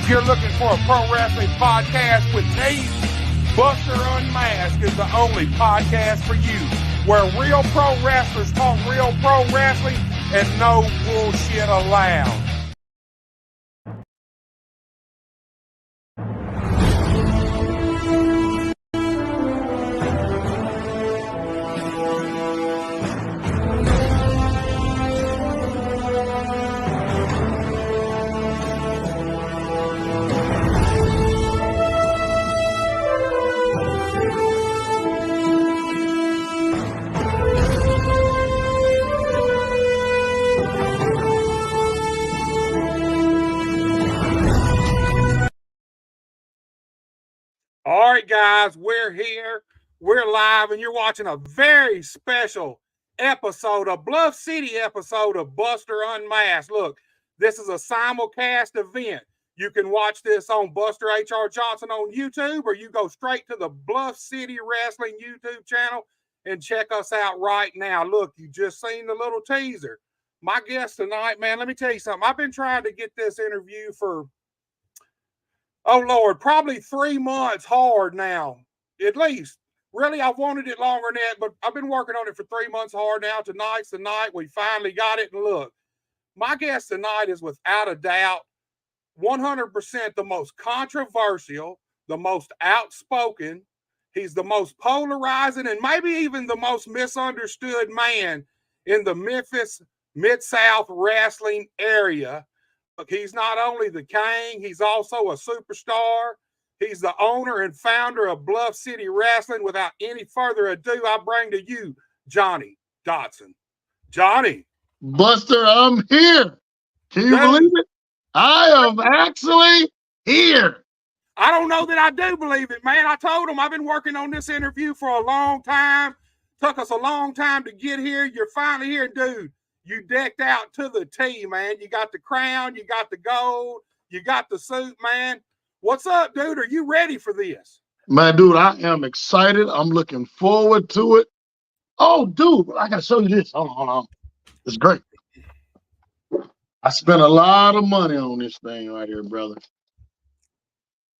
If you're looking for a pro wrestling podcast with me, Buster Unmasked is the only podcast for you, where real pro wrestlers talk real pro wrestling and no bullshit allowed. All right, guys, we're here. We're live, and you're watching a very special episode, a Bluff City episode of Buster Unmasked. Look, this is a simulcast event. You can watch this on Buster H.R. Johnson on YouTube, or you go straight to the Bluff City Wrestling YouTube channel and check us out right now. Look, you just seen the little teaser. My guest tonight, man, let me tell you something. I've been trying to get this interview for oh, Lord, probably 3 months hard now, at least. Really, I've wanted it longer than that, but I've been working on it for 3 months hard now. Tonight's the night we finally got it. And look, my guest tonight is without a doubt 100% the most controversial, the most outspoken. He's the most polarizing and maybe even the most misunderstood man in the Memphis Mid-South wrestling area. Look, he's not only the Kang, he's also a superstar. He's the owner and founder of Bluff City Wrestling. Without any further ado, I bring to you Johnny Dotson. Johnny. Buster, I'm here. Can you believe it? I am actually here. I don't know that I do believe it, man. I told him I've been working on this interview for a long time. Took us a long time to get here. You're finally here, dude. You decked out to the T, man. You got the crown, you got the gold, you got the suit, man. What's up, dude? Are you ready for this? Man, dude, I am excited. I'm looking forward to it. Oh, dude, I got to show you this. Hold on. It's great. I spent a lot of money on this thing right here, brother.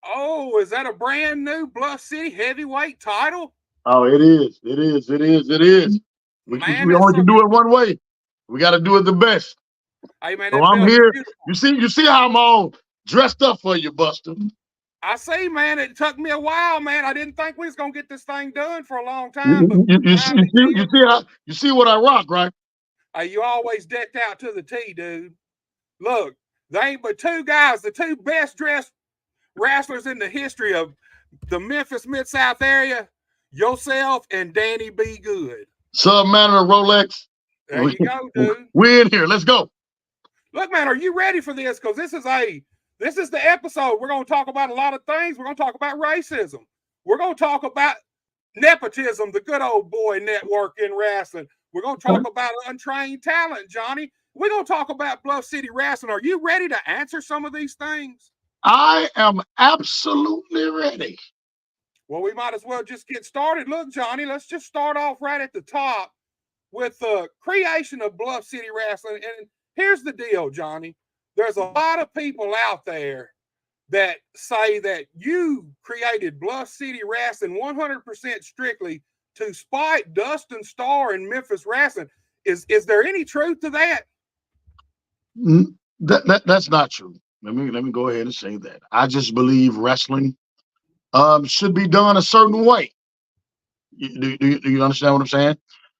Oh, is that a brand new Bluff City heavyweight title? Oh, it is. It is. We only can do it one way. We got to do it the best. Hey, man, so I'm here. Beautiful. You see how I'm all dressed up for you, Buster. I see, man. It took me a while, man. I didn't think we was gonna get this thing done for a long time. You see what I rock, right? Hey, you always decked out to the T, dude. Look, there ain't but two guys, the two best dressed wrestlers in the history of the Memphis Mid-South area, yourself and Danny B. Good. Sub-Manor Rolex. There you go, dude. We're in here. Let's go. Look, man, are you ready for this? Because this is the episode. We're going to talk about a lot of things. We're going to talk about racism. We're going to talk about nepotism, the good old boy network in wrestling. We're going to talk about untrained talent, Johnny. We're going to talk about Bluff City Wrestling. Are you ready to answer some of these things? I am absolutely ready. Well, we might as well just get started. Look, Johnny, let's just start off right at the top with the creation of Bluff City Wrestling. And here's the deal, Johnny. There's a lot of people out there that say that you created Bluff City Wrestling 100% strictly to spite Dustin Starr and Memphis Wrestling. Is there any truth to that? That's not true. Let me go ahead and say that. I just believe wrestling should be done a certain way. Do you understand what I'm saying?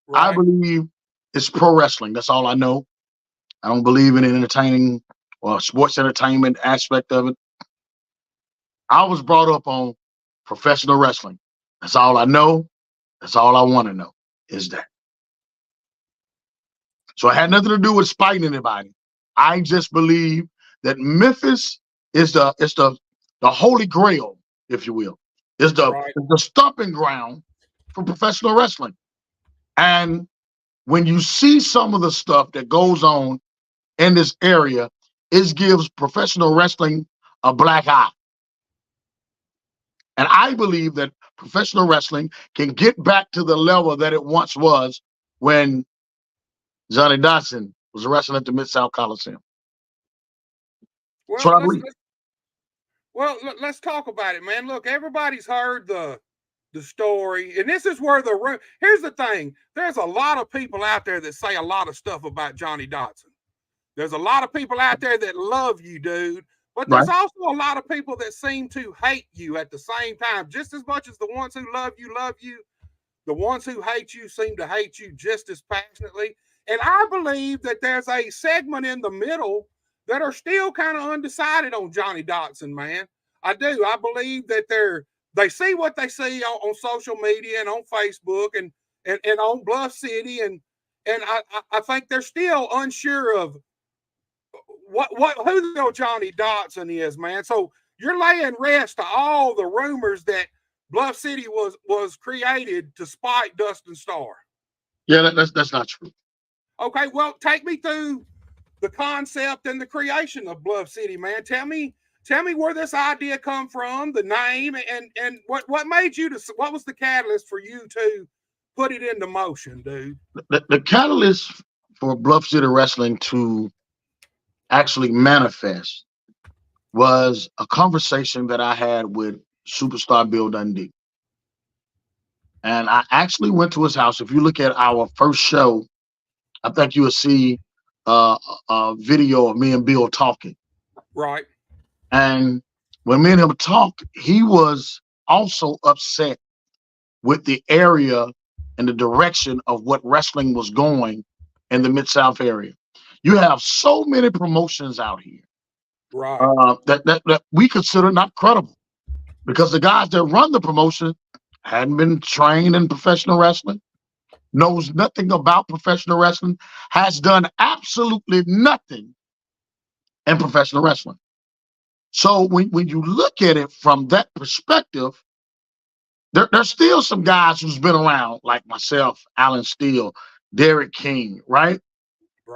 Right. I believe it's pro wrestling. That's all I know. I don't believe in entertaining or sports entertainment aspect of it. I was brought up on professional wrestling. That's all I know. That's all I want to know is that. So it had nothing to do with spiting anybody. I just believe that Memphis is the holy grail, if you will. It's the stomping ground for professional wrestling. And when you see some of the stuff that goes on in this area, it gives professional wrestling a black eye. And I believe that professional wrestling can get back to the level that it once was when Johnny Dotson was wrestling at the Mid-South Coliseum. Well, Well, let's talk about it, man. Look, everybody's heard the story, and this is where here's the thing. There's a lot of people out there that say a lot of stuff about Johnny Dotson. There's a lot of people out there that love you, dude, but there's Right. also a lot of people that seem to hate you at the same time, just as much as the ones who love you. The ones who hate you seem to hate you just as passionately. And I believe that there's a segment in the middle that are still kind of undecided on Johnny Dotson, man. I do. I believe that they see what they see on social media and on Facebook and on Bluff City, and I think they're still unsure of who the real Johnny Dotson is, man. So you're laying rest to all the rumors that Bluff City was created to spite Dustin Starr. Yeah, that's not true. Okay, well, take me through the concept and the creation of Bluff City, man. Tell me where this idea come from, the name, and what made you what was the catalyst for you to put it into motion, dude? The catalyst for Bluff City Wrestling to actually manifest was a conversation that I had with superstar Bill Dundee. And I actually went to his house. If you look at our first show, I think you will see a video of me and Bill talking. Right. And when me and him talked, he was also upset with the area and the direction of what wrestling was going in the Mid-South area. You have so many promotions out here, right, that we consider not credible, because the guys that run the promotion hadn't been trained in professional wrestling, knows nothing about professional wrestling, has done absolutely nothing in professional wrestling. So when you look at it from that perspective, there's still some guys who's been around, like myself, Alan Steele, Derek King, right?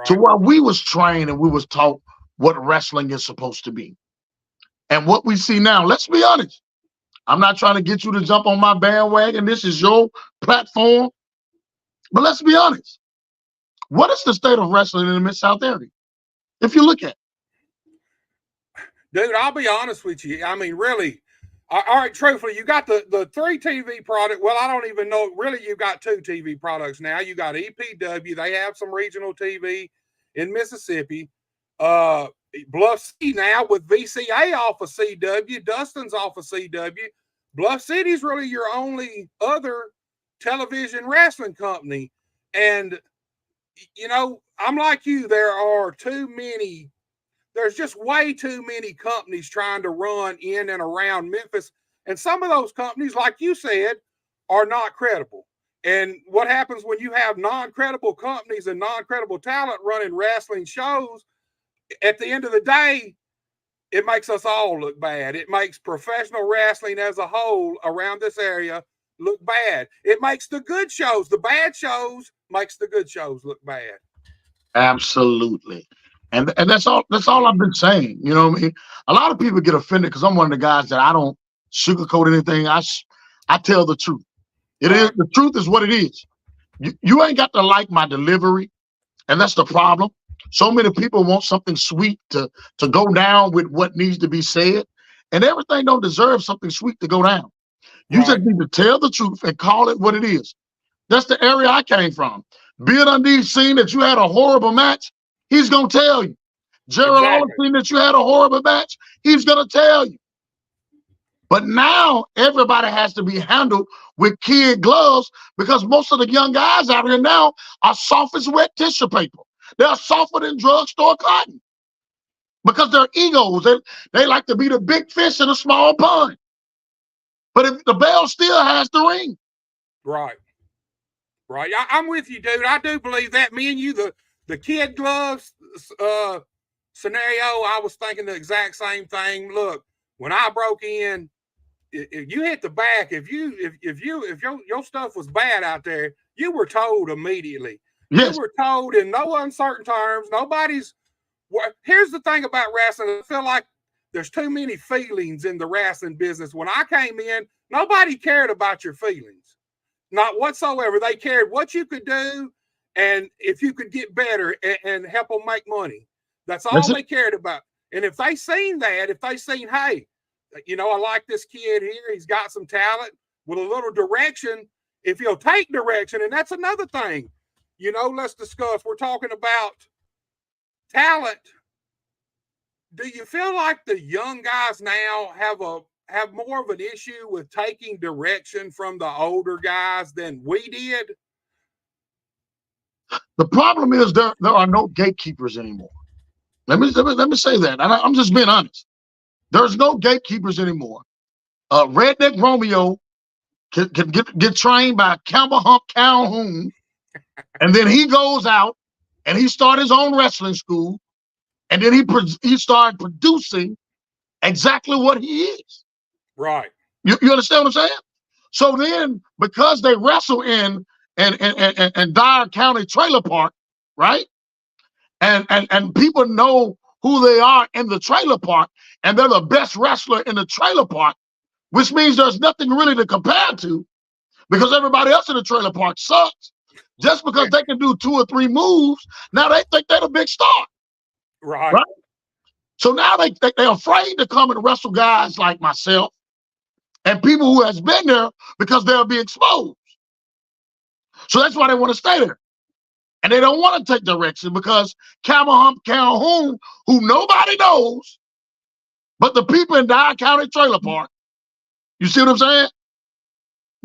So while we was trained and we was taught what wrestling is supposed to be. And what we see now, let's be honest, I'm not trying to get you to jump on my bandwagon. This is your platform. But let's be honest. What is the state of wrestling in the Mid-South area? If you look at it. Dude, I'll be honest with you. I mean, really, all right, truthfully, you got the 3 TV product. Well, I don't even know. Really, you got 2 TV products now. You got EPW. They have some regional TV in Mississippi. Bluff City now with VCA off of CW. Dustin's off of CW. Bluff City's really your only other television wrestling company. And, you know, I'm like you. There's just way too many companies trying to run in and around Memphis. And some of those companies, like you said, are not credible. And what happens when you have non-credible companies and non-credible talent running wrestling shows, at the end of the day, it makes us all look bad. It makes professional wrestling as a whole around this area look bad. It makes the good shows, the bad shows, makes the good shows look bad. Absolutely. And that's all I've been saying. You know what I mean? A lot of people get offended because I'm one of the guys that I don't sugarcoat anything. I tell the truth. The truth is what it is. You ain't got to like my delivery, and that's the problem. So many people want something sweet to go down with what needs to be said, and everything don't deserve something sweet to go down. You just need to tell the truth and call it what it is. That's the area I came from. Bill Dundee seen that you had a horrible match, he's gonna tell you. Gerald Lawler seen that you had a horrible match, he's gonna tell you. But now everybody has to be handled with kid gloves, because most of the young guys out here now are soft as wet tissue paper. They're softer than drugstore cotton because their egos. They like to be the big fish in a small pond. But if the bell still has the ring. Right. I'm with you, dude. I do believe that. Me and you, the kid gloves scenario, I was thinking the exact same thing. Look, when I broke in, if you hit the back, if your stuff was bad out there, you were told immediately. Yes. You were told in no uncertain terms. Here's the thing about wrestling. I feel like there's too many feelings in the wrestling business. When I came in, nobody cared about your feelings. Not whatsoever. They cared what you could do and if you could get better and help them make money. That's all they cared about. And if they seen that, if they seen, hey, you know, I like this kid here. He's got some talent with a little direction. If he'll take direction, and that's another thing, you know, let's discuss. We're talking about talent. Do you feel like the young guys now have more of an issue with taking direction from the older guys than we did? The problem is there are no gatekeepers anymore. Let me say that. I'm just being honest. There's no gatekeepers anymore. Redneck Romeo can get trained by Campbell Hump Calhoun, and then he goes out and he started his own wrestling school, and then he started producing exactly what he is. Right. You understand what I'm saying? So then, because they wrestle in Dyer County Trailer Park, right? And people know who they are in the trailer park, and they're the best wrestler in the trailer park, which means there's nothing really to compare to, because everybody else in the trailer park sucks. Just because they can do 2 or 3 moves, now they think they're the big star. Right. So now they're afraid to come and wrestle guys like myself and people who has been there, because they'll be exposed. So that's why they want to stay there. And they don't want to take direction, because Campbell Hump Calhoun, who nobody knows but the people in Dyer County Trailer Park, you see what I'm saying?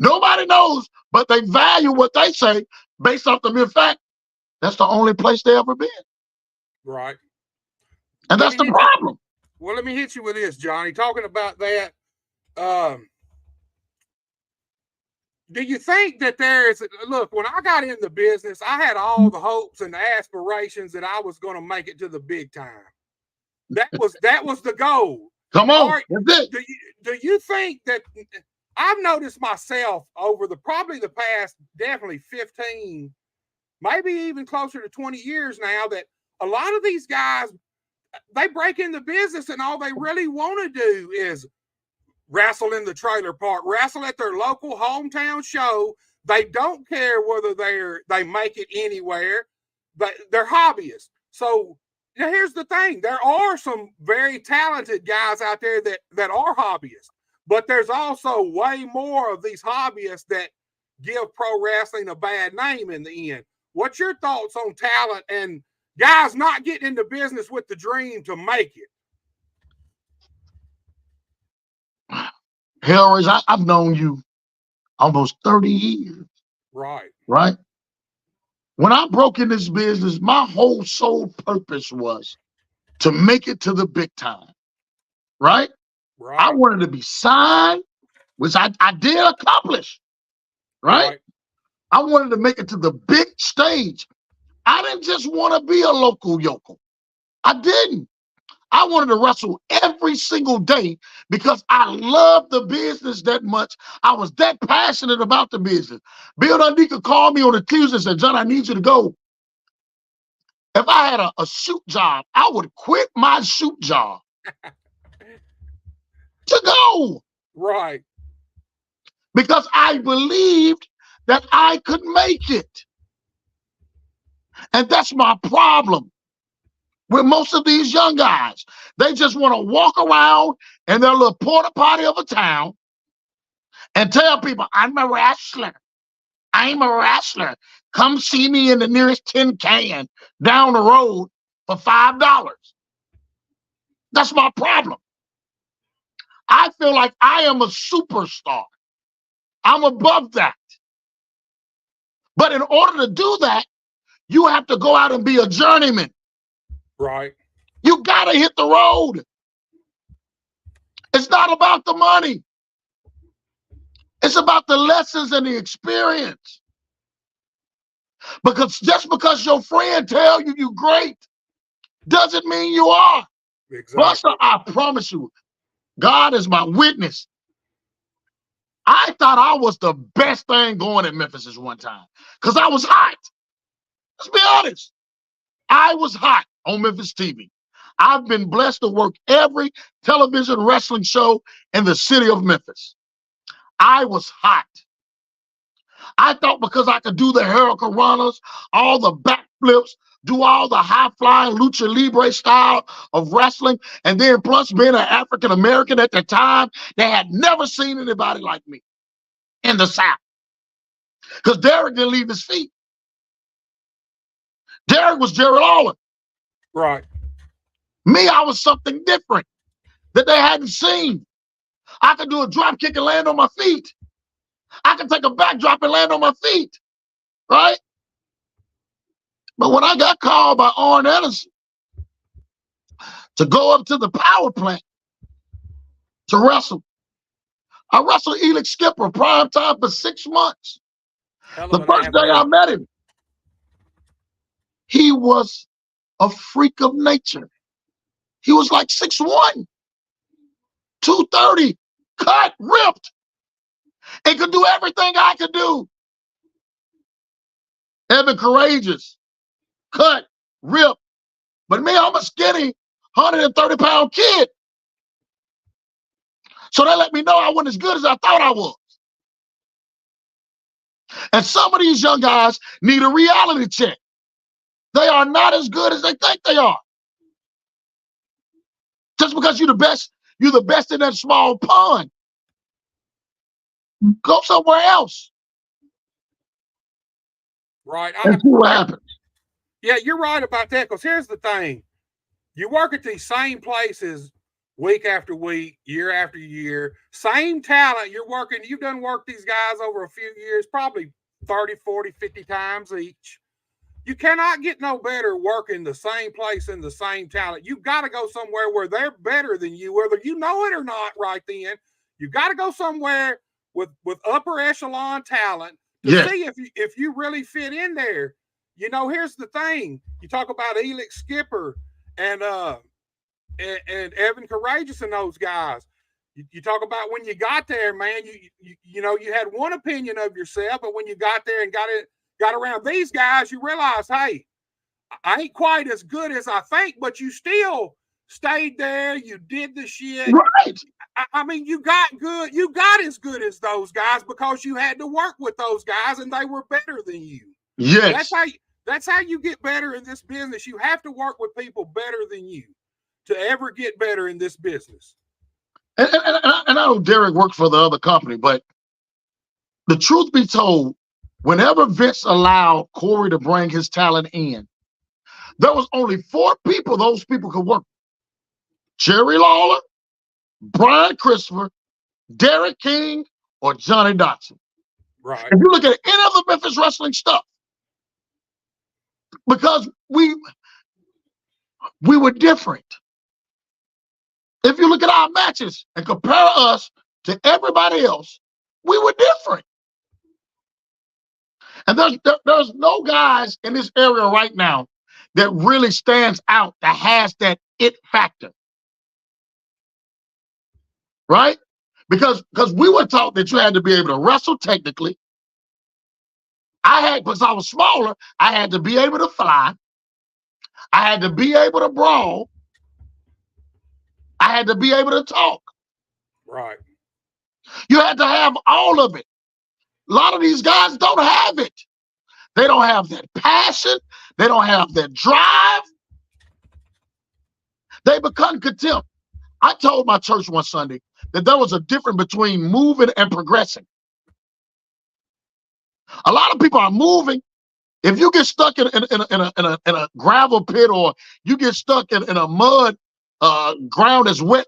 Nobody knows, but they value what they say based off the mere fact that's the only place they ever been. Right. And that's the problem. Well, let me hit you with this, Johnny. Talking about that, do you think that look, when I got in the business, I had all the hopes and the aspirations that I was going to make it to the big time. That was the goal. Come on. Right, that's it. Do you think that I've noticed myself over probably the past definitely 15, maybe even closer to 20 years now, that a lot of these guys, they break in the business and all they really want to do is wrestle in the trailer park, wrestle at their local hometown show. They don't care whether they make it anywhere, but they're hobbyists. So now here's the thing. There are some very talented guys out there that are hobbyists, but there's also way more of these hobbyists that give pro wrestling a bad name in the end. What's your thoughts on talent and guys not getting into business with the dream to make it? Hellraiser, I've known you almost 30 years. Right. Right? When I broke in this business, my whole sole purpose was to make it to the big time. Right? Right. I wanted to be signed, which I did accomplish. Right? I wanted to make it to the big stage. I didn't just want to be a local yokel. I didn't. I wanted to wrestle every single day because I love the business that much. I was that passionate about the business. Bill Dundee could call me on a Tuesday and say, John, I need you to go. If I had a shoot job, I would quit my shoot job to go. Right. Because I believed that I could make it. And that's my problem with most of these young guys. They just want to walk around in their little porta potty of a town and tell people, I'm a wrestler. I'm a wrestler. Come see me in the nearest tin can down the road for $5. That's my problem. I feel like I am a superstar. I'm above that. But in order to do that, you have to go out and be a journeyman. Right. You got to hit the road. It's not about the money. It's about the lessons and the experience. Because just because your friend tell you you're great doesn't mean you are. Exactly. Buster, I promise you, God is my witness. I thought I was the best thing going at Memphis this one time because I was hot. Let's be honest. I was hot on Memphis TV. I've been blessed to work every television wrestling show in the city of Memphis. I was hot. I thought because I could do the hurricanranas, all the back flips, do all the high-flying lucha libre style of wrestling, and then plus being an African-American at the time, they had never seen anybody like me in the South. Because Derek didn't leave his feet. Derek was Jerry Lawler. Right. Me, I was something different that they hadn't seen. I could do a drop kick and land on my feet. I could take a backdrop and land on my feet, right? But when I got called by Arn Anderson to go up to the power plant to wrestle, I wrestled Elix Skipper prime time for 6 months. The first day I met him, he was a freak of nature. He was like 6'1", 230, cut, ripped, and could do everything I could do. Evan Courageous, cut, ripped. But me, I'm a skinny 130-pound kid. So they let me know I wasn't as good as I thought I was. And some of these young guys need a reality check. They are not as good as they think they are. Just because you're the best in that small pond. Go somewhere else. Right. And see what happens. Yeah, you're right about that, because here's the thing. You work at these same places week after week, year after year, same talent. You've done work these guys over a few years, probably 30, 40, 50 times each. You cannot get no better working the same place and the same talent. You've got to go somewhere where they're better than you, whether you know it or not right then. You've got to go somewhere with upper echelon talent to see if you really fit in there. You know, here's the thing. You talk about Elix Skipper and Evan Courageous and those guys. You talk about when you got there, man, you know, you had one opinion of yourself, but when you got there and got around these guys, you realize, hey, I ain't quite as good as I think, but you still stayed there. You did the shit. Right. I mean, you got as good as those guys because you had to work with those guys and they were better than you. Yes. That's how you get better in this business. You have to work with people better than you to ever get better in this business. And I know Derek worked for the other company, but the truth be told, whenever Vince allowed Corey to bring his talent in, there was only 4 people those people could work. Jerry Lawler, Brian Christopher, Derek King, or Johnny Dotson. Right. If you look at any of the Memphis wrestling stuff, because we were different. If you look at our matches and compare us to everybody else, we were different. And there's no guys in this area right now that really stands out, that has that it factor. Right? Because we were taught that you had to be able to wrestle technically. Because I was smaller, I had to be able to fly. I had to be able to brawl. I had to be able to talk. Right. You had to have all of it. A lot of these guys don't have it. They don't have that passion. They don't have that drive. They become contempt. I told my church one Sunday that there was a difference between moving and progressing. A lot of people are moving. If you get stuck in a gravel pit, or you get stuck in a mud ground that's wet,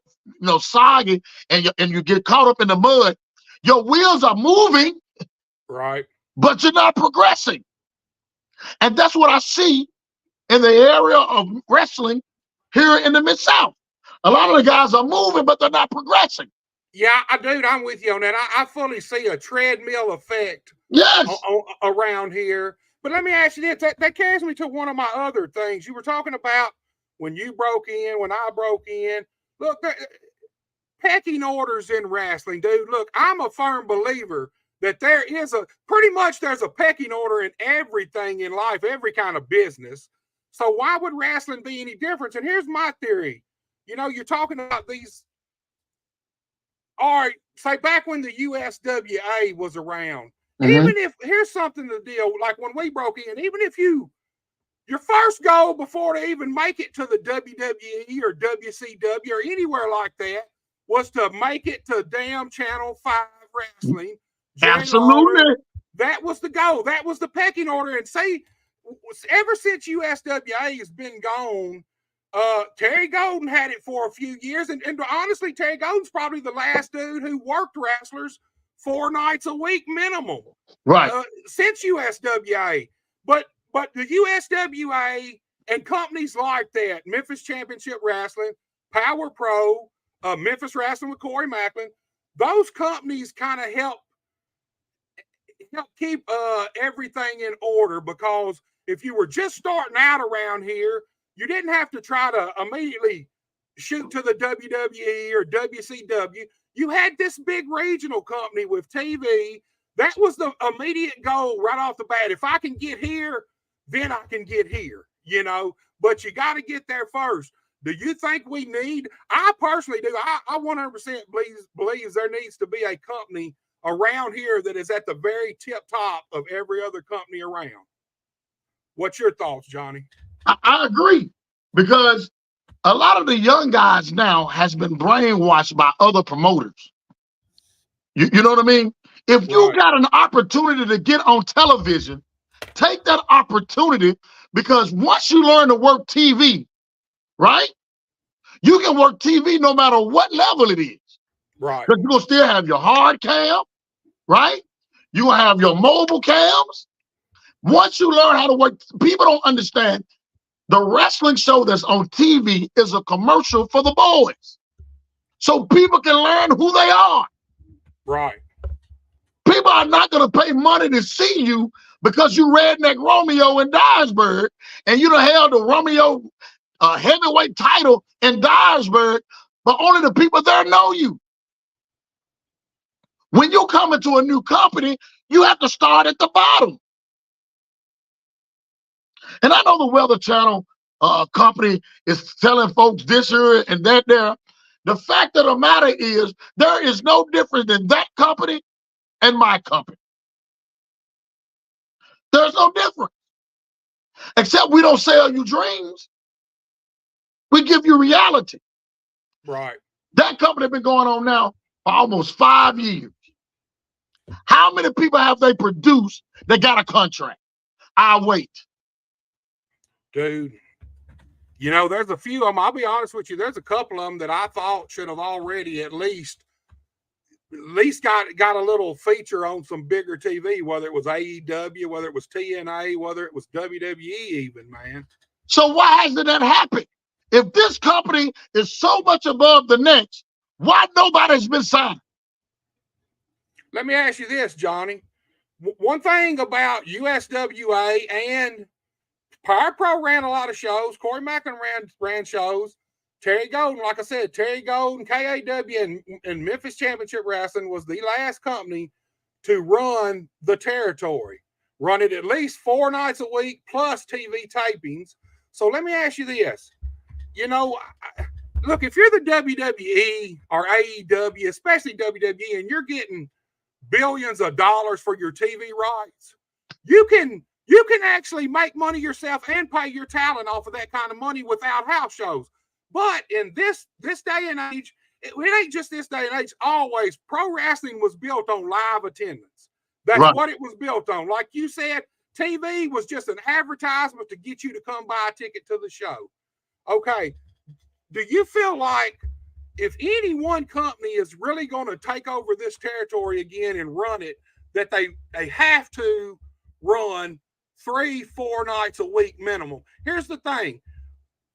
soggy, and you get caught up in the mud, your wheels are moving, right, but you're not progressing. And that's what I see in the area of wrestling here in the Mid-South. A lot of the guys are moving, but they're not progressing. Yeah, dude, I'm with you on that. I fully see a treadmill effect around here. But let me ask you this. That carries me to one of my other things. You were talking about when you broke in, when I broke in. Look, pecking orders in wrestling, dude. Look, I'm a firm believer that there's a pecking order in everything in life, every kind of business. So why would wrestling be any different? And here's my theory. You're talking about these. All right, say back when the USWA was around, even if, here's something to deal, like when we broke in, even if you your first goal before they even make it to the WWE or WCW or anywhere like that was to make it to damn Channel 5 Wrestling. Absolutely. That was the goal. That was the pecking order. And see, ever since USWA has been gone, Terry Golden had it for a few years. And honestly, Terry Golden's probably the last dude who worked wrestlers 4 nights a week minimum. Right. Since USWA. But the USWA and companies like that, Memphis Championship Wrestling, Power Pro, Memphis Wrestling with Corey Macklin, those companies kind of help keep everything in order, because if you were just starting out around here, you didn't have to try to immediately shoot to the WWE or WCW. You had this big regional company with TV. That was the immediate goal right off the bat. If I can get here, then I can get here, you know, but you got to get there first. Do you think we need, I personally do, I 100% believes there needs to be a company around here that is at the very tip top of every other company around. What's your thoughts, Johnny? I agree, because a lot of the young guys now has been brainwashed by other promoters. You know what I mean? If you got an opportunity to get on television, take that opportunity, because once you learn to work TV, right, you can work TV no matter what level it is. Right. Because you're going to still have your hard cam, right? You're going to have your mobile cams. Once you learn how to work, people don't understand the wrestling show that's on TV is a commercial for the boys. So people can learn who they are. Right. People are not going to pay money to see you because you redneck Romeo in Dyersburg, and you done held the Romeo heavyweight title in Dyersburg, but only the people there know you. When you come into a new company, you have to start at the bottom. And I know the Weather Channel company is telling folks this here and that there. The fact of the matter is, there is no difference in that company and my company. There's no difference. Except we don't sell you dreams. We give you reality. Right. That company been going on now for almost 5 years. How many people have they produced that got a contract? I'll wait. Dude, you know, there's a few of them. I'll be honest with you. There's a couple of them that I thought should have already at least got a little feature on some bigger TV, whether it was AEW, whether it was TNA, whether it was WWE even, man. So why hasn't that happened? If this company is so much above the next, why nobody's been signed? Let me ask you this, Johnny. One thing about USWA and Power Pro ran a lot of shows. Corey Macklin ran shows. Terry Golden, like I said, Terry Golden, KAW, and Memphis Championship Wrestling was the last company to run the territory. Run it at least 4 nights a week plus TV tapings. So let me ask you this. You know, look, if you're the WWE or AEW, especially WWE, and you're getting billions of dollars for your TV rights, you can actually make money yourself and pay your talent off of that kind of money without house shows. But in this day and age, it ain't just this day and age. Always, pro wrestling was built on live attendance. That's right. What it was built on. Like you said, TV was just an advertisement to get you to come buy a ticket to the show. Okay, do you feel like if any one company is really going to take over this territory again and run it, that they have to run 3-4 nights a week minimum? Here's the thing.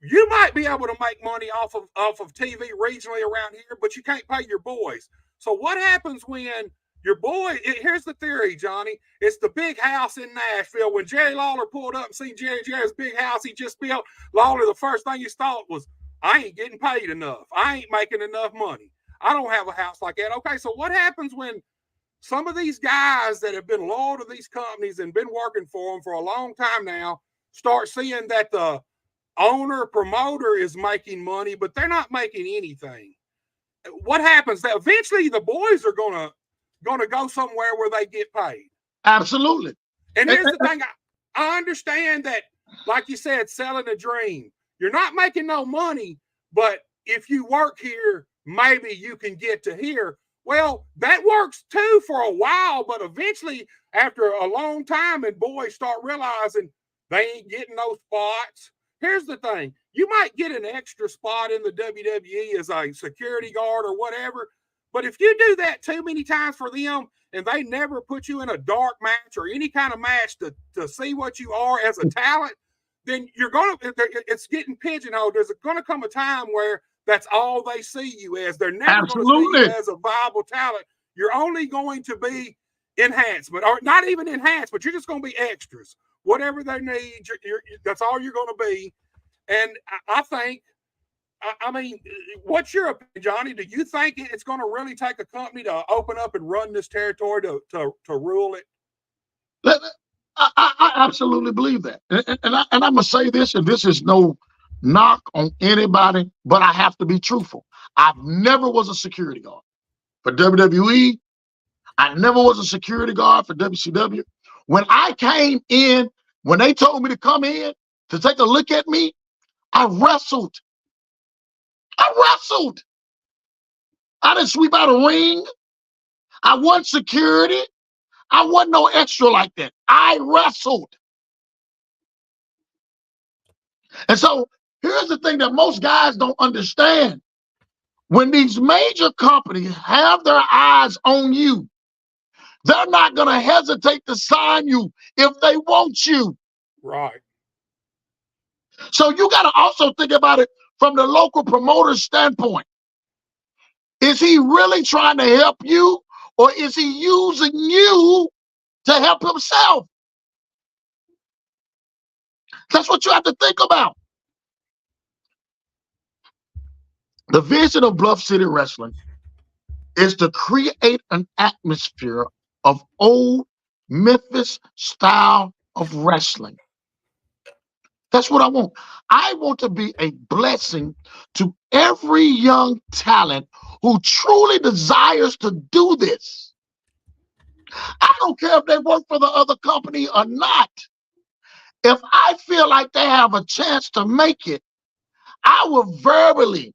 You might be able to make money off of TV regionally around here, but you can't pay your boys. So what happens when your boy, here's the theory, Johnny. It's the big house in Nashville. When Jerry Lawler pulled up and seen Jerry's big house he just built, Lawler, the first thing he thought was, I ain't getting paid enough. I ain't making enough money. I don't have a house like that. Okay, so what happens when some of these guys that have been loyal to these companies and been working for them for a long time now start seeing that the owner promoter is making money, but they're not making anything? What happens? That eventually the boys are gonna go somewhere where they get paid. Absolutely. And here's the thing: I understand that like you said, selling a dream. You're not making no money, but if you work here, maybe you can get to here. Well, that works too for a while, but eventually, after a long time, and boys start realizing they ain't getting those spots. Here's the thing. You might get an extra spot in the WWE as a security guard or whatever, but if you do that too many times for them and they never put you in a dark match or any kind of match to see what you are as a talent, then you're going to, it's getting pigeonholed. There's going to come a time where that's all they see you as. They're never going to see you as a viable talent. You're only going to be enhancement, or not even enhanced, but you're just going to be extras. Whatever they need, that's all you're going to be. And I think, I mean, what's your opinion, Johnny? Do you think it's going to really take a company to open up and run this territory to rule it? I absolutely believe that. And I'm going to say this, and this is no knock on anybody, but I have to be truthful. I've never was a security guard for WWE. I never was a security guard for WCW. When I came in, when they told me to come in to take a look at me, I wrestled. I didn't sweep out a ring. I wasn't security. I wasn't no extra like that. I wrestled. And so here's the thing that most guys don't understand. When these major companies have their eyes on you, they're not going to hesitate to sign you if they want you. Right. So you got to also think about it from the local promoter's standpoint. Is he really trying to help you, or is he using you to help himself? That's what you have to think about. The vision of Bluff City Wrestling is to create an atmosphere of old Memphis style of wrestling. That's what I want. I want to be a blessing to every young talent who truly desires to do this. I don't care if they work for the other company or not. If I feel like they have a chance to make it, I will verbally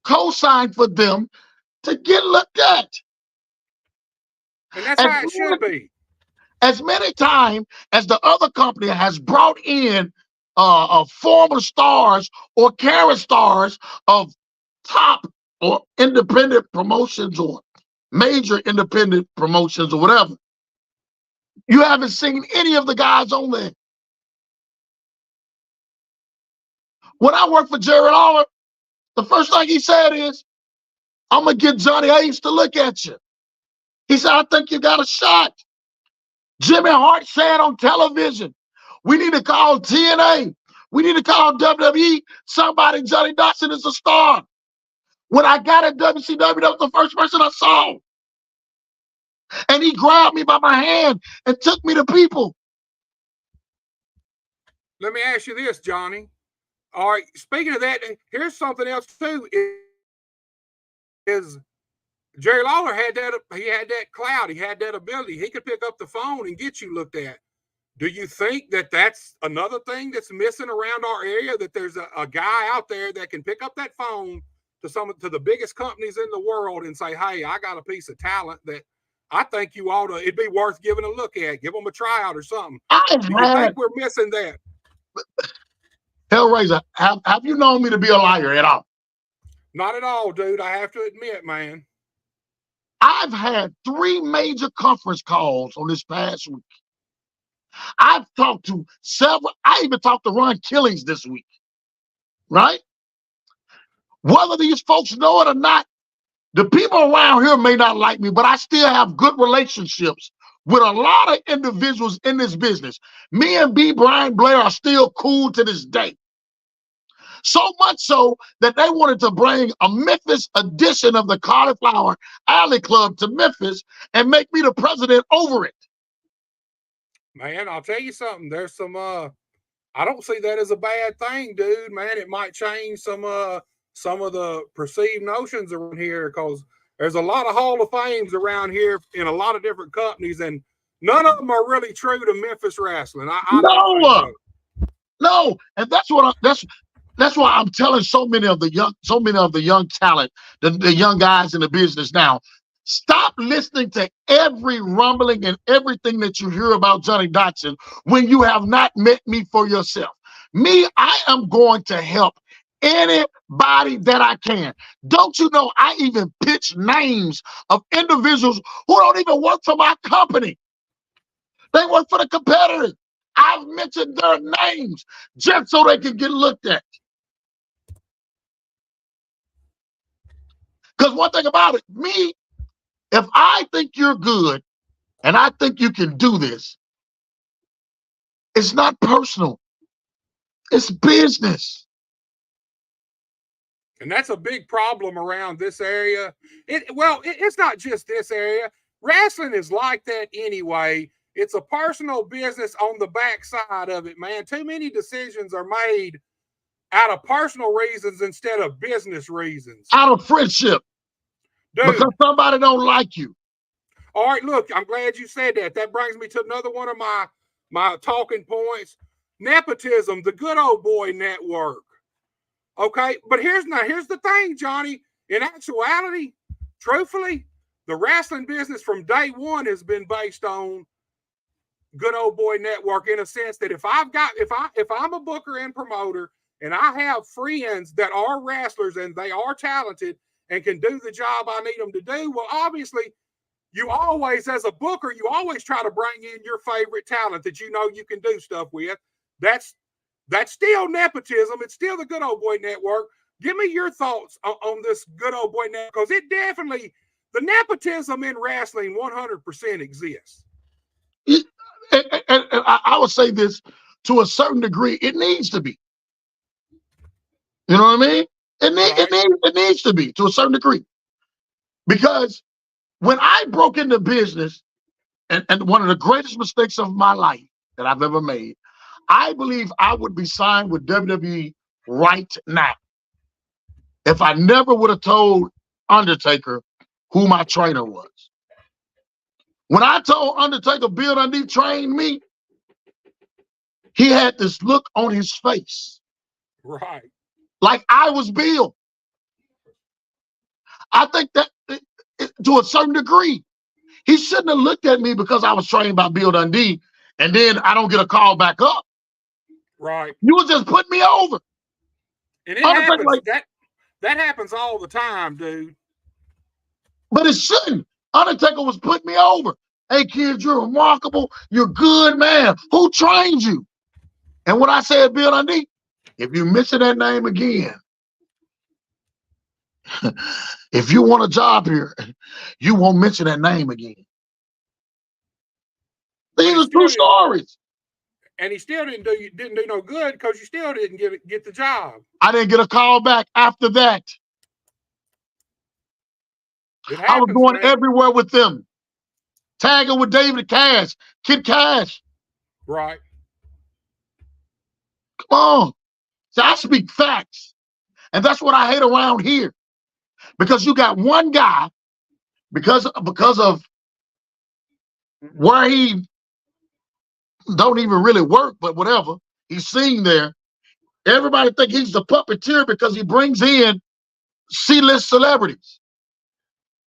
co-sign for them to get looked at. And that's how it should be. As many times as the other company has brought in former stars or current stars of top or independent promotions or major independent promotions or whatever, you haven't seen any of the guys on there. When I worked for Jerry Lawler, the first thing he said is, I'm going to get Johnny Hayes to look at you. He said, I think you got a shot. Jimmy Hart said on television, we need to call TNA. We need to call WWE. Somebody, Johnny Dotson is a star. When I got at WCW, that was the first person I saw. And he grabbed me by my hand and took me to people. Let me ask you this, Johnny. All right, speaking of that, here's something else too. Is Jerry Lawler had that? He had that clout. He had that ability. He could pick up the phone and get you looked at. Do you think that that's another thing that's missing around our area? That there's a guy out there that can pick up that phone to the biggest companies in the world and say, "Hey, I got a piece of talent that I think you ought to. It'd be worth giving a look at. Give them a tryout or something." Do you think we're missing that? Hellraiser, have you known me to be a liar at all? Not at all, dude. I have to admit, man. I've had 3 major conference calls on this past week. I've talked to several. I even talked to Ron Killings this week, right? Whether these folks know it or not, the people around here may not like me, but I still have good relationships with a lot of individuals in this business. Me and B. Brian Blair are still cool to this day. So much so that they wanted to bring a Memphis edition of the Cauliflower Alley Club to Memphis and make me the president over it. Man, I'll tell you something. There's some I don't see that as a bad thing, dude. Man, it might change some of the perceived notions around here, because there's a lot of Hall of Fames around here in a lot of different companies, and none of them are really true to Memphis wrestling. I don't think so. No, and that's why I'm telling so many of the young talent, the young guys in the business now, stop listening to every rumbling and everything that you hear about Johnny Dotson when you have not met me for yourself. Me, I am going to help anybody that I can. Don't you know I even pitch names of individuals who don't even work for my company. They work for the competitors. I've mentioned their names just so they can get looked at. Because one thing about it, me, if I think you're good and I think you can do this, it's not personal. It's business. And that's a big problem around this area. It's not just this area. Wrestling is like that anyway. It's a personal business on the backside of it, man. Too many decisions are made out of personal reasons instead of business reasons. Out of friendship. Dude, because somebody don't like you. All right, look, I'm glad you said that. That brings me to another one of my talking points. Nepotism, the good old boy network. Okay, but here's the thing, Johnny. In actuality, truthfully, the wrestling business from day one has been based on good old boy network, in a sense that if I'm a booker and promoter and I have friends that are wrestlers and they are talented and can do the job I need them to do, well, obviously, you always, as a booker, you always try to bring in your favorite talent that you know you can do stuff with. That's still nepotism. It's still the good old boy network. Give me your thoughts on this good old boy network, because it definitely, the nepotism in wrestling 100% exists. And I would say this, to a certain degree, it needs to be. You know what I mean? It needs to be to a certain degree. Because when I broke into business, and one of the greatest mistakes of my life that I've ever made, I believe I would be signed with WWE right now if I never would have told Undertaker who my trainer was. When I told Undertaker Bill Dundee trained me, he had this look on his face. Right. Like I was Bill. I think that to a certain degree, he shouldn't have looked at me because I was trained by Bill Dundee and then I don't get a call back up. Right. You was just putting me over. And it happens. Like, that happens all the time, dude. But it shouldn't. Undertaker was putting me over. Hey, kid, you're remarkable. You're good, man. Who trained you? And when I said Bill Dundee, if you mention that name again, if you want a job here, you won't mention that name again. These are true stories. And he still didn't do no good because you still didn't get the job. I didn't get a call back after that. I was going everywhere with them. Tagging with David Cash, Kid Cash. Right. Come on. So I speak facts. And that's what I hate around here. Because you got one guy, because of where he don't even really work, but whatever, he's seen there. Everybody think he's the puppeteer because he brings in C-list celebrities.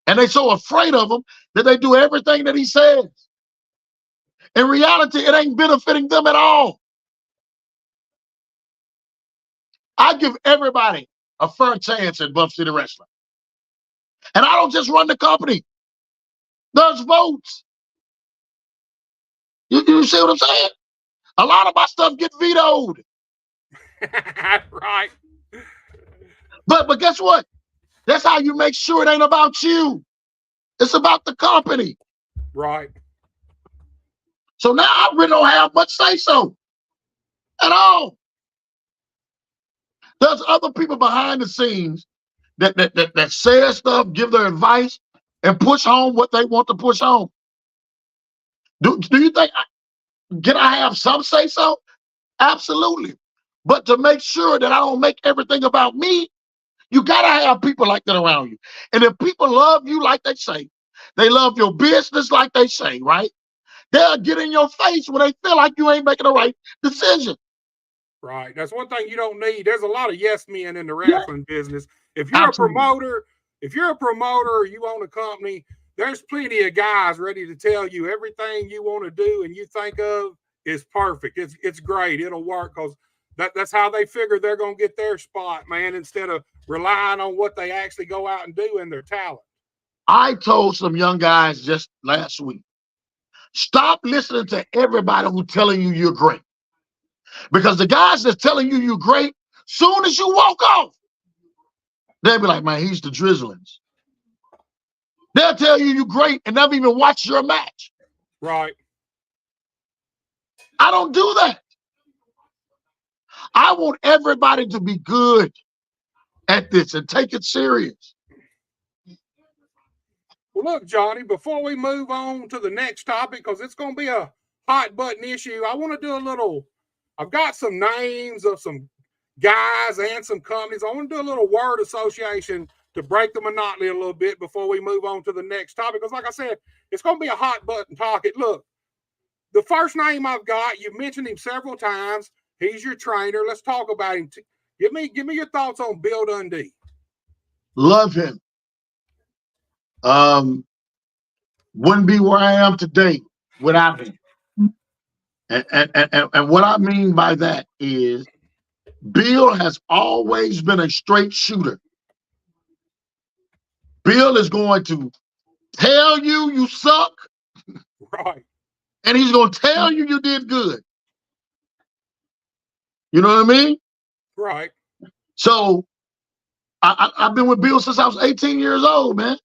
And they're so afraid of him that they do everything that he says. In reality, it ain't benefiting them at all. I give everybody a fair chance at Bluff City Wrestling. And I don't just run the company. There's votes. You see what I'm saying? A lot of my stuff get vetoed. Right. But guess what? That's how you make sure it ain't about you. It's about the company. Right. So now I really don't have much say-so at all. There's other people behind the scenes that say stuff, give their advice, and push home what they want to push home. Do you think can I have some say-so? Absolutely. But to make sure that I don't make everything about me, you got to have people like that around you. And if people love you like they say, they love your business like they say, right? They'll get in your face when they feel like you ain't making the right decision. Right. That's one thing you don't need. There's a lot of yes men in the Yeah, wrestling business. If you're absolutely. a promoter or you own a company, there's plenty of guys ready to tell you everything you want to do and you think of is perfect. It's great. It'll work because that's how they figure they're going to get their spot, man, instead of relying on what they actually go out and do and their talent. I told some young guys just last week, stop listening to everybody who's telling you you're great. Because the guys that's telling you you're great, soon as you walk off, they'll be like, man, he's the drizzlings. They'll tell you you're great and never even watch your match. Right. I don't do that. I want everybody to be good at this and take it serious. Well, look, Johnny, before we move on to the next topic, because it's going to be a hot button issue, I want to do a little, I've got some names of some guys and some companies. I want to do a little word association to break the monotony a little bit before we move on to the next topic. Because like I said, it's going to be a hot button topic. Look, the first name I've got, you've mentioned him several times. He's your trainer. Let's talk about him. Give me your thoughts on Bill Dundee. Love him. Wouldn't be where I am today without him. And what I mean by that is Bill has always been a straight shooter. Bill is going to tell you you suck. Right. And he's going to tell you did good. You know what I mean? Right. So I've been with Bill since I was 18 years old, man.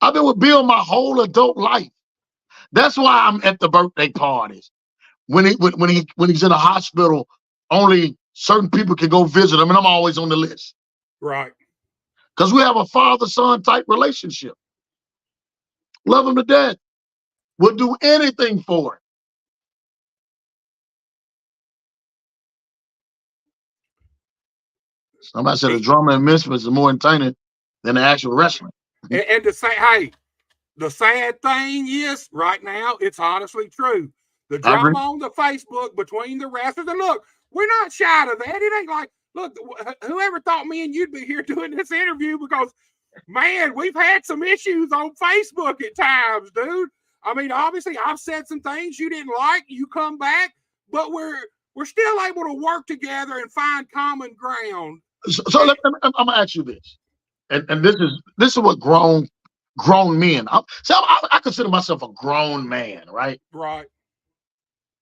I've been with Bill my whole adult life. That's why I'm at the birthday parties. When he's in a hospital, only certain people can go visit him, and I'm always on the list. Right. Because we have a father-son type relationship. Love him to death. Would do anything for it. Somebody said the drama in Memphis is more entertaining than the actual wrestling. And to say, hey, the sad thing is, right now, it's honestly true. The drama on the Facebook between the wrestlers, and look, we're not shy of that. It ain't like, look, whoever thought me and you'd be here doing this interview because, man, we've had some issues on Facebook at times, dude. I mean, obviously, I've said some things you didn't like. You come back, but we're still able to work together and find common ground. So I'm gonna ask you this, and this is what grown men. I consider myself a grown man, right? Right.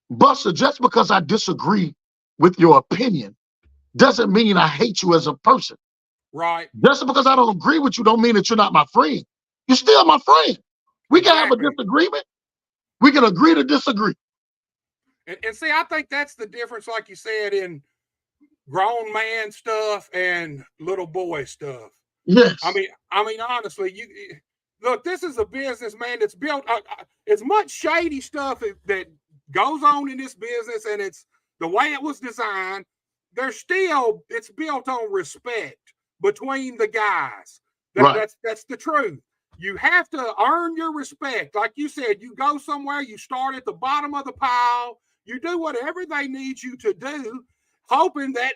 Buster, just because I disagree with your opinion doesn't mean I hate you as a person. Right. Just because I don't agree with you don't mean that you're not my friend. You're still my friend. We can have a disagreement. We can agree to disagree. And see, I think that's the difference, like you said, in grown man stuff and little boy stuff. Yes. I mean, honestly, look, this is a business, man, that's built as much shady stuff that goes on in this business, and it's the way it was designed. It's built on respect between the guys. That's the truth. You have to earn your respect. Like you said, you go somewhere, you start at the bottom of the pile, you do whatever they need you to do, hoping that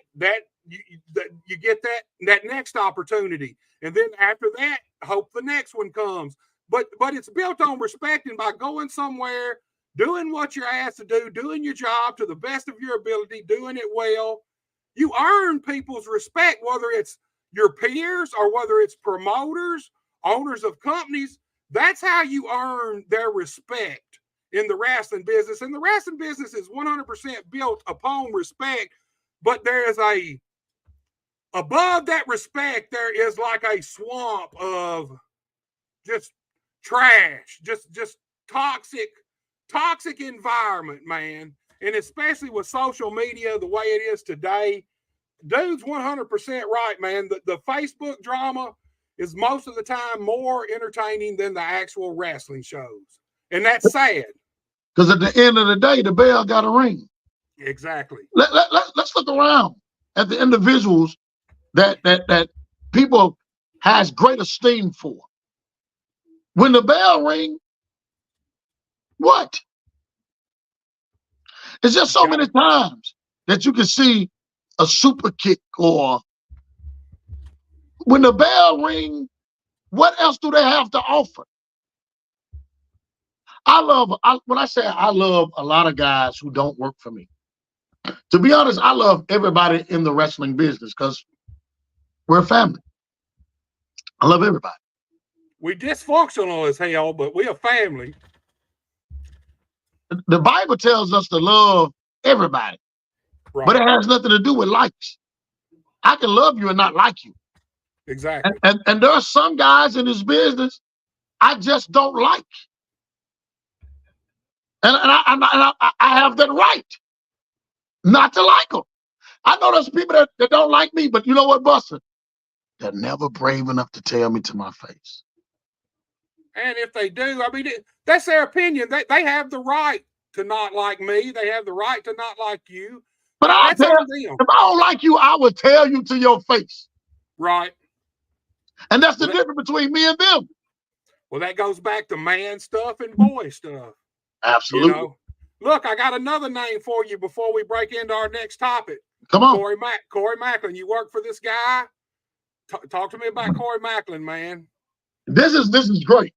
you get that next opportunity. And then after that, hope the next one comes. But it's built on respect, and by going somewhere, doing what you're asked to do, doing your job to the best of your ability, doing it well, you earn people's respect, whether it's your peers or whether it's promoters, owners of companies. That's how you earn their respect in the wrestling business. And the wrestling business is 100% built upon respect, but there's above that respect, there is like a swamp of just trash, just toxic environment, man. And especially with social media the way it is today, dude's 100% right, man. The Facebook drama is most of the time more entertaining than the actual wrestling shows. And that's sad. Because at the end of the day, the bell got to ring. Exactly. Let's look around at the individuals that people has great esteem for. When the bell ring, what? It's just so many times that you can see a super kick, or when the bell rings, what else do they have to offer? When I say I love a lot of guys who don't work for me. To be honest, I love everybody in the wrestling business because we're a family. I love everybody. We dysfunctional as hell, but we're a family. The Bible tells us to love everybody, right, but it has nothing to do with likes. I can love you and not like you. Exactly. And there are some guys in this business I just don't like. And I have that right not to like them. I know there's people that don't like me, but you know what, Buster? They're never brave enough to tell me to my face. And if they do, I mean, that's their opinion. They have the right to not like me. They have the right to not like you. But if I don't like you, I will tell you to your face. Right. And that's the difference between me and them. Well, that goes back to man stuff and boy stuff. Absolutely. You know? Look, I got another name for you before we break into our next topic. Come on. Corey Macklin. You work for this guy? Talk to me about Corey Macklin, man. This is great.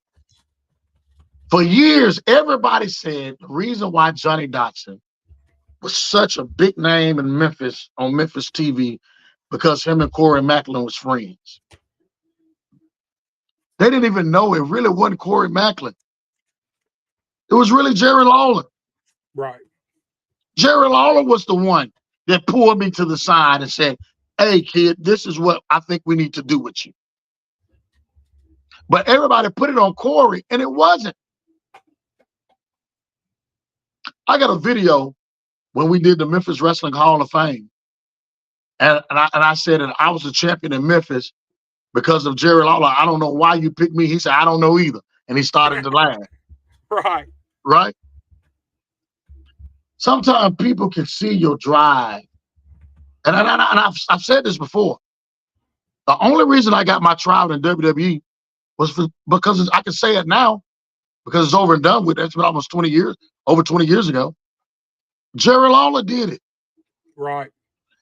For years, everybody said the reason why Johnny Dotson was such a big name in Memphis, on Memphis TV, because him and Corey Macklin was friends. They didn't even know it really wasn't Corey Macklin. It was really Jerry Lawler. Right. Jerry Lawler was the one that pulled me to the side and said, hey, kid, this is what I think we need to do with you. But everybody put it on Corey, and it wasn't. I got a video when we did the Memphis Wrestling Hall of Fame. And I said that I was a champion in Memphis because of Jerry Lawler. I don't know why you picked me. He said, I don't know either. And he started to laugh. Right. Right? Sometimes people can see your drive. And I've said this before. The only reason I got my trial in WWE was because I can say it now, because it's over and done with. That's been almost 20 years, over 20 years ago. Jerry Lawler did it. Right.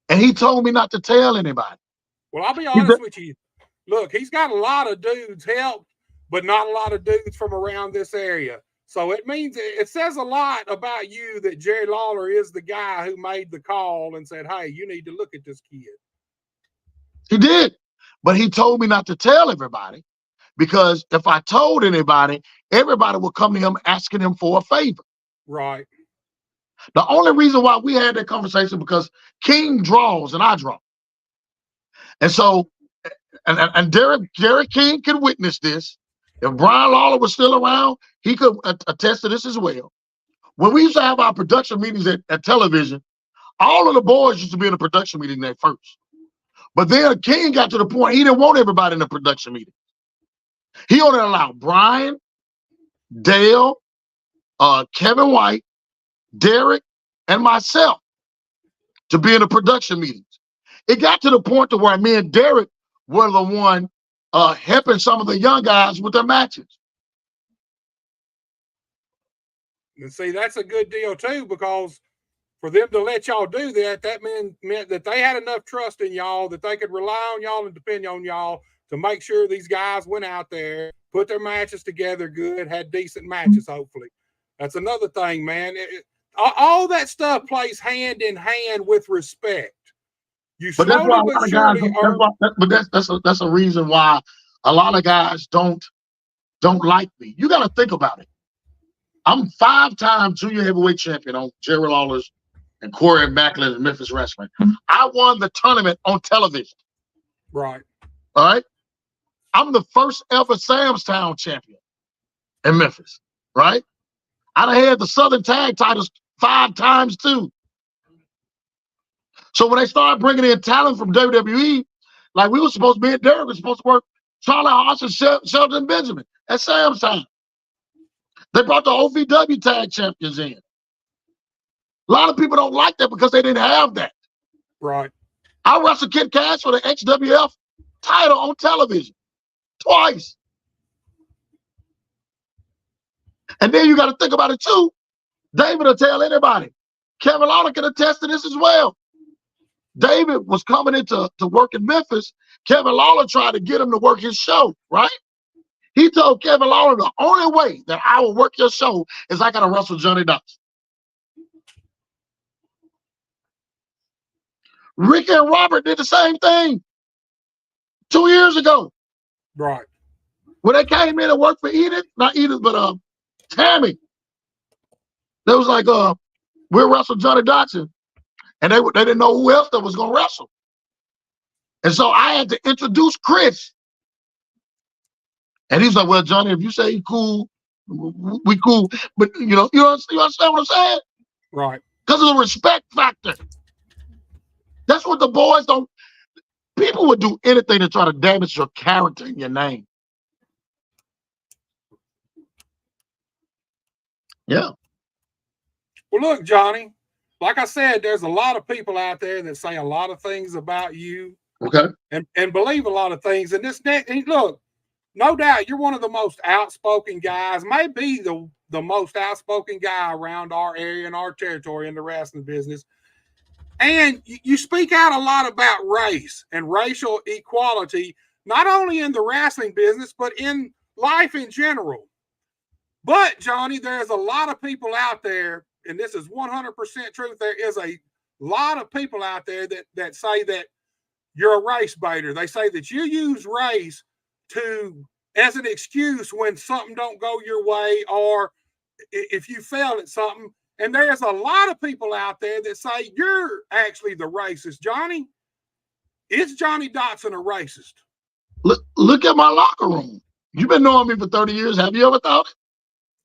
And he told me not to tell anybody. Well, I'll be honest with you. Look, he's got a lot of dudes help, but not a lot of dudes from around this area. So it means it says a lot about you that Jerry Lawler is the guy who made the call and said, hey, you need to look at this kid. He did. But he told me not to tell everybody, because if I told anybody, everybody would come to him asking him for a favor. Right. The only reason why we had that conversation because King draws and I draw. And so, and Derek King can witness this. If Brian Lawler was still around, he could attest to this as well. When we used to have our production meetings at television, all of the boys used to be in a production meeting at first. But then King got to the point he didn't want everybody in the production meeting. He only allowed Brian, Dale, Kevin White, Derek, and myself to be in the production meetings. It got to the point to where me and Derek were the one helping some of the young guys with their matches. And see, that's a good deal too, because for them to let y'all do that, that meant that they had enough trust in y'all that they could rely on y'all and depend on y'all to make sure these guys went out there, put their matches together good, had decent matches, hopefully. That's another thing, man. All that stuff plays hand in hand with respect. You but that's why a lot of guys. That's a reason why a lot of guys don't like me. You got to think about it. I'm 5-time junior heavyweight champion on Jerry Lawler's and Corey Macklin and Memphis Wrestling. I won the tournament on television. Right. All right. I'm the first ever Sam's Town champion in Memphis. Right. I had the Southern Tag titles 5 times too. So when they started bringing in talent from WWE, like we were supposed to be, Derek was supposed to work Charlie Haas and Shelton Benjamin at Sam's Town. They brought the OVW tag champions in. A lot of people don't like that because they didn't have that. Right. I wrestled Kid Cash for the XWF title on television twice. And then you got to think about it too. David will tell anybody. Kevin Lawler can attest to this as well. David was coming into work in Memphis, Kevin Lawler tried to get him to work his show, right? He told Kevin Lawler, the only way that I will work your show is I got to wrestle Johnny Dotson. Ricky and Robert did the same thing 2 years ago. Right. When they came in and worked for Edith, not Edith, but Tammy. They was like, we'll wrestle Johnny Dotson. And they didn't know who else that was going to wrestle. And so I had to introduce Chris. And he's like, well, Johnny, if you say he cool, we cool. But, you understand what I'm saying? Right. Because of the respect factor. That's what the boys don't. People would do anything to try to damage your character and your name. Yeah. Well, look, Johnny, like I said, there's a lot of people out there that say a lot of things about you. Okay. And believe a lot of things. And look, no doubt you're one of the most outspoken guys, maybe the most outspoken guy around our area and our territory in the wrestling business. And you speak out a lot about race and racial equality, not only in the wrestling business, but in life in general. But, Johnny, there's a lot of people out there, and this is 100% truth. There is a lot of people out there that say that you're a race baiter. They say that you use race as an excuse when something don't go your way or if you fail at something. And there's a lot of people out there that say you're actually the racist. Johnny, is Johnny Dotson a racist? Look at my locker room. You've been knowing me for 30 years. Have you ever thought it?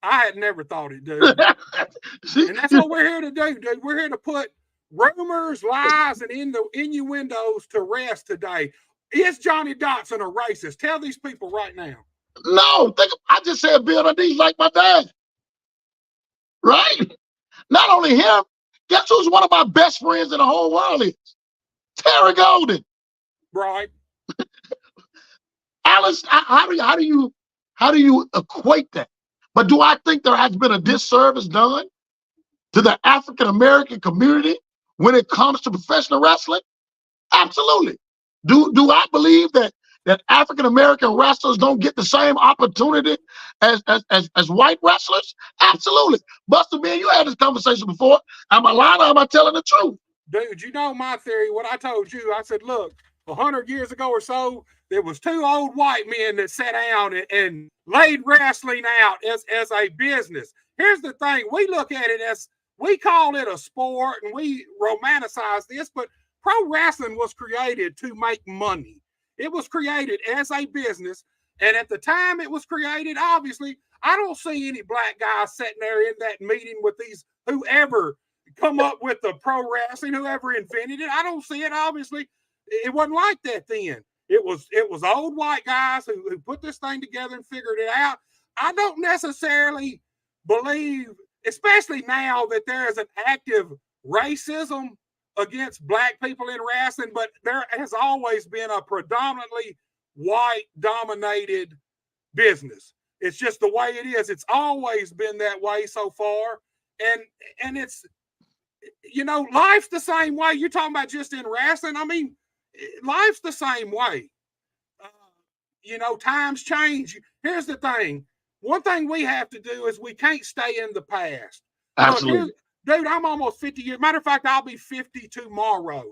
I had never thought it, dude. And that's what we're here to do, dude. We're here to put rumors, lies, and innuendos to rest today. Is Johnny Dotson a racist? Tell these people right now. No, I just said Bill Dundee like my dad. Right? Not only him, guess who's one of my best friends in the whole world is? Terry Golden. Right. Alice, how do you equate that? But do I think there has been a disservice done to the African American community when it comes to professional wrestling? Absolutely. Do I believe that African American wrestlers don't get the same opportunity as white wrestlers? Absolutely. Buster, man, you had this conversation before. Am I lying or am I telling the truth? Dude, you know my theory. What I told you, I said, look, 100 years ago or so, there was two old white men that sat down and laid wrestling out as a business. Here's the thing. We look at it as, we call it a sport and we romanticize this, but pro wrestling was created to make money. It was created as a business. And at the time it was created, obviously, I don't see any black guys sitting there in that meeting with these, whoever come up with the pro wrestling, whoever invented it. I don't see it. Obviously, it wasn't like that then. It was old white guys who put this thing together and figured it out. I don't necessarily believe, especially now, that there is an active racism against black people in wrestling, but there has always been a predominantly white-dominated business. It's just the way it is. It's always been that way so far, and it's, life's the same way. You're talking about just in wrestling. I mean, life's the same way. Times change. Here's the thing. One thing we have to do is we can't stay in the past. Absolutely. Look, dude, I'm almost 50 years. Matter of fact, I'll be 50 tomorrow.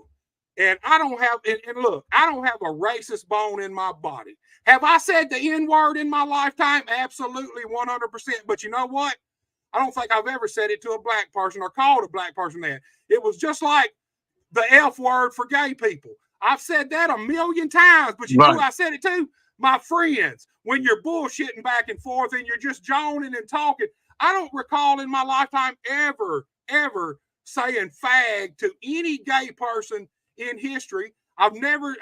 And I don't have, and look, I don't have a racist bone in my body. Have I said the N-word in my lifetime? Absolutely, 100%. But you know what? I don't think I've ever said it to a black person or called a black person that. It was just like the F word for gay people. I've said that a million times, but you know who I said it to? My friends. When you're bullshitting back and forth and you're just joning and talking. I don't recall in my lifetime ever saying fag to any gay person in history. I've never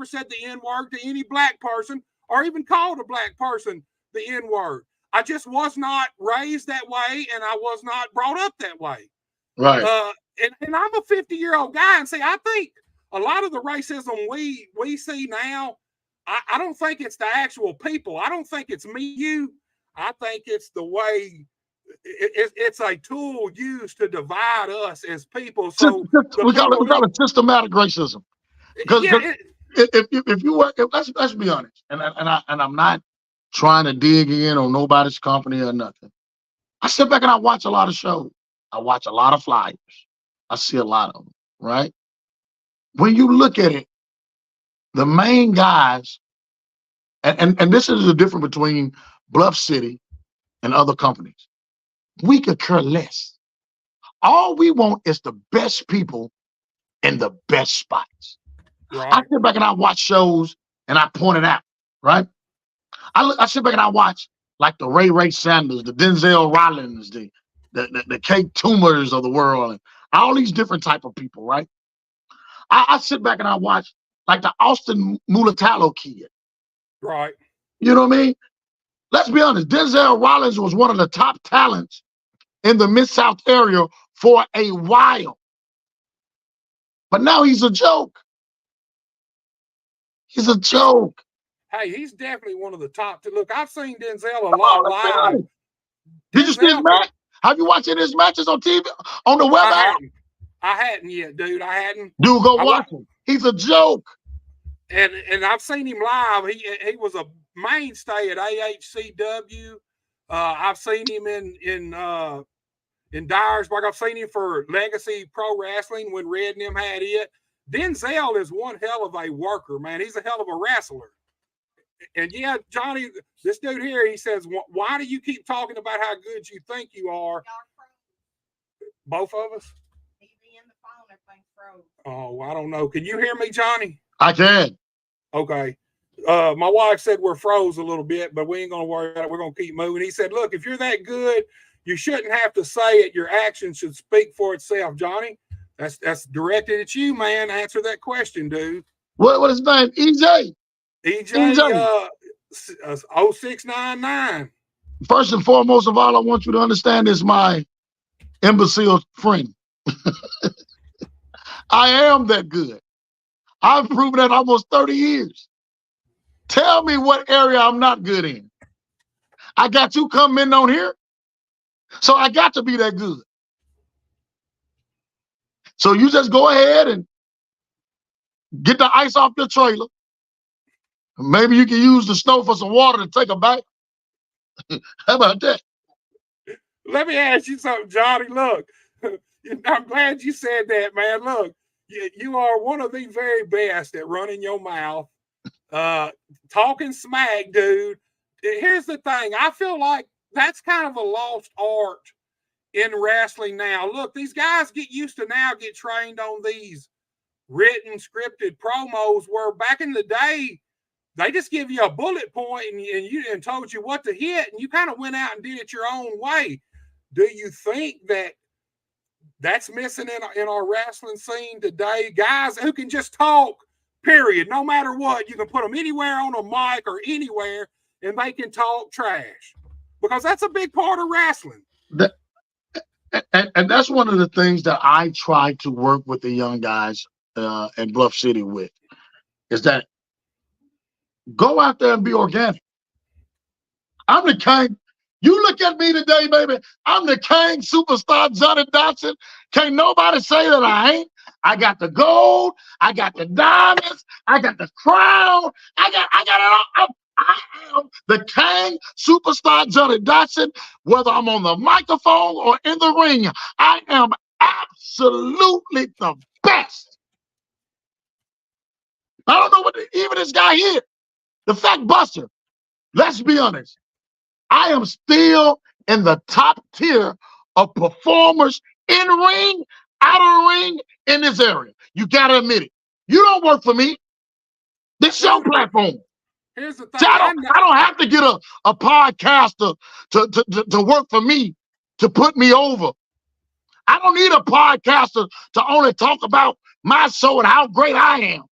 said the N-word to any black person or even called a black person the N-word. I just was not raised that way, and I was not brought up that way. Right. And I'm a 50-year-old guy, and see, I think a lot of the racism we see now, I don't think it's the actual people. I don't think it's me, you. I think it's the way it's a tool used to divide us as people. So we call it systematic racism. Because if you work, let's be honest, and I'm not trying to dig in on nobody's company or nothing. I sit back and I watch a lot of shows. I watch a lot of flyers. I see a lot of them, right? When you look at it, the main guys, and this is the difference between Bluff City and other companies. We could care less. All we want is the best people in the best spots. Right. I sit back and I watch shows and I point it out, right? I sit back and I watch like the Ray Sanders, the Denzel Rollins, the Kate Tumors of the world, and all these different type of people, right? I sit back and I watch like the Austin Mulatalo kid. Right. You know what I mean? Let's be honest, Denzel Rollins was one of the top talents in the Mid-South area for a while. But now he's a joke. He's a joke. Hey, he's definitely one of the top. Look, I've seen Denzel a lot live. Did you see his match? Have you watched his matches on TV, on the web app? I hadn't yet, dude. I hadn't. Dude, go watch him. He's a joke. And I've seen him live. He was a mainstay at AHCW. I've seen him in Dyersburg. I've seen him for Legacy Pro Wrestling when Red and them had it. Denzel is one hell of a worker, man. He's a hell of a wrestler. And yeah, Johnny, this dude here, he says, why do you keep talking about how good you think you are? Both of us? Oh, I don't know. Can you hear me, Johnny? I can. Okay. My wife said we're froze a little bit, but we ain't going to worry about it. We're going to keep moving. He said, look, if you're that good, you shouldn't have to say it. Your action should speak for itself, Johnny. That's directed at you, man. Answer that question, dude. What is his name? EJ. EJ 0699. First and foremost of all, I want you to understand is my imbecile friend. I am that good. I've proven that almost 30 years. Tell me what area I'm not good in. I got you coming on here, so I got to be that good. So you just go ahead and get the ice off your trailer. Maybe you can use the snow for some water to take a bath. How about that? Let me ask you something, Johnny. Look, I'm glad you said that, man. Look, you are one of the very best at running your mouth, talking smack, dude. Here's the thing. I feel like that's kind of a lost art in wrestling now. Look, these guys get used to now get trained on these written, scripted promos where back in the day, they just give you a bullet point and told you what to hit, and you kind of went out and did it your own way. Do you think that that's missing in our wrestling scene today? Guys who can just talk, period, no matter what. You can put them anywhere on a mic or anywhere, and they can talk trash. Because that's a big part of wrestling. And that's one of the things that I try to work with the young guys in Bluff City with, is that go out there and be organic. I'm the Kang. You look at me today, baby. I'm the Kang superstar, Johnny Dotson. Can't nobody say that I ain't. I got the gold. I got the diamonds. I got the crown. I got it all. I am the Kang superstar, Johnny Dotson. Whether I'm on the microphone or in the ring, I am absolutely the best. I don't know what even this guy here, the Fact Buster. Let's be honest. I am still in the top tier of performers in ring, out of ring, in this area. You gotta admit it. You don't work for me. This is your platform. Here's the thing. See, I don't have to get a podcaster to work for me, to put me over. I don't need a podcaster to only talk about my show and how great I am.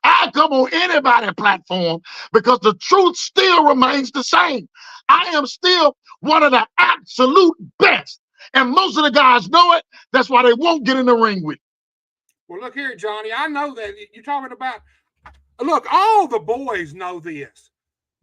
I come on anybody's platform because the truth still remains the same. I am still one of the absolute best. And most of the guys know it. That's why they won't get in the ring with me. Well, look here, Johnny. I know that you're talking about, look, all the boys know this.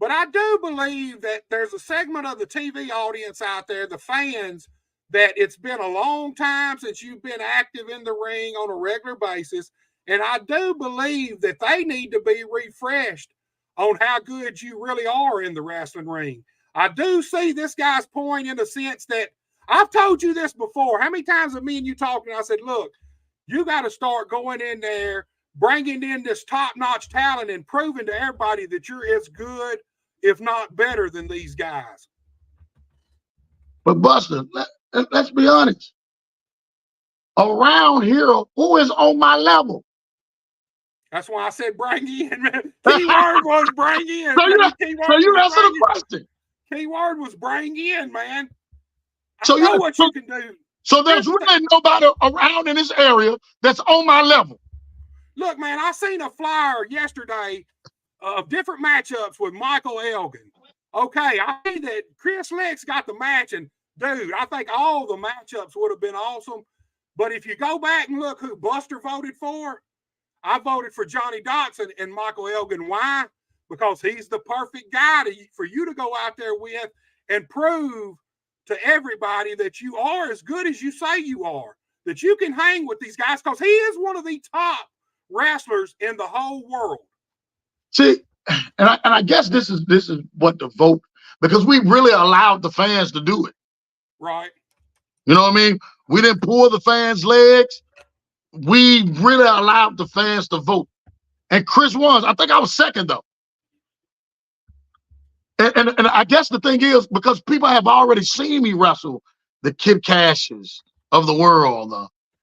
But I do believe that there's a segment of the TV audience out there, the fans, that it's been a long time since you've been active in the ring on a regular basis. And I do believe that they need to be refreshed on how good you really are in the wrestling ring. I do see this guy's point in the sense that I've told you this before. How many times have me and you talked and I said, look, you got to start going in there, bringing in this top-notch talent and proving to everybody that you're as good, if not better, than these guys. But Buster, let's be honest. Around here, who is on my level? That's why I said bring in. Keyword was bring in. So you answer the question. Keyword was bring in, man. So I know what you can do. So there's really nobody around in this area that's on my level. Look, man, I seen a flyer yesterday of different matchups with Michael Elgin. Okay, I see that Chris Lex got the match, and dude, I think all the matchups would have been awesome. But if you go back and look who Buster voted for, I voted for Johnny Dotson and Michael Elgin. Why? Because he's the perfect guy for you to go out there with and prove to everybody that you are as good as you say you are, that you can hang with these guys, because he is one of the top wrestlers in the whole world. See, and I guess this is what the vote, because we really allowed the fans to do it. Right. You know what I mean? We didn't pull the fans' legs. We really allowed the fans to vote. And Chris won. I think I was second, though. And I guess the thing is, because people have already seen me wrestle the Kid Cashes of the world,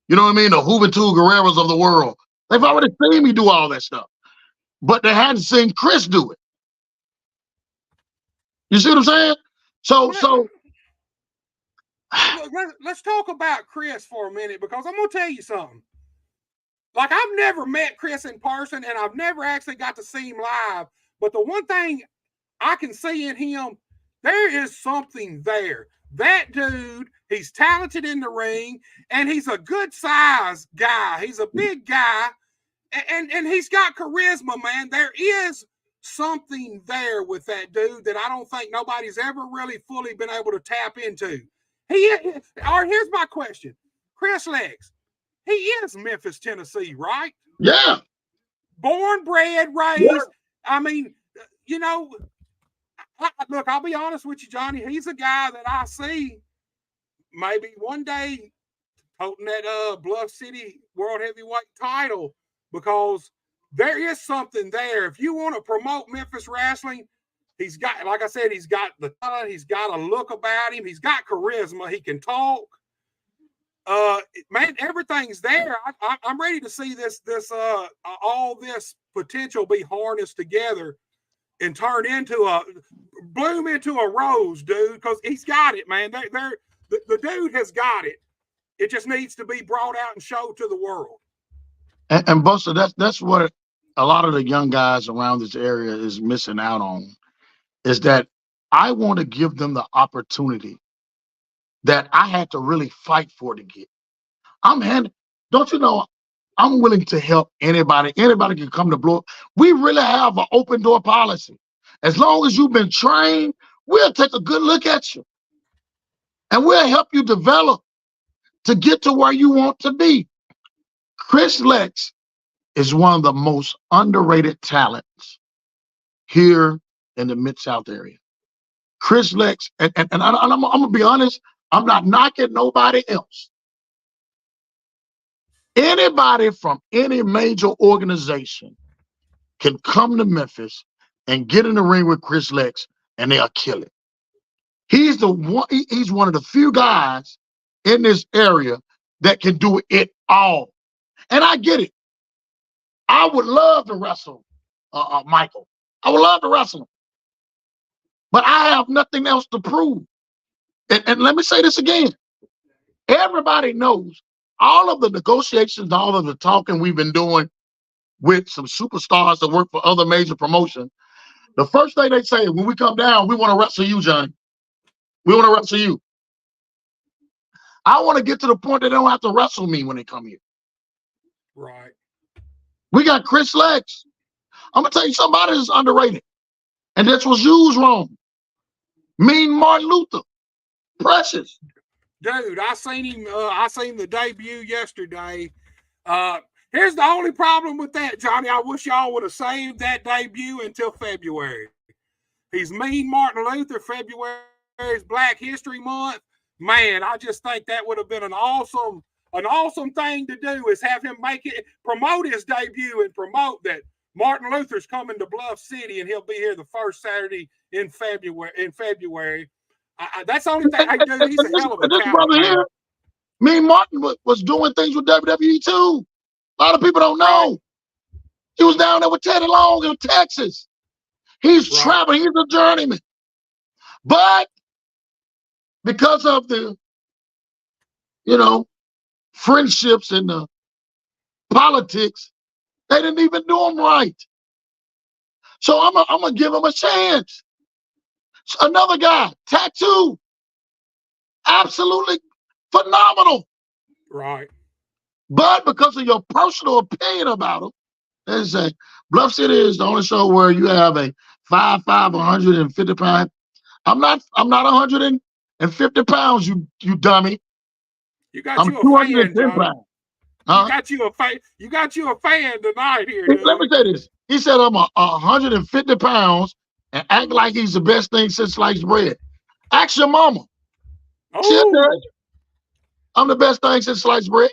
you know what I mean? The Juventud Guerreros of the world. They've already seen me do all that stuff. But they hadn't seen Chris do it. You see what I'm saying? So let's talk about Chris for a minute, because I'm going to tell you something. Like, I've never met Chris in person, and I've never actually got to see him live. But the one thing I can see in him, there is something there. That dude, he's talented in the ring, and he's a good size guy. He's a big guy, and he's got charisma, man. There is something there with that dude that I don't think nobody's ever really fully been able to tap into. Here's my question. Chris Lex, he is Memphis, Tennessee, right? Yeah. Born, bred, raised. Yeah. I mean, you know, look, I'll be honest with you, Johnny. He's a guy that I see maybe one day holding that Bluff City World Heavyweight title, because there is something there. If you want to promote Memphis wrestling, he's got, like I said, he's got the talent. He's got a look about him. He's got charisma. He can talk. Man, everything's there. I'm ready to see all this potential be harnessed together and turn into bloom into a rose, dude, because he's got it, man. The dude has got it. It just needs to be brought out and showed to the world. And Buster, that's what a lot of the young guys around this area is missing out on, is that I want to give them the opportunity that I had to really fight for to get. Don't you know, I'm willing to help anybody. Anybody can come to Bluff. We really have an open door policy. As long as you've been trained, we'll take a good look at you. And we'll help you develop to get to where you want to be. Chris Lex is one of the most underrated talents here in the Mid-South area. Chris Lex, and I'm going to be honest, I'm not knocking nobody else. Anybody from any major organization can come to Memphis and get in the ring with Chris Lex, and they'll kill it. He's one of the few guys in this area that can do it all. And I get it. I would love to wrestle Michael. I would love to wrestle him. But I have nothing else to prove. And let me say this again. Everybody knows all of the negotiations, all of the talking we've been doing with some superstars that work for other major promotions. The first thing they say when we come down, we want to wrestle you, Johnny. We want to wrestle you. I want to get to the point that they don't have to wrestle me when they come here. Right. We got Chris Lex. I'm going to tell you somebody that's underrated. And this was used wrong. Mean Martin Luther. Precious. Dude, I seen him. I seen the debut yesterday. Here's the only problem with that, Johnny. I wish y'all would have saved that debut until February. He's Mean Martin Luther. February is Black History Month. Man, I just think that would have been an awesome thing to do, is have him promote his debut and promote that Martin Luther's coming to Bluff City and he'll be here the first Saturday in February. That's the only thing. Hey, dude, he's a hell of a this talent, brother man. here, Mean Martin was doing things with WWE too. A lot of people don't know. Right. He was down there with Teddy Long in Texas. He's traveling. He's a journeyman. But because of the, friendships and the politics, they didn't even do him right. So I'm gonna give him a chance. Another guy, Tattoo, absolutely phenomenal. Right. But because of your personal opinion about him, they say Bluff City is the only show where you have a 5'5", 150 pound. I'm not 150 pounds, you dummy. You got I'm you a 210 fan, pounds. Huh? You got you a fan tonight here, dude. Let me say this. He said I'm 150 pounds and act like he's the best thing since sliced bread. Ask your mama. Oh. I'm the best thing since sliced bread.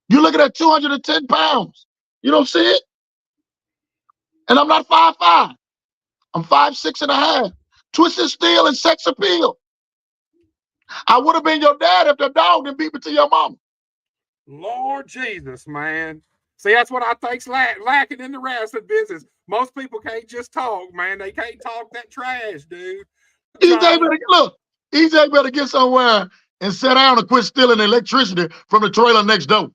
You look at that 210 pounds. You don't see it? And I'm not 5'5". I'm 5'6.5". Twisted steel and sex appeal. I would have been your dad if the dog didn't beat me to your mama. Lord Jesus, man. See, that's what I think's lacking in the wrestling business. Most people can't just talk, man. They can't talk that trash, dude. EJ better get somewhere and sit down and quit stealing electricity from the trailer next door.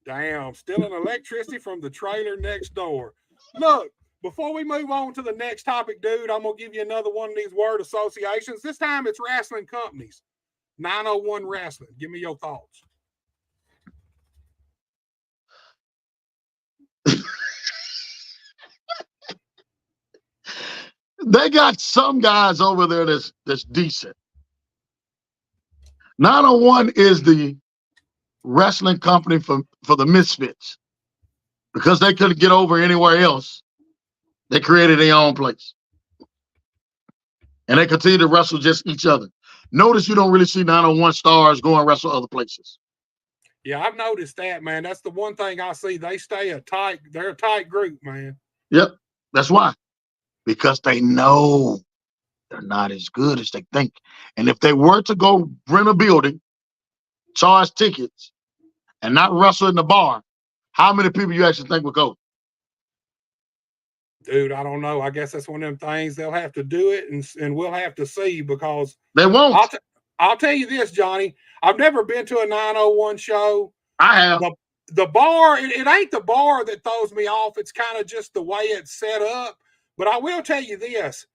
Damn, stealing electricity from the trailer next door. Look, before we move on to the next topic, dude, I'm going to give you another one of these word associations. This time it's wrestling companies. 901 Wrestling. Give me your thoughts. They got some guys over there that's decent. 901 is the wrestling company for the misfits. Because they couldn't get over anywhere else, they created their own place. And they continue to wrestle just each other. Notice you don't really see 901 stars go and wrestle other places. Yeah, I've noticed that, man. That's the one thing I see. They're a tight group, man. Yep. That's why. Because they know they're not as good as they think. And if they were to go rent a building, charge tickets, and not wrestle in the bar, how many people you actually think would go? Dude, I don't know. I guess that's one of them things. They'll have to do it, and we'll have to see, because they won't. I'll tell you this, Johnny. I've never been to a 901 show. I have. The bar, it ain't the bar that throws me off. It's kind of just the way it's set up. But I will tell you this.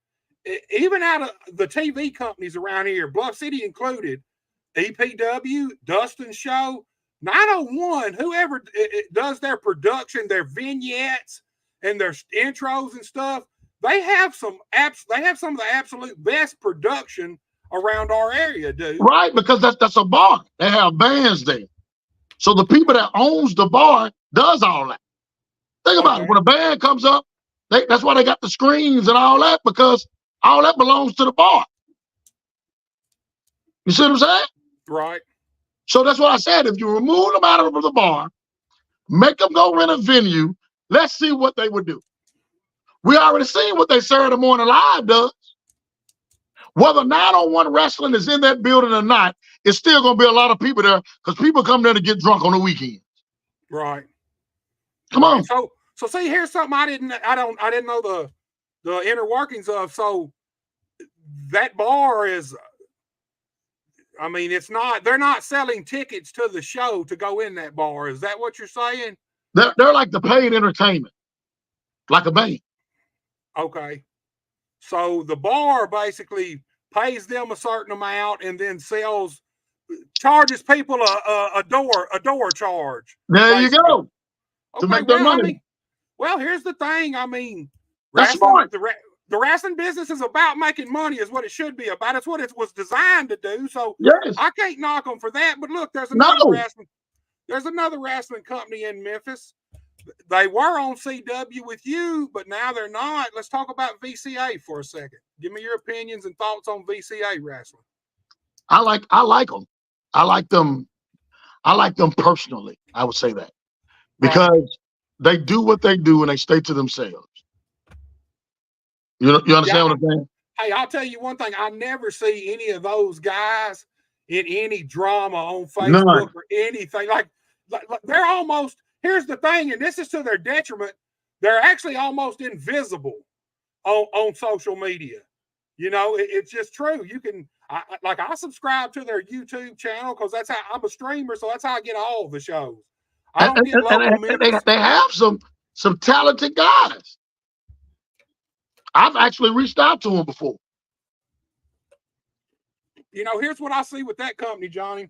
Even out of the TV companies around here, Bluff City included, EPW, Dustin Show, 901, whoever does their production, their vignettes, and their intros and stuff, they have some of the absolute best production around our area, dude. Right, because that's a bar. They have bands there. So the people that owns the bar does all that. Think about it. When a band comes up, that's why they got the screens and all that, because all that belongs to the bar. You see what I'm saying? Right. So that's what I said. If you remove them out of the bar, make them go rent a venue, let's see what they would do. We already seen what they Saturday Morning Live does. Whether 901 Wrestling is in that building or not, it's still going to be a lot of people there, because people come there to get drunk on the weekends. Right. Come on. So see, here's something I didn't know the inner workings of. So that bar is, I mean, they're not selling tickets to the show to go in that bar. Is that what you're saying? They're like the paid entertainment, like a band. Okay. So the bar basically pays them a certain amount and then charges people a door charge. There basically. You go. Okay, to make their money. Here's the thing. I mean, That's smart. The wrestling business is about making money, is what it should be about. It's what it was designed to do. So yes. I can't knock them for that. But look, there's another wrestling company in Memphis. They were on CW with you, but now they're not. Let's talk about VCA for a second. Give me your opinions and thoughts on VCA wrestling. I like them. I like them. I like them personally. I would say that because they do what they do and they stay to themselves. You understand what I'm saying? Hey, I'll tell you one thing. I never see any of those guys in any drama on Facebook or anything. Like they're almost, here's the thing, and this is to their detriment, they're actually almost invisible on social media. You know, it's just true. You can, I subscribe to their YouTube channel because that's how I'm a streamer, so that's how I get all the shows. I don't get local they have some talented guys. I've actually reached out to them before. You know, here's what I see with that company, Johnny.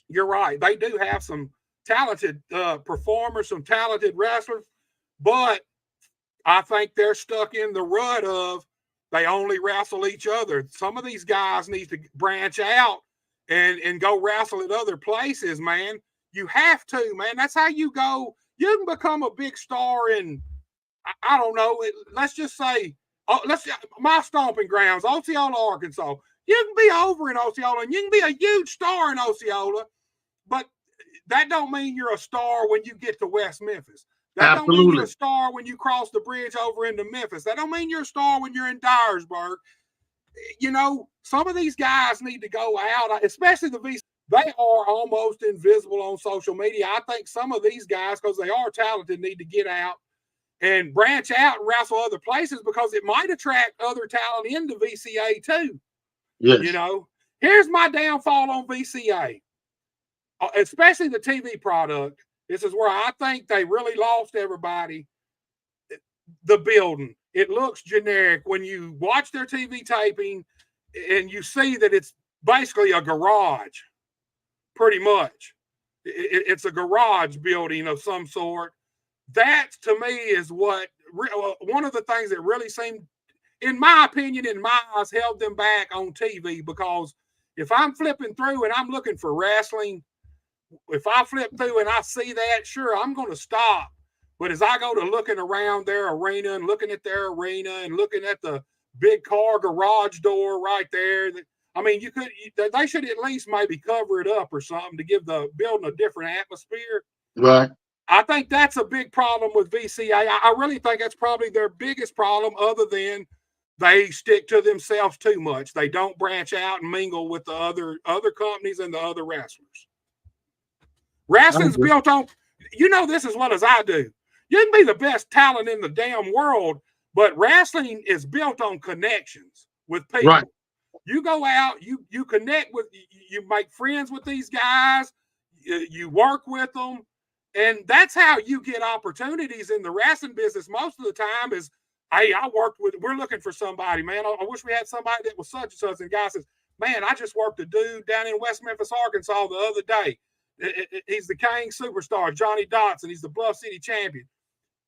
You're right. They do have some talented performers, some talented wrestlers, but I think they're stuck in the rut of they only wrestle each other. Some of these guys need to branch out and go wrestle at other places, man. You have to, man. That's how you go. You can become a big star in, I don't know, let's just say, my stomping grounds, Osceola, Arkansas. You can be over in Osceola and you can be a huge star in Osceola, but that don't mean you're a star when you get to West Memphis. That don't mean you're a star when you cross the bridge over into Memphis. That don't mean you're a star when you're in Dyersburg. You know, some of these guys need to go out, especially the VC. They are almost invisible on social media. I think some of these guys, because they are talented, need to get out and branch out and wrestle other places because it might attract other talent into VCA too. Yes. You know, here's my downfall on VCA, especially the TV product. This is where I think they really lost everybody. The building. It looks generic when you watch their TV taping and you see that it's basically a garage, pretty much. It's a garage building of some sort. That, to me, is what one of the things that really seemed, in my opinion, in my eyes, held them back on TV, because if I'm flipping through and I'm looking for wrestling, if I flip through and I see that, sure, I'm going to stop. But as I go to looking around their arena and looking at their arena and looking at the big car garage door right there, I mean, they should at least maybe cover it up or something to give the building a different atmosphere. Right. I think that's a big problem with VCA. I really think that's probably their biggest problem, other than they stick to themselves too much. They don't branch out and mingle with the other companies and the other wrestlers. Wrestling's built on, you know this as well as I do. You can be the best talent in the damn world, but wrestling is built on connections with people. Right. You go out, you connect with, you make friends with these guys, you work with them, and that's how you get opportunities in the wrestling business most of the time is, hey, we're looking for somebody, man. I wish we had somebody that was such and such. And the guy says, man, I just worked a dude down in West Memphis, Arkansas the other day. He's the Kang superstar, Johnny Dotson. He's the Bluff City champion.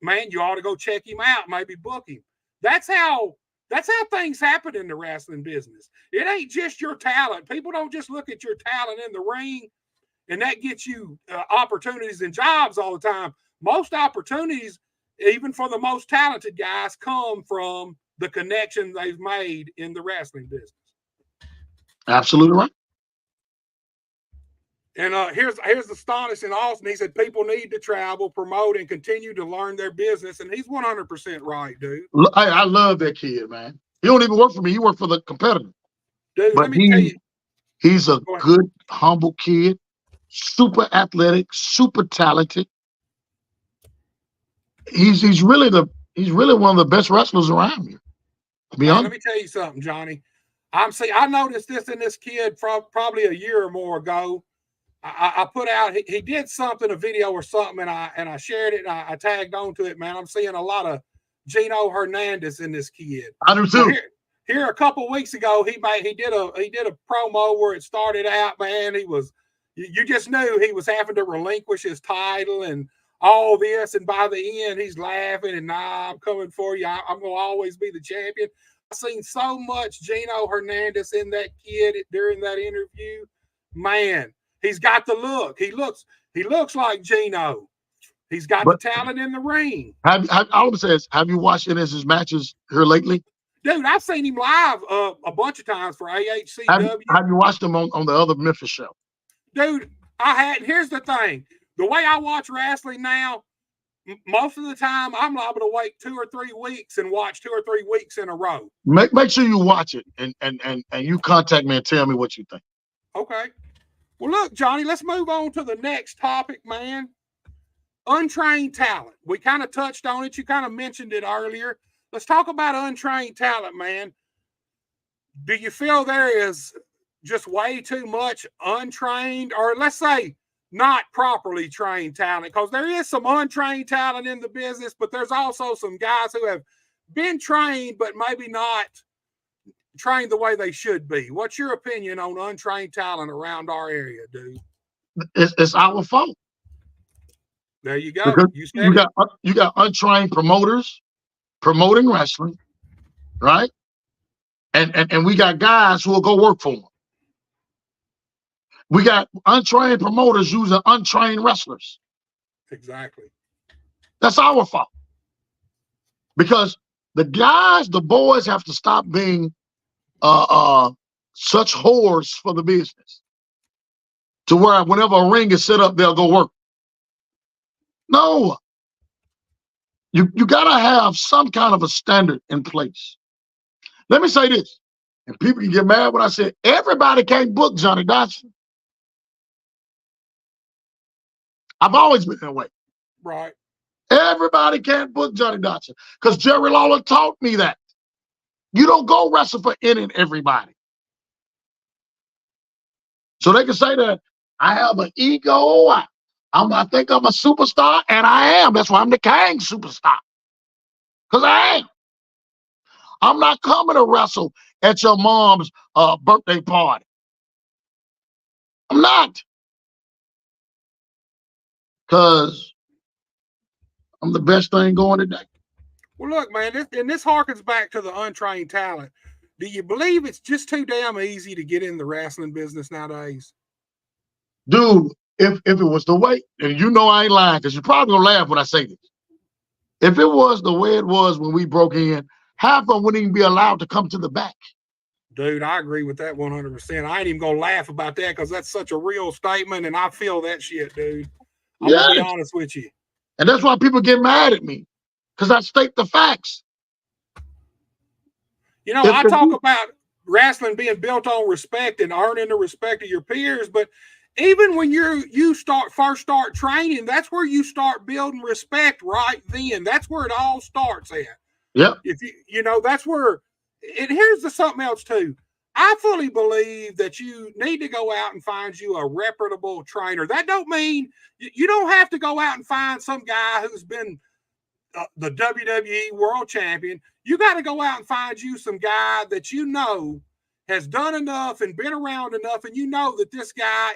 Man, you ought to go check him out, maybe book him. That's how things happen in the wrestling business. It ain't just your talent. People don't just look at your talent in the ring and that gets you opportunities and jobs all the time. Most opportunities, even for the most talented guys, come from the connection they've made in the wrestling business. Absolutely right. And here's astonishing Austin. He said people need to travel, promote, and continue to learn their business. And he's 100% right, dude. I love that kid, man. He don't even work for me. He worked for the competitor. Dude, let me tell you. He's a good, humble kid, super athletic, super talented. He's really one of the best wrestlers around here. Let me tell you something, Johnny. I noticed this in this kid probably a year or more ago. I put out, he did something, a video or something, and I shared it and I tagged onto it, man. I'm seeing a lot of Gino Hernandez in this kid. I do too. Here a couple of weeks ago, he did a promo where it started out, man. You just knew he was having to relinquish his title and all this, and by the end, he's laughing and nah, I'm coming for you. I'm going to always be the champion. I've seen so much Gino Hernandez in that kid during that interview. Man, he's got the look. He looks like Gino. He's got the talent in the ring. All I'm saying is, have you watched any of his matches here lately? Dude, I've seen him live a bunch of times for AHCW. Have you watched him on the other Memphis show? Dude, I had. Here's the thing. The way I watch wrestling now, most of the time, I'm liable to wait 2 or 3 weeks and watch 2 or 3 weeks in a row. Make sure you watch it and you contact me and tell me what you think. Okay. Well, look, Johnny, let's move on to the next topic, man. Untrained talent. We kind of touched on it. You kind of mentioned it earlier. Let's talk about untrained talent, man. Do you feel there is just way too much untrained, or let's say not properly trained talent? Because there is some untrained talent in the business, but there's also some guys who have been trained, but maybe not trained the way they should be. What's your opinion on untrained talent around our area, dude? It's our fault. There you go. You got untrained promoters promoting wrestling, right? And we got guys who will go work for them. We got untrained promoters using untrained wrestlers. Exactly. That's our fault. Because the boys have to stop being such whores for the business. To where whenever a ring is set up, they'll go work. No. You gotta have some kind of a standard in place. Let me say this, and people can get mad when I say everybody can't book Johnny Dotson. I've always been that way. Right. Everybody can't book Johnny Dotson because Jerry Lawler taught me that. You don't go wrestle for any and everybody. So they can say that I have an ego. I think I'm a superstar, and I am. That's why I'm the Kang superstar. Because I am. I'm not coming to wrestle at your mom's birthday party. I'm not. Because I'm the best thing going today. Well, look, man, this harkens back to the untrained talent. Do you believe it's just too damn easy to get in the wrestling business nowadays? Dude, if it was the way, and you know I ain't lying, because you're probably going to laugh when I say this. If it was the way it was when we broke in, half of them wouldn't even be allowed to come to the back. Dude, I agree with that 100%. I ain't even going to laugh about that because that's such a real statement, and I feel that shit, dude. I'm going to be honest with you. And that's why people get mad at me, because I state the facts. You know, I talk about wrestling being built on respect and earning the respect of your peers, but even when you first start training, that's where you start building respect right then. That's where it all starts at. Yeah. If you know, that's where it. Here's something else too. I fully believe that you need to go out and find you a reputable trainer. That don't mean you don't have to go out and find some guy who's been the WWE World Champion. You got to go out and find you some guy that you know has done enough and been around enough, and you know that this guy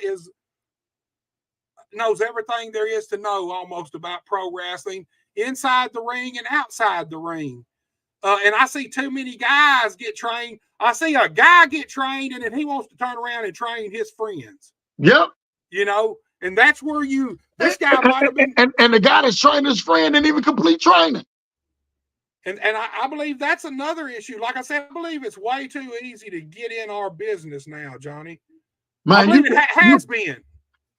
knows everything there is to know almost about pro wrestling, inside the ring and outside the ring. And I see too many guys get trained. I see a guy get trained, and then he wants to turn around and train his friends. Yep. You know, and that's where this guy might have been. And the guy that's training his friend didn't even complete training. And I believe that's another issue. Like I said, I believe it's way too easy to get in our business now, Johnny. Man, I believe it has been.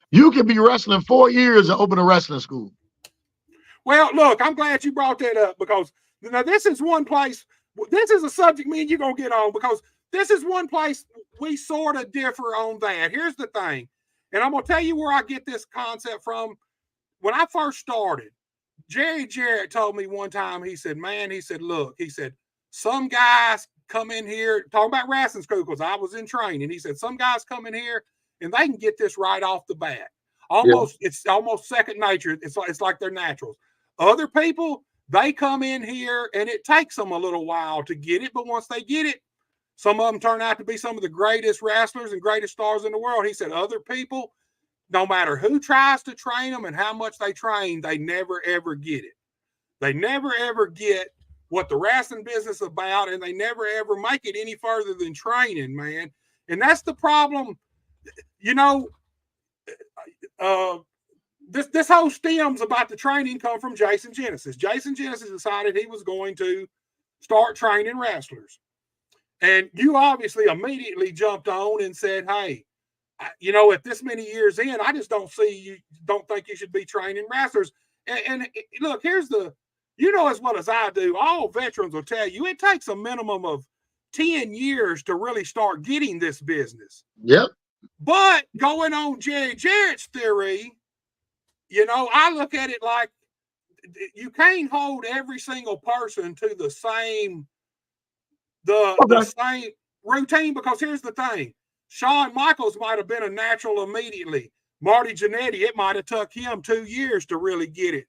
You could be wrestling 4 years and open a wrestling school. Well, look, I'm glad you brought that up because now this is one place. This is a subject me and you're going to get on because this is one place we sort of differ on that. Here's the thing. And I'm going to tell you where I get this concept from. When I first started, Jerry Jarrett told me one time, he said, man, he said, look, he said, some guys come in here, talking about wrestling school, because I was in training. He said, some guys come in here and they can get this right off the bat. It's almost second nature. It's like they're naturals. Other people, they come in here and it takes them a little while to get it. But once they get it, some of them turn out to be some of the greatest wrestlers and greatest stars in the world. He said, other people, no matter who tries to train them and how much they train, they never ever get it. They never ever get what the wrestling business is about, and they never ever make it any further than training, man. And that's the problem. You know, this whole stems about the training come from Jason Genesis. Jason Genesis decided he was going to start training wrestlers. And you obviously immediately jumped on and said, hey, you know, at this many years in, I just don't think you should be training wrestlers. And look, here's the, you know as well as I do, all veterans will tell you, it takes a minimum of 10 years to really start getting this business. Yep. But going on Jerry Jarrett's theory, you know, I look at it like you can't hold every single person to the same same routine, because here's the thing. Shawn Michaels might have been a natural immediately. Marty Jannetty, it might have took him 2 years to really get it.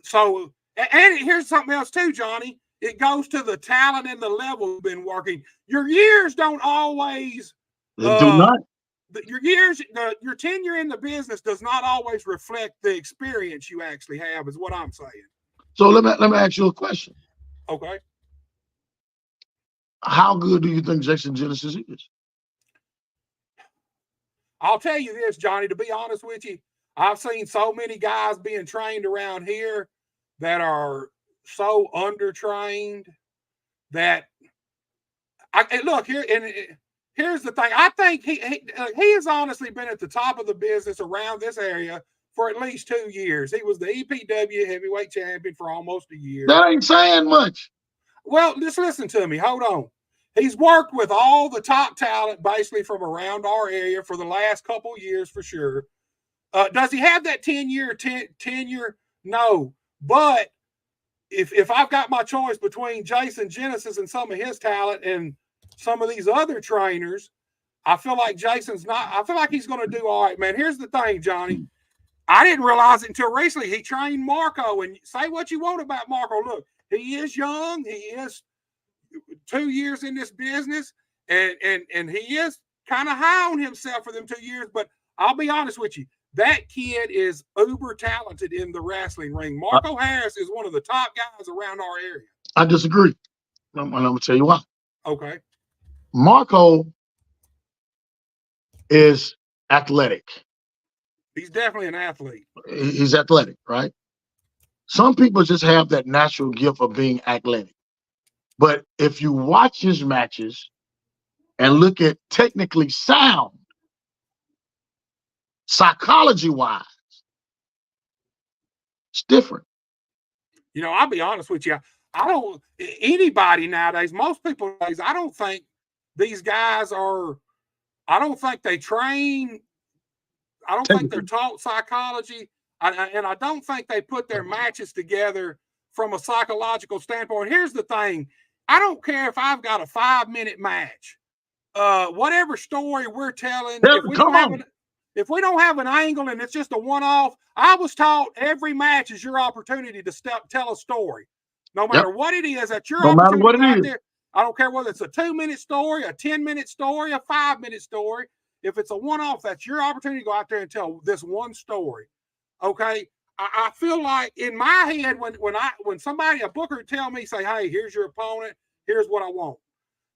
So, and here's something else too, Johnny. It goes to the talent and the level you've been working. Your years don't always. They do not. Your tenure in the business does not always reflect the experience you actually have, is what I'm saying. So let me ask you a question. Okay. How good do you think Jason Genesis is? I'll tell you this, Johnny, to be honest with you, I've seen so many guys being trained around here that are so undertrained that look here, and here's the thing. I think he has honestly been at the top of the business around this area for at least 2 years. He was the EPW heavyweight champion for almost a year. That ain't saying much. Well, just listen to me. Hold on. He's worked with all the top talent basically from around our area for the last couple years for sure. Does he have that 10-year tenure? No. But if I've got my choice between Jason Genesis and some of his talent and some of these other trainers, I feel like Jason's not. I feel like he's going to do all right, man. Here's the thing, Johnny. I didn't realize it until recently. He trained Marco, and say what you want about Marco. Look, he is young. He is 2 years in this business, and he is kind of high on himself for them 2 years. But I'll be honest with you, that kid is uber talented in the wrestling ring. Marco Harris is one of the top guys around our area. I disagree. I'm going to tell you why. Okay. Marco is athletic. He's definitely an athlete. He's athletic, right? Some people just have that natural gift of being athletic. But if you watch his matches and look at technically sound, psychology-wise, it's different. You know, I'll be honest with you. Anybody nowadays, most people nowadays, I don't think these guys are, I don't think they train. I don't think they're taught psychology. And I don't think they put their matches together from a psychological standpoint. Here's the thing. I don't care if I've got a 5-minute match. Whatever story we're telling, if we don't have an angle and it's just a one-off, I was taught every match is your opportunity to tell a story. No matter what it is, that's your opportunity. No matter what it is. I don't care whether it's a 2-minute story, a 10-minute story, a 5-minute story. If it's a one-off, that's your opportunity to go out there and tell this one story. Okay? I feel like in my head, when somebody, a booker, tell me, say, hey, here's your opponent, here's what I want.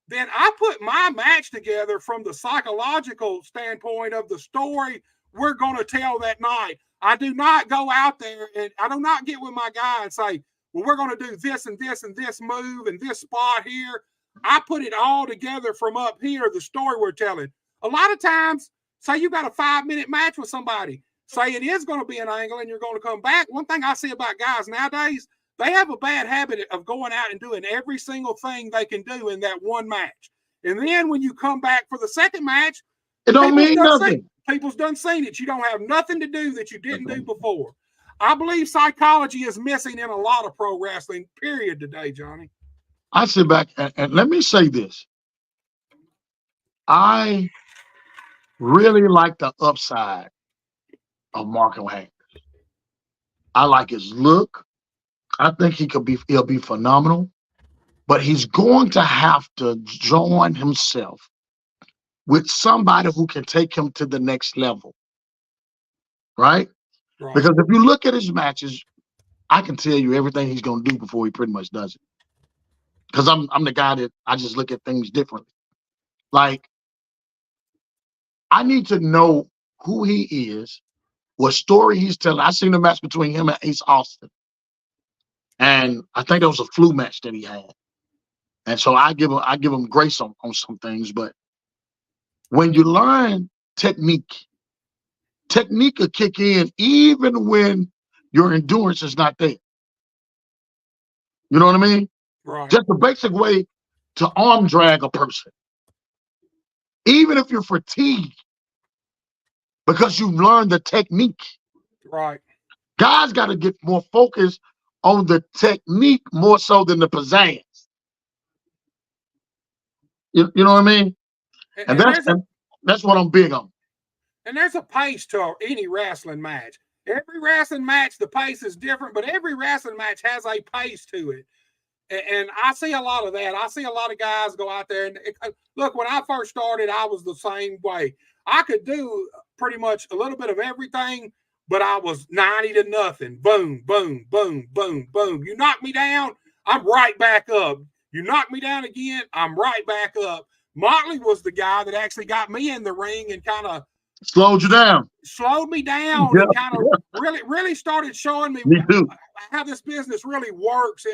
Then I put my match together from the psychological standpoint of the story we're going to tell that night. I do not go out there and I do not get with my guy and say, well, we're going to do this and this and this move and this spot here. I put it all together from up here, the story we're telling. A lot of times, say you got a 5-minute match with somebody, say it is going to be an angle and you're going to come back. One thing I see about guys nowadays, they have a bad habit of going out and doing every single thing they can do in that one match. And then when you come back for the second match, it don't mean nothing. People's done seen it. You don't have nothing to do that you didn't do before. I believe psychology is missing in a lot of pro wrestling, period, today, Johnny. I sit back and let me say this. I really like the upside of Marco Harris. I like his look. I think he'll be phenomenal, but he's going to have to join himself with somebody who can take him to the next level. right? Right. Because if you look at his matches, I can tell you everything he's going to do before he pretty much does it. Because I'm the guy that I just look at things differently. Like, I need to know who he is, what story he's telling. I seen the match between him and Ace Austin, and I think that was a flu match that he had. And so I give him grace on some things. But when you learn technique will kick in even when your endurance is not there. You know what I mean? Right. Just a basic way to arm drag a person. Even if you're fatigued, because you've learned the technique. Right. Guys got to get more focused on the technique more so than the pizzazz. You know what I mean? And that's what I'm big on. And there's a pace to any wrestling match. Every wrestling match, the pace is different, but every wrestling match has a pace to it. And I see a lot of that. I see a lot of guys go out there and look, when I first started, I was the same way. I could do pretty much a little bit of everything, but I was 90-0. Boom, boom, boom, boom, boom. You knock me down, I'm right back up. You knock me down again, I'm right back up. Motley was the guy that actually got me in the ring and kind of slowed you down. Slowed me down and kind of really started showing me how this business really works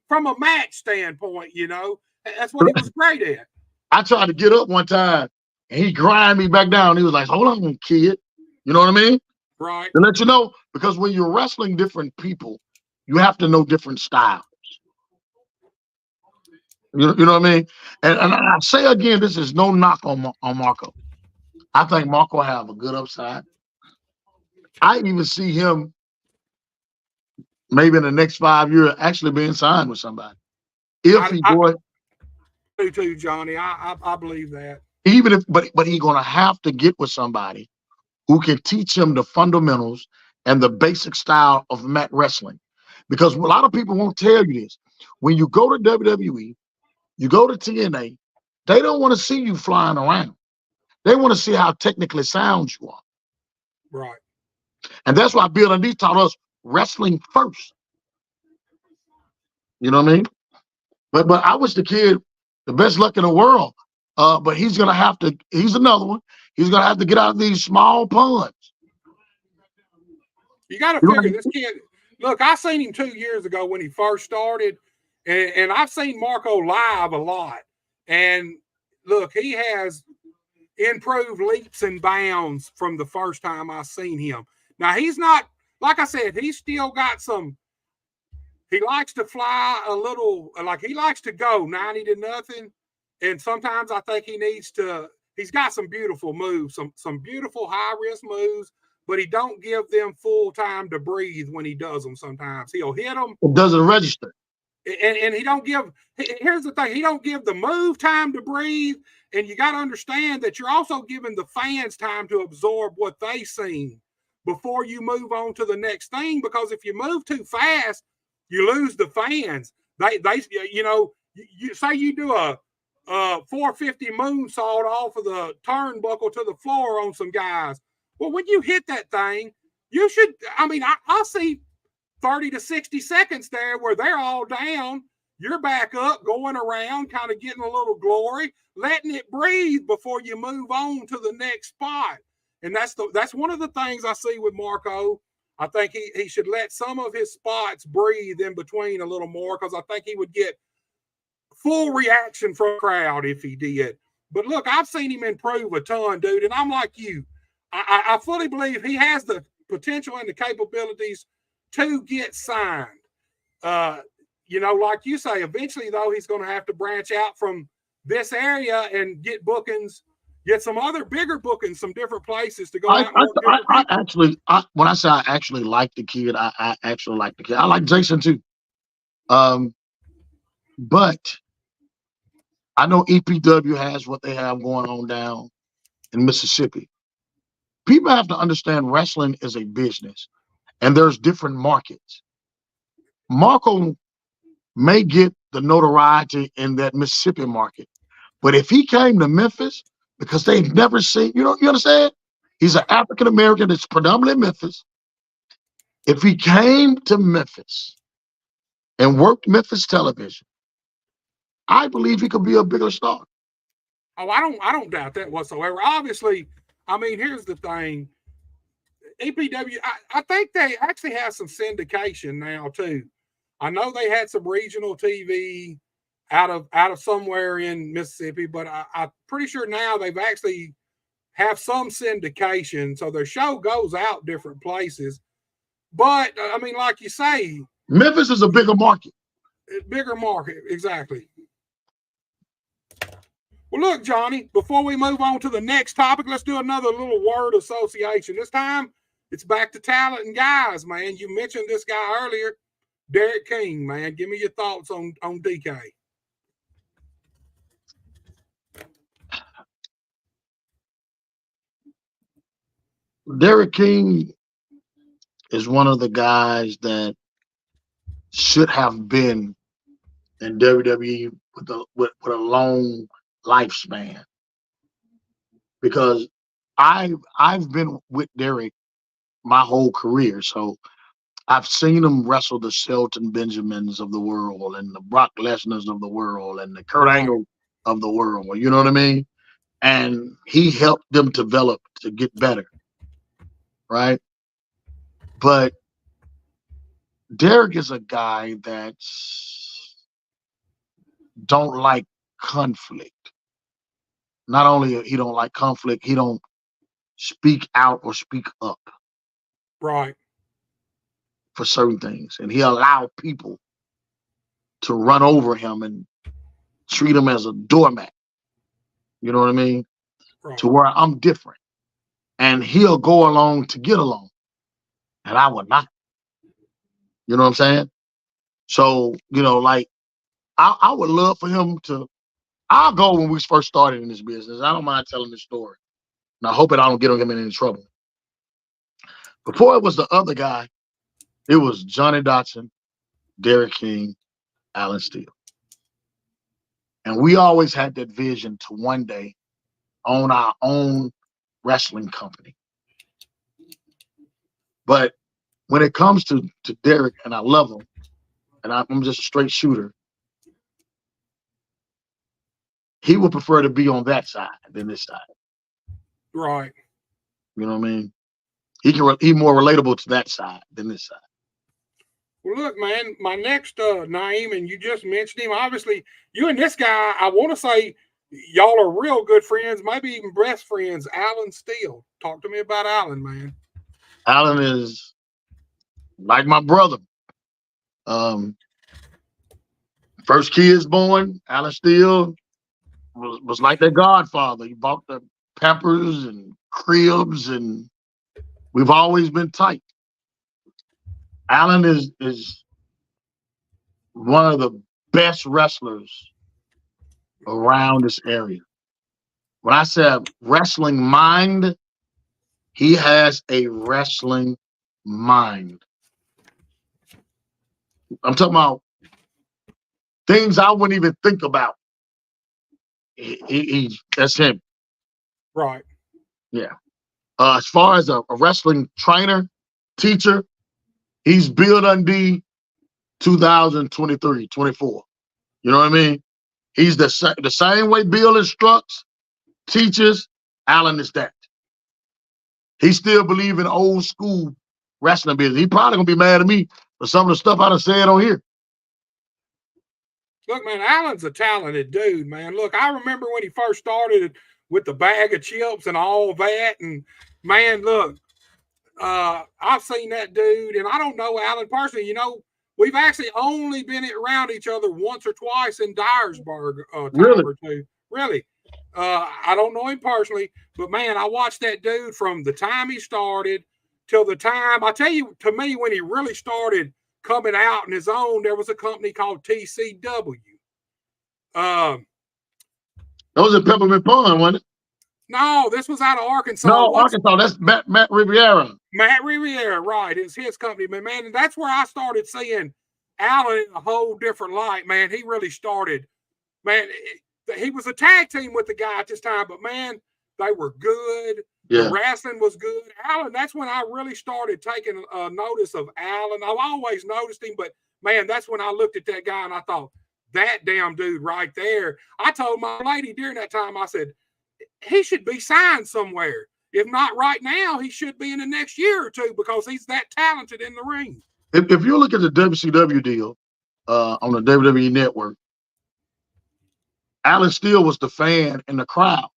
from a match standpoint, you know. That's what he was great at. I tried to get up one time and he grind me back down. He was like, hold on, kid. You know what I mean? Right. To let you know, because when you're wrestling different people, you have to know different styles. You know what I mean? And I say again, this is no knock on Marco. I think Marco have a good upside. I even see him maybe in the next 5 years actually being signed with somebody. If he boy, do too, Johnny. I believe that. Even if, but he's gonna have to get with somebody who can teach him the fundamentals and the basic style of mat wrestling. Because a lot of people won't tell you this. When you go to WWE, you go to TNA, they don't want to see you flying around. They want to see how technically sound you are. Right. And that's why Bill and D taught us wrestling first. You know what I mean? But I wish the kid the best luck in the world. But he's gonna have to, he's another one. He's gonna have to get out of these small ponds. You gotta figure this kid. Look, I seen him 2 years ago when he first started, and I've seen Marco live a lot. And look, he has improved leaps and bounds from the first time I seen him. Now he's not, like I said, he's still got some. He likes to fly a little, like he likes to go 90-0, and sometimes I think he needs to. He's got some beautiful moves, some beautiful high risk moves, but he don't give them full time to breathe when he does them. Sometimes he'll hit them. It doesn't register. And he don't give. Here's the thing: he don't give the move time to breathe. And you got to understand that you're also giving the fans time to absorb what they seen before you move on to the next thing. Because if you move too fast, you lose the fans. They you know, you say you do a 450 moonsault off of the turnbuckle to the floor on some guys. Well, when you hit that thing, you should. I mean, I see 30 to 60 seconds there where they're all down. You're back up, going around, kind of getting a little glory, letting it breathe before you move on to the next spot. And that's one of the things I see with Marco. I think he should let some of his spots breathe in between a little more, because I think he would get full reaction from the crowd if he did. But look, I've seen him improve a ton, dude, and I'm like you. I fully believe he has the potential and the capabilities to get signed. You know, like you say, eventually, though, he's going to have to branch out from this area and get bookings, get some other bigger bookings, some different places to go out and work different people. Actually, when I say I actually like the kid, I actually like the kid. I like Jason too. But I know EPW has what they have going on down in Mississippi. People have to understand wrestling is a business, and there's different markets. Marco may get the notoriety in that Mississippi market, but if he came to Memphis, because they've never seen, you understand? He's an African American that's predominantly Memphis. If he came to Memphis and worked Memphis television, I believe he could be a bigger star. Oh, I don't doubt that whatsoever. Obviously, I mean, here's the thing. EPW, I think they actually have some syndication now too. I know they had some regional TV out of somewhere in Mississippi, but I'm pretty sure now they've actually have some syndication, so their show goes out different places. But I mean, like you say, Memphis is a bigger market. Bigger market, exactly. Well, look, Johnny, before we move on to the next topic, let's do another little word association. This time, it's back to talent and guys, man. You mentioned this guy earlier, Derek King, man. Give me your thoughts on DK. Derek King is one of the guys that should have been in WWE with a long lifespan, because I've been with Derek my whole career, so I've seen him wrestle the Shelton Benjamins of the world and the Brock Lesnar's of the world and the Kurt Angle of the world. You know what I mean? And he helped them develop to get better, right? But Derek is a guy that don't like conflict. Not only he don't like conflict, he don't speak out or speak up. Right. For certain things. And he allowed people to run over him and treat him as a doormat. You know what I mean? Right. To where I'm different. And he'll go along to get along. And I would not. You know what I'm saying? So, you know, like, I would love for him to, I'll go when we first started in this business. I don't mind telling this story. And I hope that I don't get him in any trouble. Before it was the other guy, it was Johnny Dotson, Derek King, Alan Steele. And we always had that vision to one day own our own wrestling company. But when it comes to Derek, and I love him, and I'm just a straight shooter, he would prefer to be on that side than this side. Right. You know what I mean? He's more relatable to that side than this side. Well, look, man, my next name, and you just mentioned him. Obviously, you and this guy, I want to say y'all are real good friends, maybe even best friends. Alan Steele. Talk to me about Alan, man. Alan is like my brother. First kids born, Alan Steele was like their godfather. He bought the Pampers and cribs, and we've always been tight. Alan is one of the best wrestlers around this area. When I said wrestling mind, he has a wrestling mind. I'm talking about things I wouldn't even think about. That's him. Right. Yeah. As far as a wrestling trainer, teacher, he's Bill Dundee 2023, 24. You know what I mean? He's the same way Bill instructs, teaches, Alan is that. He still believes in old school wrestling business. He probably gonna be mad at me for some of the stuff I done said on here. Look, man, Alan's a talented dude, man. Look, I remember when he first started with the bag of chips and all that. And man, look, I've seen that dude, and I don't know Alan personally. You know, we've actually only been around each other once or twice in Dyersburg time or two. Really. I don't know him personally, but man, I watched that dude from the time he started till the time, I tell you, to me, when he really started coming out on his own, there was a company called TCW. That was a Peppermint Pond, wasn't it? No, this was out of Arkansas. No, Arkansas. That's Matt Riviera. Matt Riviera, right. It's his company, man. And that's where I started seeing Alan in a whole different light, man. He really started, man. He was a tag team with the guy at this time, but man, they were good. The wrestling was good. Allen, that's when I really started taking notice of Allen. I've always noticed him, but man, that's when I looked at that guy and I thought, that damn dude right there. I told my lady during that time, I said, he should be signed somewhere. If not right now, he should be in the next year or two because he's that talented in the ring. If you look at the WCW deal on the WWE Network, Allen Steele was the fan in the crowd.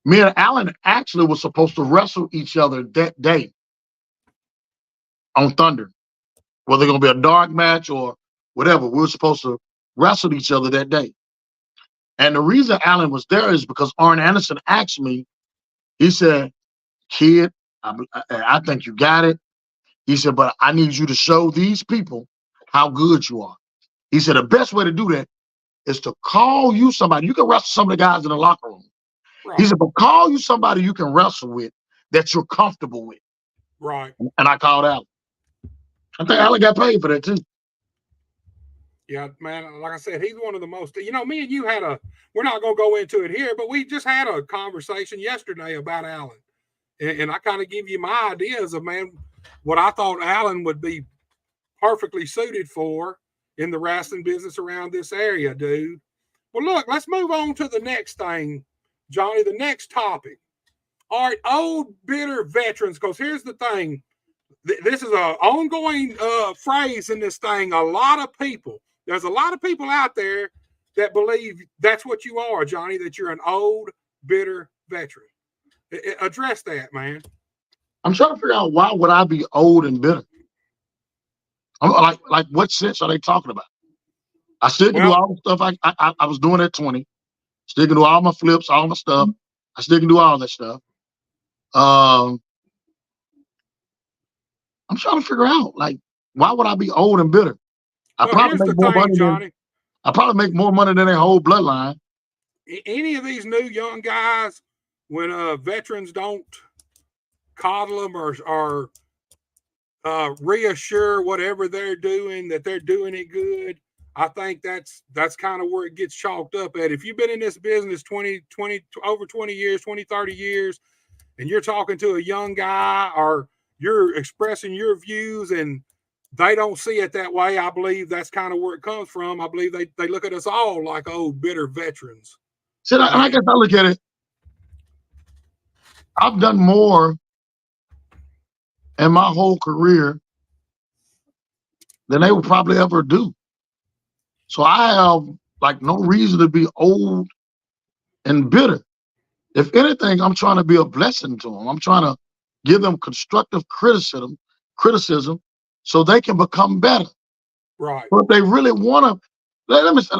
Me and Allen actually was supposed to wrestle each other that day on Thunder. Whether it's going to be a dark match or whatever, we were supposed to wrestle each other that day. And the reason Allen was there is because Arn Anderson asked me, he said, kid, I think you got it. He said, but I need you to show these people how good you are. He said, the best way to do that is to call you somebody. You can wrestle some of the guys in the locker room. Right. He said, but call you somebody you can wrestle with that you're comfortable with. Right. And I called Allen. I think Allen got paid for that too. Yeah, man, like I said, he's one of the most, me and you had we're not going to go into it here, but we just had a conversation yesterday about Allen. And I kind of give you my ideas of, man, what I thought Allen would be perfectly suited for in the wrestling business around this area, dude. Well, look, let's move on to the next thing, Johnny, the next topic. All right, old, bitter veterans, because here's the thing. This is an ongoing phrase in this thing. There's a lot of people out there that believe that's what you are, Johnny, that you're an old, bitter veteran. Address that, man. I'm trying to figure out, why would I be old and bitter? I'm like what sense are they talking about? I still can do all the stuff I was doing at 20. Still can do all my flips, all my stuff. I still can do all that stuff. I'm trying to figure out, like, why would I be old and bitter? I probably make more money, Johnny. I probably make more money than their whole bloodline. Any of these new young guys, when veterans don't coddle them or reassure whatever they're doing that they're doing it good, I think that's kind of where it gets chalked up at. If you've been in this business over 20 years, 20, 30 years, and you're talking to a young guy or you're expressing your views and they don't see it that way, I believe that's kind of where it comes from. I believe they look at us all like old, bitter veterans. So I guess I look at it, I've done more in my whole career than they would probably ever do. So I have like no reason to be old and bitter. If anything, I'm trying to be a blessing to them. I'm trying to give them constructive criticism so they can become better. Right. But if they really want to, let me say,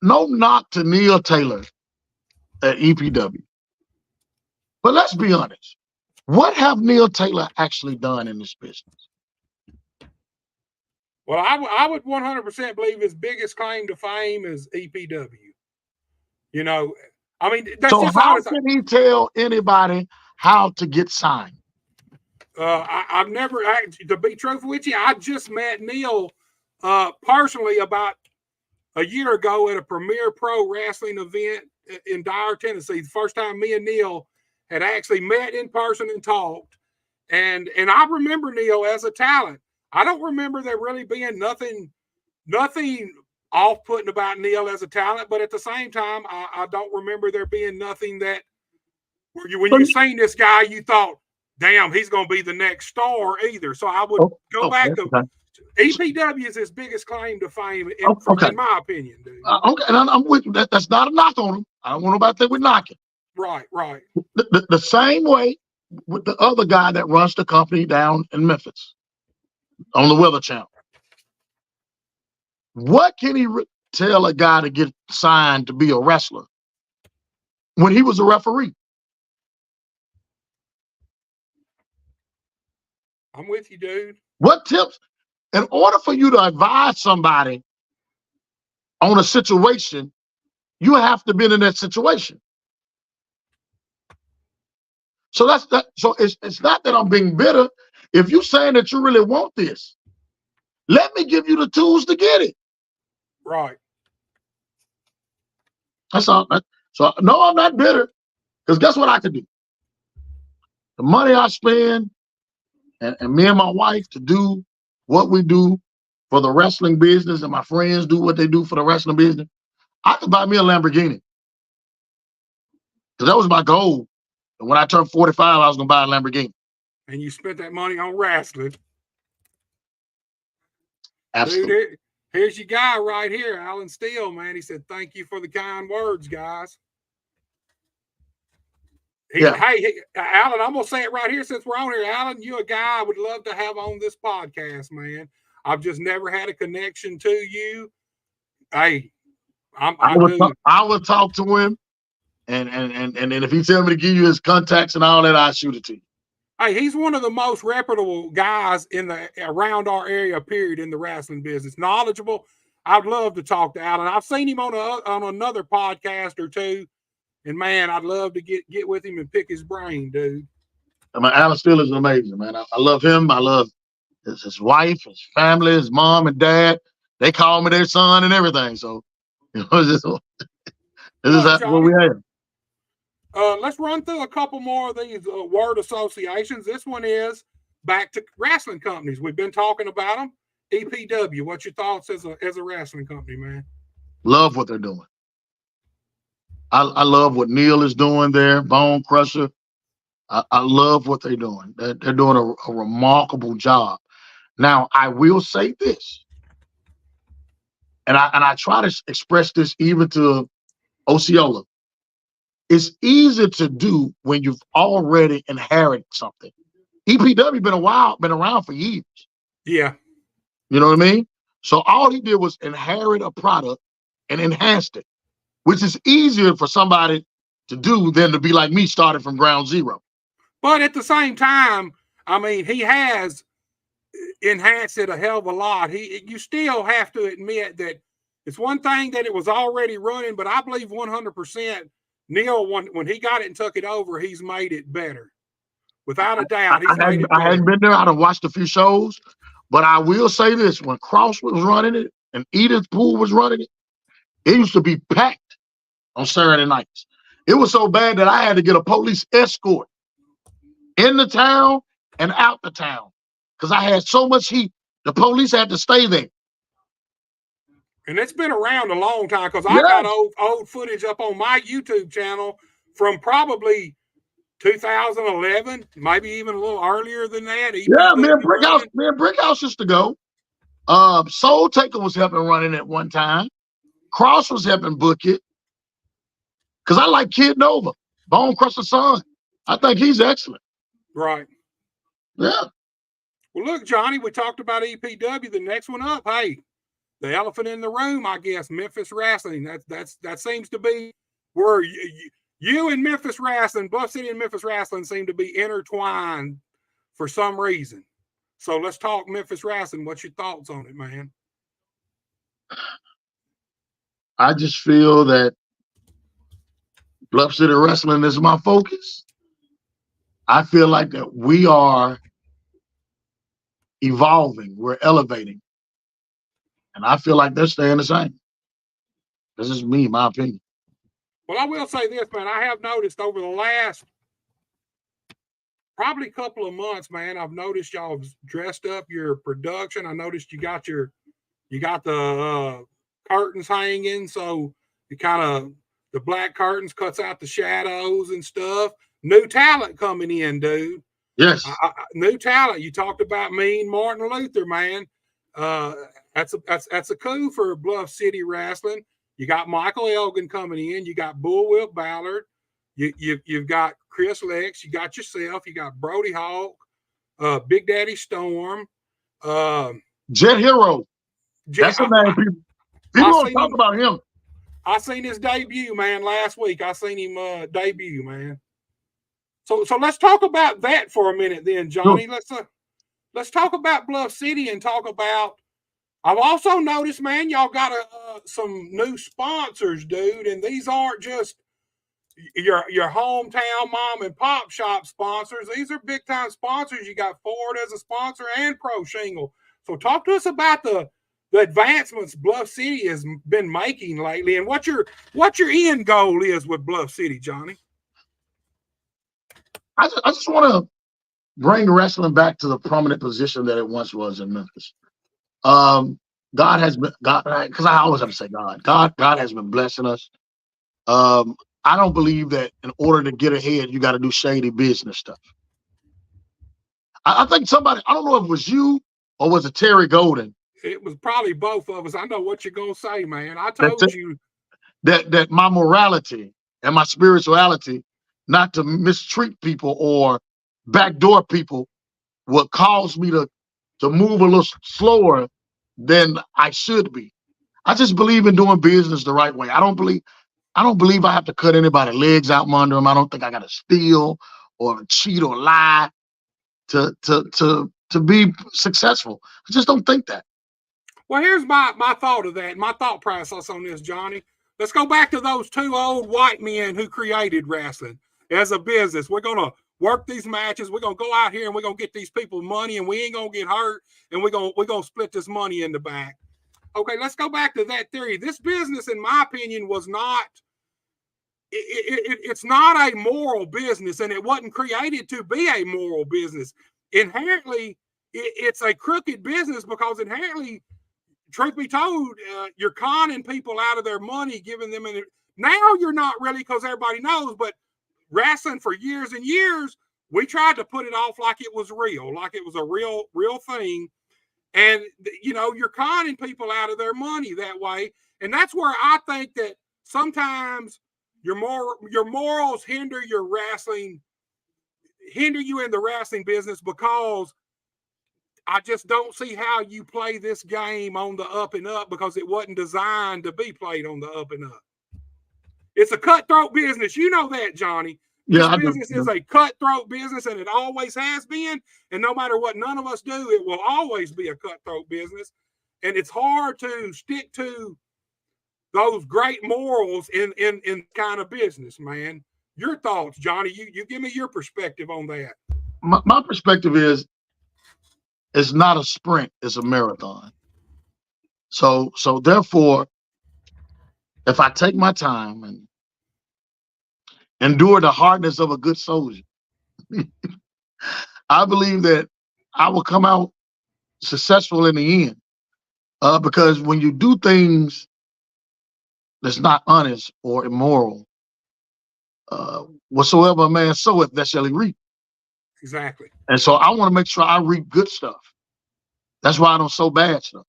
no knock to Neil Taylor at EPW. But let's be honest. What have Neil Taylor actually done in this business? Well, I would 100% believe his biggest claim to fame is EPW. I mean, that's so just how can he tell anybody how to get signed? I've never, to be truthful with you, I just met Neil personally about a year ago at a Premier Pro Wrestling event in Dyer, Tennessee. The first time me and Neil had actually met in person and talked. And I remember Neil as a talent. I don't remember there really being nothing off-putting about Neil as a talent, but at the same time, I don't remember there being nothing that when you seen this guy, you thought, damn, he's going to be the next star either. So I would go back to EPW is his biggest claim to fame, in my opinion, dude. Okay, and I'm with you. That's not a knock on him. I don't want nobody to think we're knocking. Right. The same way with the other guy that runs the company down in Memphis on the Weather Channel. What can he tell a guy to get signed to be a wrestler when he was a referee? I'm with you, dude. What tips? In order for you to advise somebody on a situation, you have to be in that situation. So that's that. So it's not that I'm being bitter. If you're saying that you really want this, let me give you the tools to get it. Right. That's all. So no, I'm not bitter, because guess what I could do? the money I spend and me and my wife to do what we do for the wrestling business, and my friends do what they do for the wrestling business, I could buy me a Lamborghini. Because that was my goal. And when I turned 45, I was going to buy a Lamborghini. And you spent that money on wrestling. Absolutely. Dude, here's your guy right here, Alan Steele, man. He said, thank you for the kind words, guys. Hey, Alan, I'm going to say it right here since we're on here. Alan, you're a guy I would love to have on this podcast, man. I've just never had a connection to you. Hey, I would talk to him, and if he tell me to give you his contacts and all that, I'll shoot it to you. Hey, he's one of the most reputable guys around our area, period, in the wrestling business. Knowledgeable. I'd love to talk to Alan. I've seen him on another podcast or two. And man, I'd love to get with him and pick his brain, dude. Alan Steele is amazing, man. I love him. I love his wife, his family, his mom and dad. They call me their son and everything. So, you know, this is what we have. Let's run through a couple more of these word associations. This one is back to wrestling companies. We've been talking about them. EPW. What's your thoughts as a wrestling company, man? Love what they're doing. I love what Neil is doing there, Bone Crusher. I love what they're doing. They're doing a remarkable job. Now, I will say this, and I try to express this even to Osceola. It's easy to do when you've already inherited something. EPW been around for years. Yeah. You know what I mean? So all he did was inherit a product and enhanced it, which is easier for somebody to do than to be like me, starting from ground zero. But at the same time, I mean, he has enhanced it a hell of a lot. You still have to admit that it's one thing that it was already running, but I believe 100% Neil, when he got it and took it over, he's made it better. Without a doubt, he's made it better. I hadn't been there. I've watched a few shows, but I will say this: when Cross was running it and Edith Poole was running it, it used to be packed on Saturday nights. It was so bad that I had to get a police escort in the town and out the town because I had so much heat. The police had to stay there. And it's been around a long time because I got old footage up on my YouTube channel from probably 2011, maybe even a little earlier than that. Yeah, me and Brickhouse used to go. Soul Taker was helping running at one time. Cross was helping book it. Because I like Kid Nova, Bone Crusher's son. I think he's excellent. Right. Yeah. Well, look, Johnny, we talked about EPW. The next one up, hey, the elephant in the room, I guess, Memphis Wrestling. That seems to be where you and Memphis Wrestling, Bluff City and Memphis Wrestling seem to be intertwined for some reason. So let's talk Memphis Wrestling. What's your thoughts on it, man? I just feel that Bluff City Wrestling is my focus. I feel like that we are evolving, we're elevating. And I feel like they're staying the same. This is me, my opinion. Well, I will say this, man. I have noticed over the last probably couple of months, man, I've noticed y'all have dressed up your production. I noticed you got the curtains hanging, so you kind of the black curtains cuts out the shadows and stuff. New talent coming in, dude. Yes. New talent. You talked about Mean Martin Luther, man. That's a coup for Bluff City Wrestling. You got Michael Elgin coming in. You got Bullwhip Ballard. You've got Chris Lex. You got yourself. You got Brody Hawk, Big Daddy Storm, Jet Hero. That's the name. People don't talk about him. I seen his debut, man, last week. I seen him debut, man. So let's talk about that for a minute, then, Johnny. Sure. Let's talk about Bluff City and talk about. I've also noticed, man, y'all got some new sponsors, dude, and these aren't just your hometown mom and pop shop sponsors. These are big time sponsors. You got Ford as a sponsor and Pro Shingle. So talk to us about the advancements Bluff City has been making lately, and what your end goal is with Bluff City, Johnny. I just want to bring wrestling back to the prominent position that it once was in Memphis. God has been God because I always have to say God. God has been blessing us. I don't believe that in order to get ahead, you got to do shady business stuff. I think somebody, I don't know if it was you or was it Terry Golden. It was probably both of us. I know what you're gonna say, man. I told you that my morality and my spirituality, not to mistreat people or backdoor people, will cause me to move a little slower than I should be. I just believe in doing business the right way. I don't believe I have to cut anybody's legs out from under them. I don't think I got to steal or cheat or lie to be successful. I just don't think that. Well, here's my thought of that, my thought process on this, Johnny. Let's go back to those two old white men who created wrestling as a business. We're going to work these matches. We're going to go out here and we're going to get these people money, and we ain't going to get hurt, and we're going to split this money in the back. Okay, let's go back to that theory. This business, in my opinion, was not it's not a moral business, and it wasn't created to be a moral business. Inherently, it's a crooked business because inherently, truth be told, you're conning people out of their money, giving them now you're not really, because everybody knows, but wrestling for years and years, we tried to put it off like it was real, like it was a real thing. And, you're conning people out of their money that way. And that's where I think that sometimes your morals hinder you in the wrestling business, because I just don't see how you play this game on the up and up, because it wasn't designed to be played on the up and up. It's a cutthroat business. You know that, Johnny. This business is a cutthroat business, and it always has been. And no matter what none of us do, it will always be a cutthroat business. And it's hard to stick to those great morals in kind of business, man. Your thoughts, Johnny? You give me your perspective on that. My perspective is, it's not a sprint; it's a marathon. So therefore, if I take my time and endure the hardness of a good soldier, I believe that I will come out successful in the end. Because when you do things that's not honest or immoral, whatsoever a man soweth, that shall he reap. Exactly. And so I want to make sure I reap good stuff. That's why I don't sow bad stuff.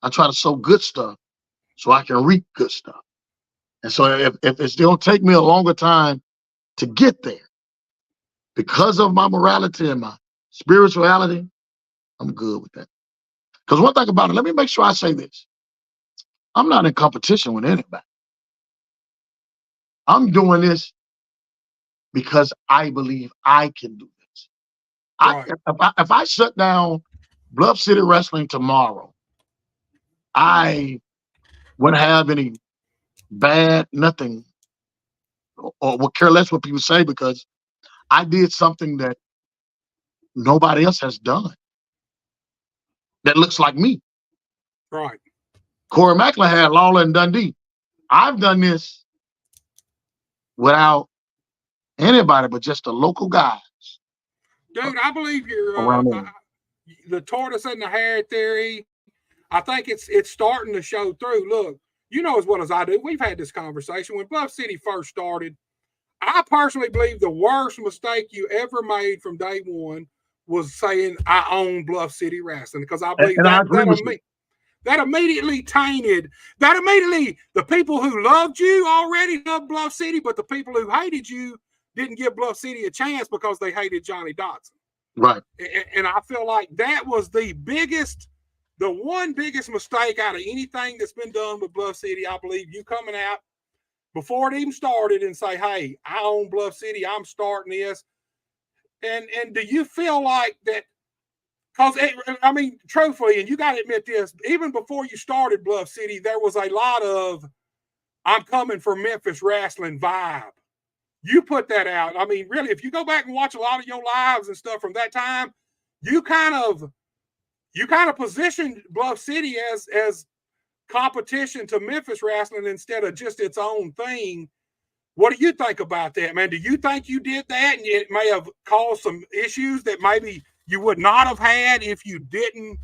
I try to sow good stuff so I can reap good stuff. And so if it's going to take me a longer time to get there, because of my morality and my spirituality, I'm good with that. Because one thing about it, let me make sure I say this. I'm not in competition with anybody. I'm doing this because I believe I can do this. Right. If I shut down Bluff City Wrestling tomorrow, I wouldn't have any bad nothing, or would care less what people say, because I did something that nobody else has done that looks like me. Right. Corey Macklin had Lawler and Dundee. I've done this without anybody but just the local guys. Dude, I believe you're the tortoise and the hare theory. I think it's starting to show through. Look, you know as well as I do, we've had this conversation. When Bluff City first started, I personally believe the worst mistake you ever made from day one was saying I own Bluff City Wrestling, because I believe that immediately tainted, the people who loved you already loved Bluff City, but the people who hated you didn't give Bluff City a chance because they hated Johnny Dotson. Right. And I feel like that was the one biggest mistake out of anything that's been done with Bluff City. I believe you coming out before it even started and say, hey, I own Bluff City, I'm starting this. And do you feel like that? Because, I mean, truthfully, and you got to admit this, even before you started Bluff City, there was a lot of I'm coming for Memphis wrestling vibe. You put that out. I mean, really, if you go back and watch a lot of your lives and stuff from that time, you kind of positioned Bluff City as competition to Memphis wrestling instead of just its own thing. What do you think about that, man? Do you think you did that and it may have caused some issues that maybe you would not have had if you didn't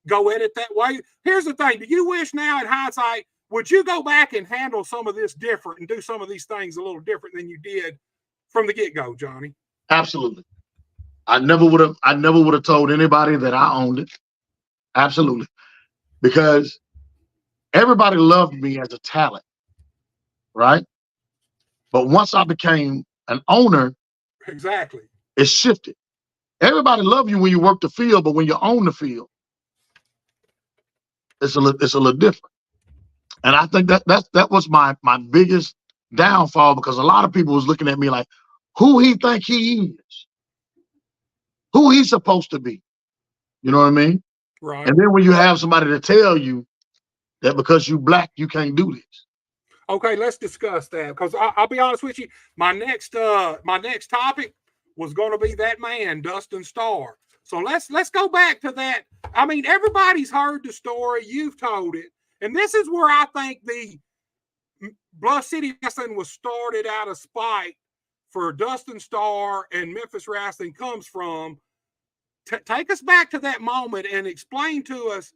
go at it that way? Here's the thing. Do you wish now in hindsight, would you go back and handle some of this different and do some of these things a little different than you did from the get-go, Johnny? Absolutely. I never would have told anybody that I owned it. Absolutely. Because everybody loved me as a talent, right? But once I became an owner, exactly, it shifted. Everybody loved you when you work the field, but when you own the field, it's a little different. And I think that was my biggest downfall, because a lot of people was looking at me like, who he think he is, who he's supposed to be. You know what I mean? Right. And then when you have somebody to tell you that because you black, you can't do this. Okay, let's discuss that, because I'll be honest with you. My next topic was going to be that man, Dustin Starr. So let's go back to that. I mean, everybody's heard the story. You've told it. And this is where I think the Bluff City Wrestling was started out of spite for Dustin Starr and Memphis Wrestling comes from. Take us back to that moment and explain to us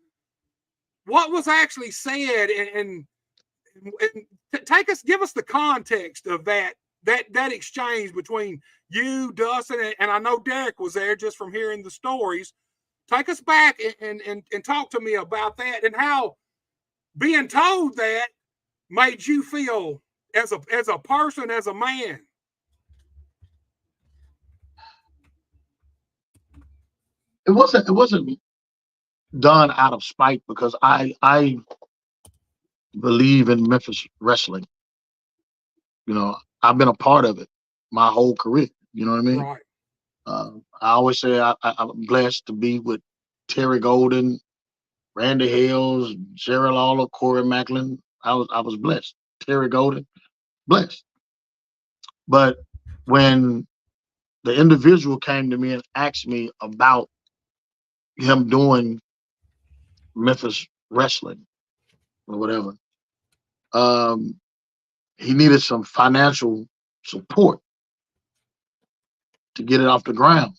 what was actually said and give us the context of that exchange between you, Dustin, and I know Derek was there just from hearing the stories. Take us back and talk to me about that and how being told that made you feel as a person, as a man. It wasn't done out of spite, because I believe in Memphis wrestling. You know, I've been a part of it my whole career. You know what I mean? Right. I always say I'm blessed to be with Terry Golden, Randy Hales, Jerry Lawler, Corey Macklin. I was blessed. Terry Golden, blessed. But when the individual came to me and asked me about him doing Memphis wrestling or whatever, he needed some financial support to get it off the ground.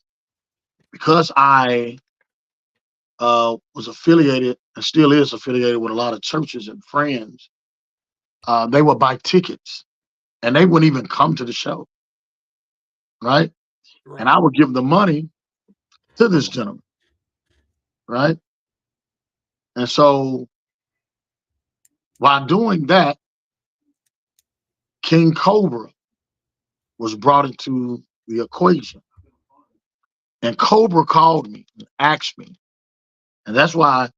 Because I was affiliated and still is affiliated with a lot of churches and friends, they would buy tickets and they wouldn't even come to the show, right? And I would give the money to this gentleman, right? And so while doing that, King Cobra was brought into the equation. And Cobra called me and asked me, and that's why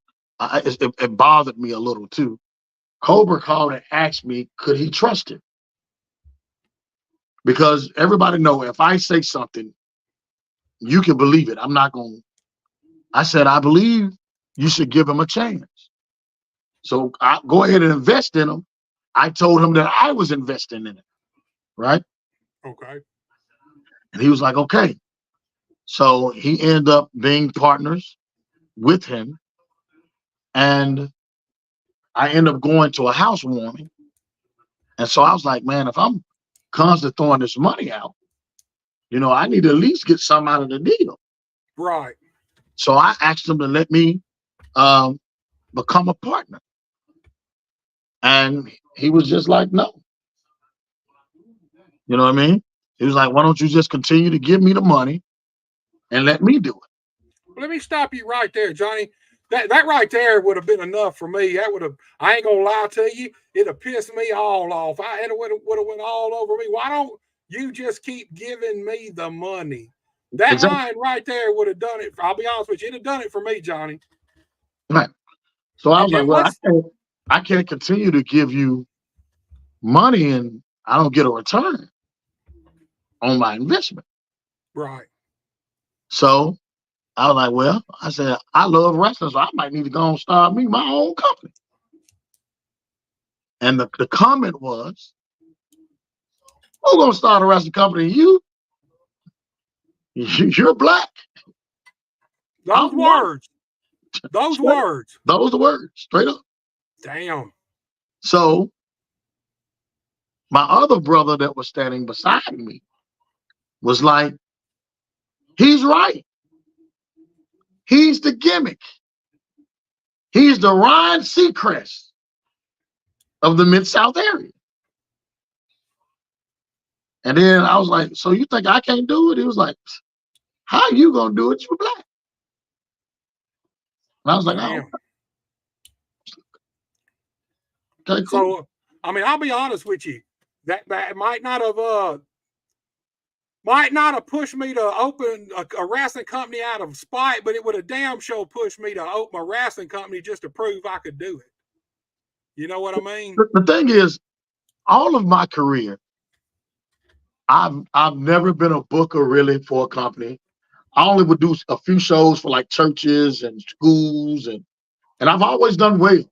it bothered me a little too. Cobra called and asked me, could he trust him? Because everybody know if I say something, you can believe it. I'm not going to. I said, I believe you should give him a chance. So I go ahead and invest in him. I told him that I was investing in it, right? Okay. And he was like, okay. So he ended up being partners with him. And I ended up going to a housewarming. And so I was like, man, if I'm constantly throwing this money out, you know, I need to at least get something out of the deal. Right. So I asked him to let me become a partner. And he was just like, no. You know what I mean? He was like, why don't you just continue to give me the money and let me do it? Let me stop you right there, Johnny. That right there would have been enough for me. That would have, I ain't gonna lie to you, it'd have pissed me all off. It would have went all over me. Why don't you just keep giving me the money? That exactly. line right there would have done it. I'll be honest with you, it'd have done it for me, Johnny. Right. So I was like, well, I can't continue to give you money and I don't get a return on my investment. Right. So I was like, well, I said, I love wrestling, so I might need to go and start me my own company. And the comment was, who's going to start a wrestling company? You're black. Those words. Those words. Those are the words, straight up. Damn. So my other brother that was standing beside me was like, he's right. He's the gimmick. He's the Ryan Seacrest of the Mid-South area. And then I was like, so you think I can't do it? He was like, how you gonna do it? You're black. And I was like, oh, okay, cool. So, I mean, I'll be honest with you. That might not have pushed me to open a wrestling company out of spite, but it would have damn sure pushed me to open a wrestling company just to prove I could do it. You know what I mean? The thing is, all of my career, I've never been a booker really for a company. I only would do a few shows for like churches and schools, and I've always done well,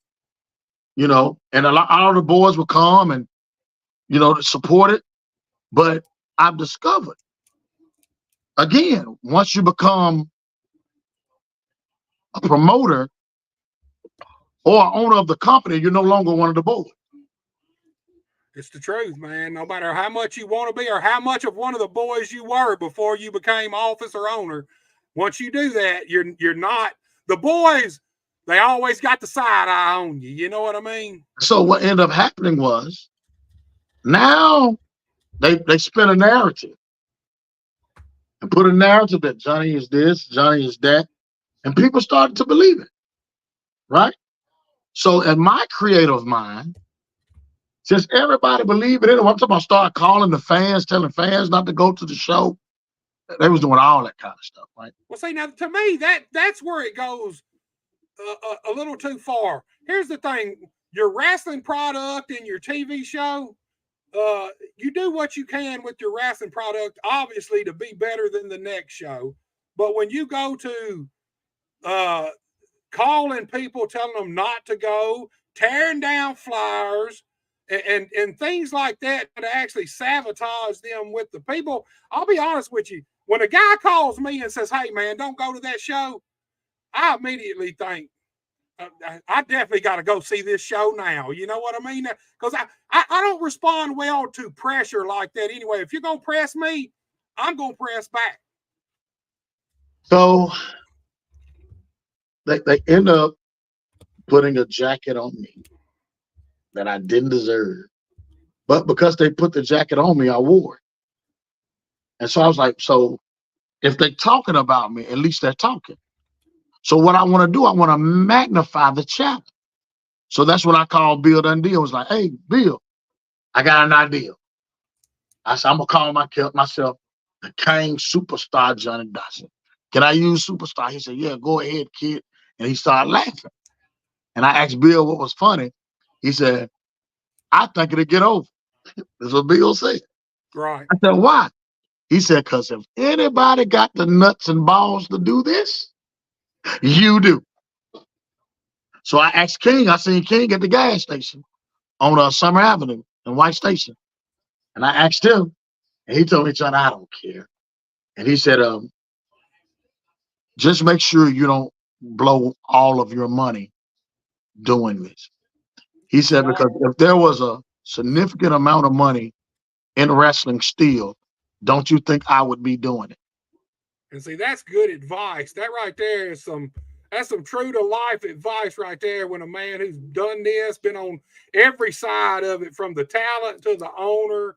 you know. And a lot of the boys would come and, you know, to support it. But I've discovered, again, once you become a promoter or owner of the company, you're no longer one of the boys. It's the truth, man. No matter how much you want to be or how much of one of the boys you were before you became officer owner, once you do that, you're not the boys. They always got the side eye on you. You know what I mean? So what ended up happening was, now they spin a narrative and put a narrative that Johnny is this, Johnny is that, and people started to believe it, right? So in my creative mind, since everybody believed it, I'm talking about start calling the fans, telling fans not to go to the show. They was doing all that kind of stuff, right? Well, see, now to me, that's where it goes a little too far. Here's the thing: your wrestling product and your TV show, you do what you can with your wrestling product, obviously, to be better than the next show. But when you go to calling people, telling them not to go, tearing down flyers, and things like that to actually sabotage them with the people. I'll be honest with you. When a guy calls me and says, hey, man, don't go to that show, I immediately think, I definitely got to go see this show now. You know what I mean? Because I don't respond well to pressure like that anyway. If you're going to press me, I'm going to press back. So they end up putting a jacket on me that I didn't deserve. But because they put the jacket on me, I wore it. And so I was like, so if they're talking about me, at least they're talking. So what I want to do, I want to magnify the challenge. So that's what I called Bill Dundee. I was like, hey, Bill, I got an idea. I said, I'm going to call myself the Kang superstar Johnny Dotson. Can I use superstar? He said, yeah, go ahead, kid. And he started laughing. And I asked Bill what was funny. He said, I think it'll get over. That's what Bill said. Right. I said, why? He said, because if anybody got the nuts and balls to do this, you do. So I asked King. I seen King at the gas station on Summer Avenue in White Station. And I asked him, and he told me, John, I don't care. And he said, just make sure you don't blow all of your money doing this. He said, because if there was a significant amount of money in wrestling still, don't you think I would be doing it? And see, that's good advice. That right there is that's some true to life advice right there. When a man who's done this, been on every side of it, from the talent to the owner,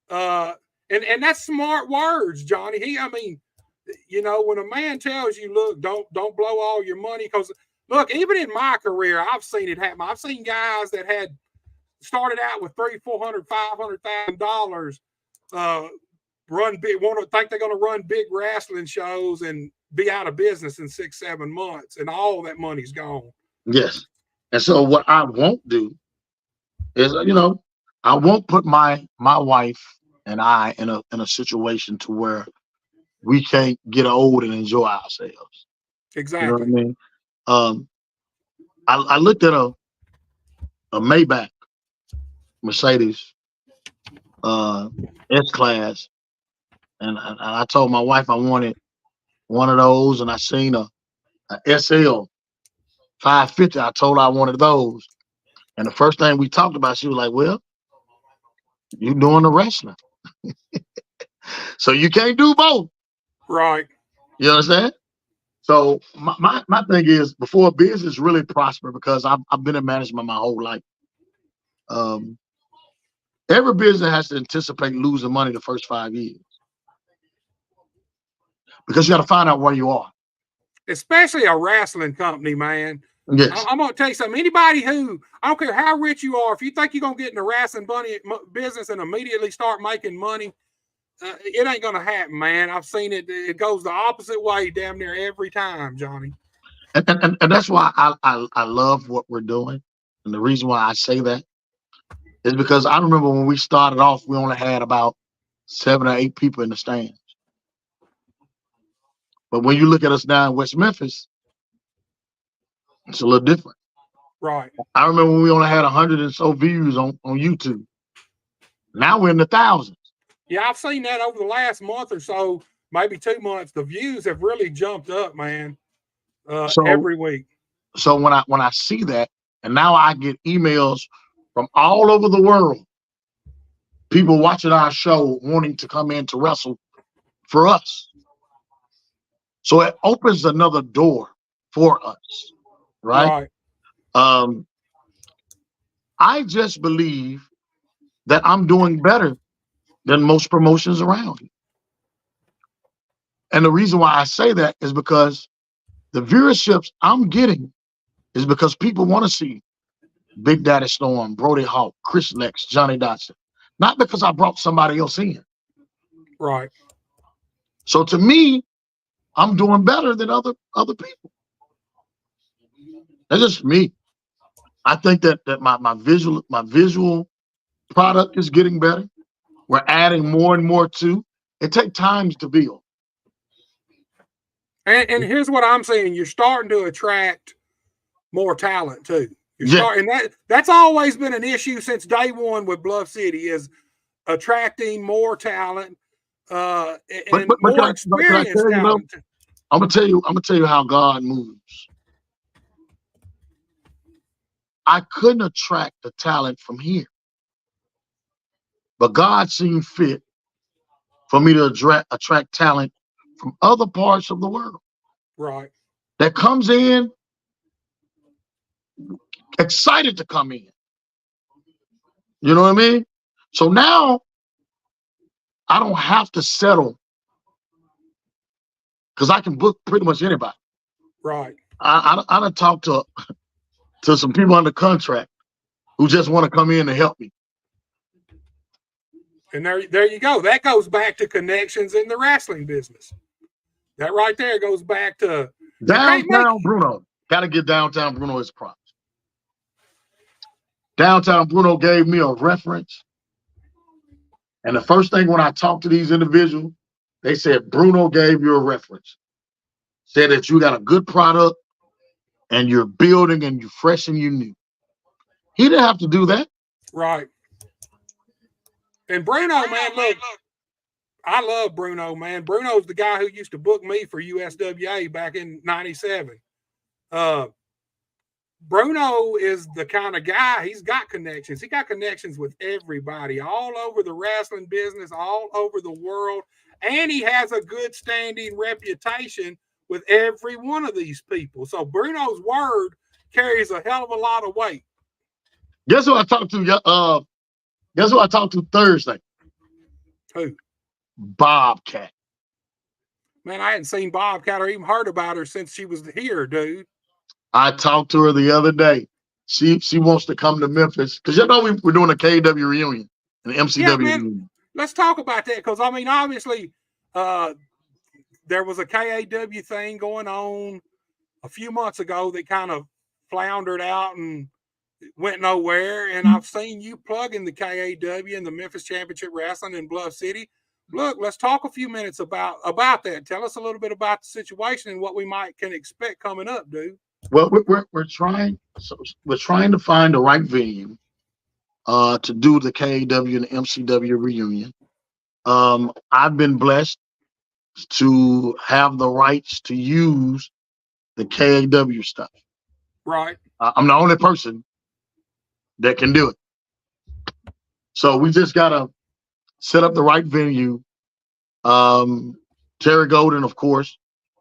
and that's smart words, Johnny. I mean, you know, when a man tells you, look, don't blow all your money, because look, even in my career, I've seen it happen. I've seen guys that had started out with $300,000, $400,000, $500,000, run big, want to think they're going to run big wrestling shows and be out of business in 6-7 months, and all that money's gone. Yes. And so what I won't do is, you know, I won't put my wife and I in a situation to where we can't get old and enjoy ourselves. Exactly. You know what I mean? I looked at a Maybach Mercedes S-Class, and I told my wife I wanted one of those, and I seen a SL 550. I told her I wanted those. And the first thing we talked about, she was like, well, You're doing the wrestling. So you can't do both. Right. You understand? So my thing is, before a business really prosper, because I've been in management my whole life. Every business has to anticipate losing money the first 5 years, because you got to find out where you are. Especially a wrestling company, man. Yes. I'm going to tell you something. Anybody who, I don't care how rich you are, if you think you're going to get in the wrestling business and immediately start making money, it ain't going to happen, man. I've seen it. It goes the opposite way damn near every time, Johnny. And that's why I love what we're doing. And the reason why I say that is because I remember when we started off, we only had about 7 or 8 people in the stands. But when you look at us now in West Memphis, it's a little different. Right. I remember when we only had 100 and so views on YouTube. Now we're in the thousands. Yeah, I've seen that over the last month or so, maybe 2 months. The views have really jumped up, man, every week. So when I see that, and now I get emails from all over the world, people watching our show wanting to come in to wrestle for us. So it opens another door for us, right? I just believe that I'm doing better than most promotions around here. And the reason why I say that is because the viewerships I'm getting is because people want to see Big Daddy Storm, Brody Hawk, Chris Lex, Johnny Dotson. Not because I brought somebody else in. Right. So to me, I'm doing better than other people. That's just me. I think that my visual product is getting better. We're adding more and more to. It takes time to build. And here's what I'm saying: you're starting to attract more talent too. You're starting that's always been an issue since day one with Bluff City, is attracting more talent and more experienced talent. I'm gonna tell you how God moves. I couldn't attract the talent from here, but God seemed fit for me to attract talent from other parts of the world. Right. That comes in excited to come in. You know what I mean? So now I don't have to settle, because I can book pretty much anybody. Right. I done talked to some people under contract who just want to come in and help me. And there you go. That goes back to connections in the wrestling business. That right there goes back to Downtown Bruno. Got to get Downtown Bruno his props. Downtown Bruno gave me a reference. And the first thing when I talked to these individuals, they said, Bruno gave you a reference. Said that you got a good product and you're building and you're fresh and you new. He didn't have to do that. Right. And Bruno, man, look, I love Bruno, man. Bruno's the guy who used to book me for USWA back in '97. Bruno is the kind of guy, he's got connections. He got connections with everybody all over the wrestling business, all over the world. And he has a good standing reputation with every one of these people. So Bruno's word carries a hell of a lot of weight. Guess who I talked to? Guess who I talked to Thursday? Who? Bobcat. Man, I hadn't seen Bobcat or even heard about her since she was here, dude. I talked to her the other day. She wants to come to Memphis, because you know we're doing a KW reunion and the MCW reunion. Let's talk about that, because I mean, obviously, there was a KAW thing going on a few months ago that kind of floundered out and went nowhere. And I've seen you plugging the KAW and the Memphis Championship Wrestling in Bluff City. Look, let's talk a few minutes about that. Tell us a little bit about the situation and what we can expect coming up, dude. Well, we're trying to find the right venue to do the KAW and the MCW reunion. I've been blessed to have the rights to use the KAW stuff. Right. I'm the only person that can do it. So we just gotta set up the right venue. Terry Golden, of course,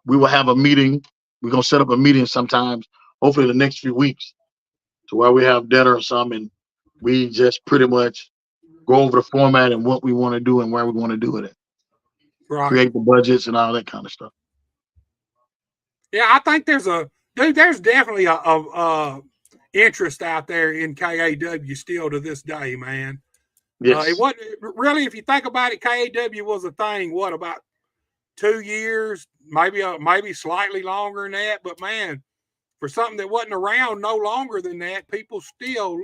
we will have a meeting. We're gonna set up a meeting sometimes, hopefully the next few weeks, to where we have dinner or something, and we just pretty much go over the format and what we want to do and where we want to do it at. Right. Create the budgets and all that kind of stuff. Yeah, I think there's definitely a interest out there in KAW still to this day, man. Yes. It wasn't really, if you think about it, KAW was a thing, what, about 2 years, maybe slightly longer than that. But man, for something that wasn't around no longer than that, people still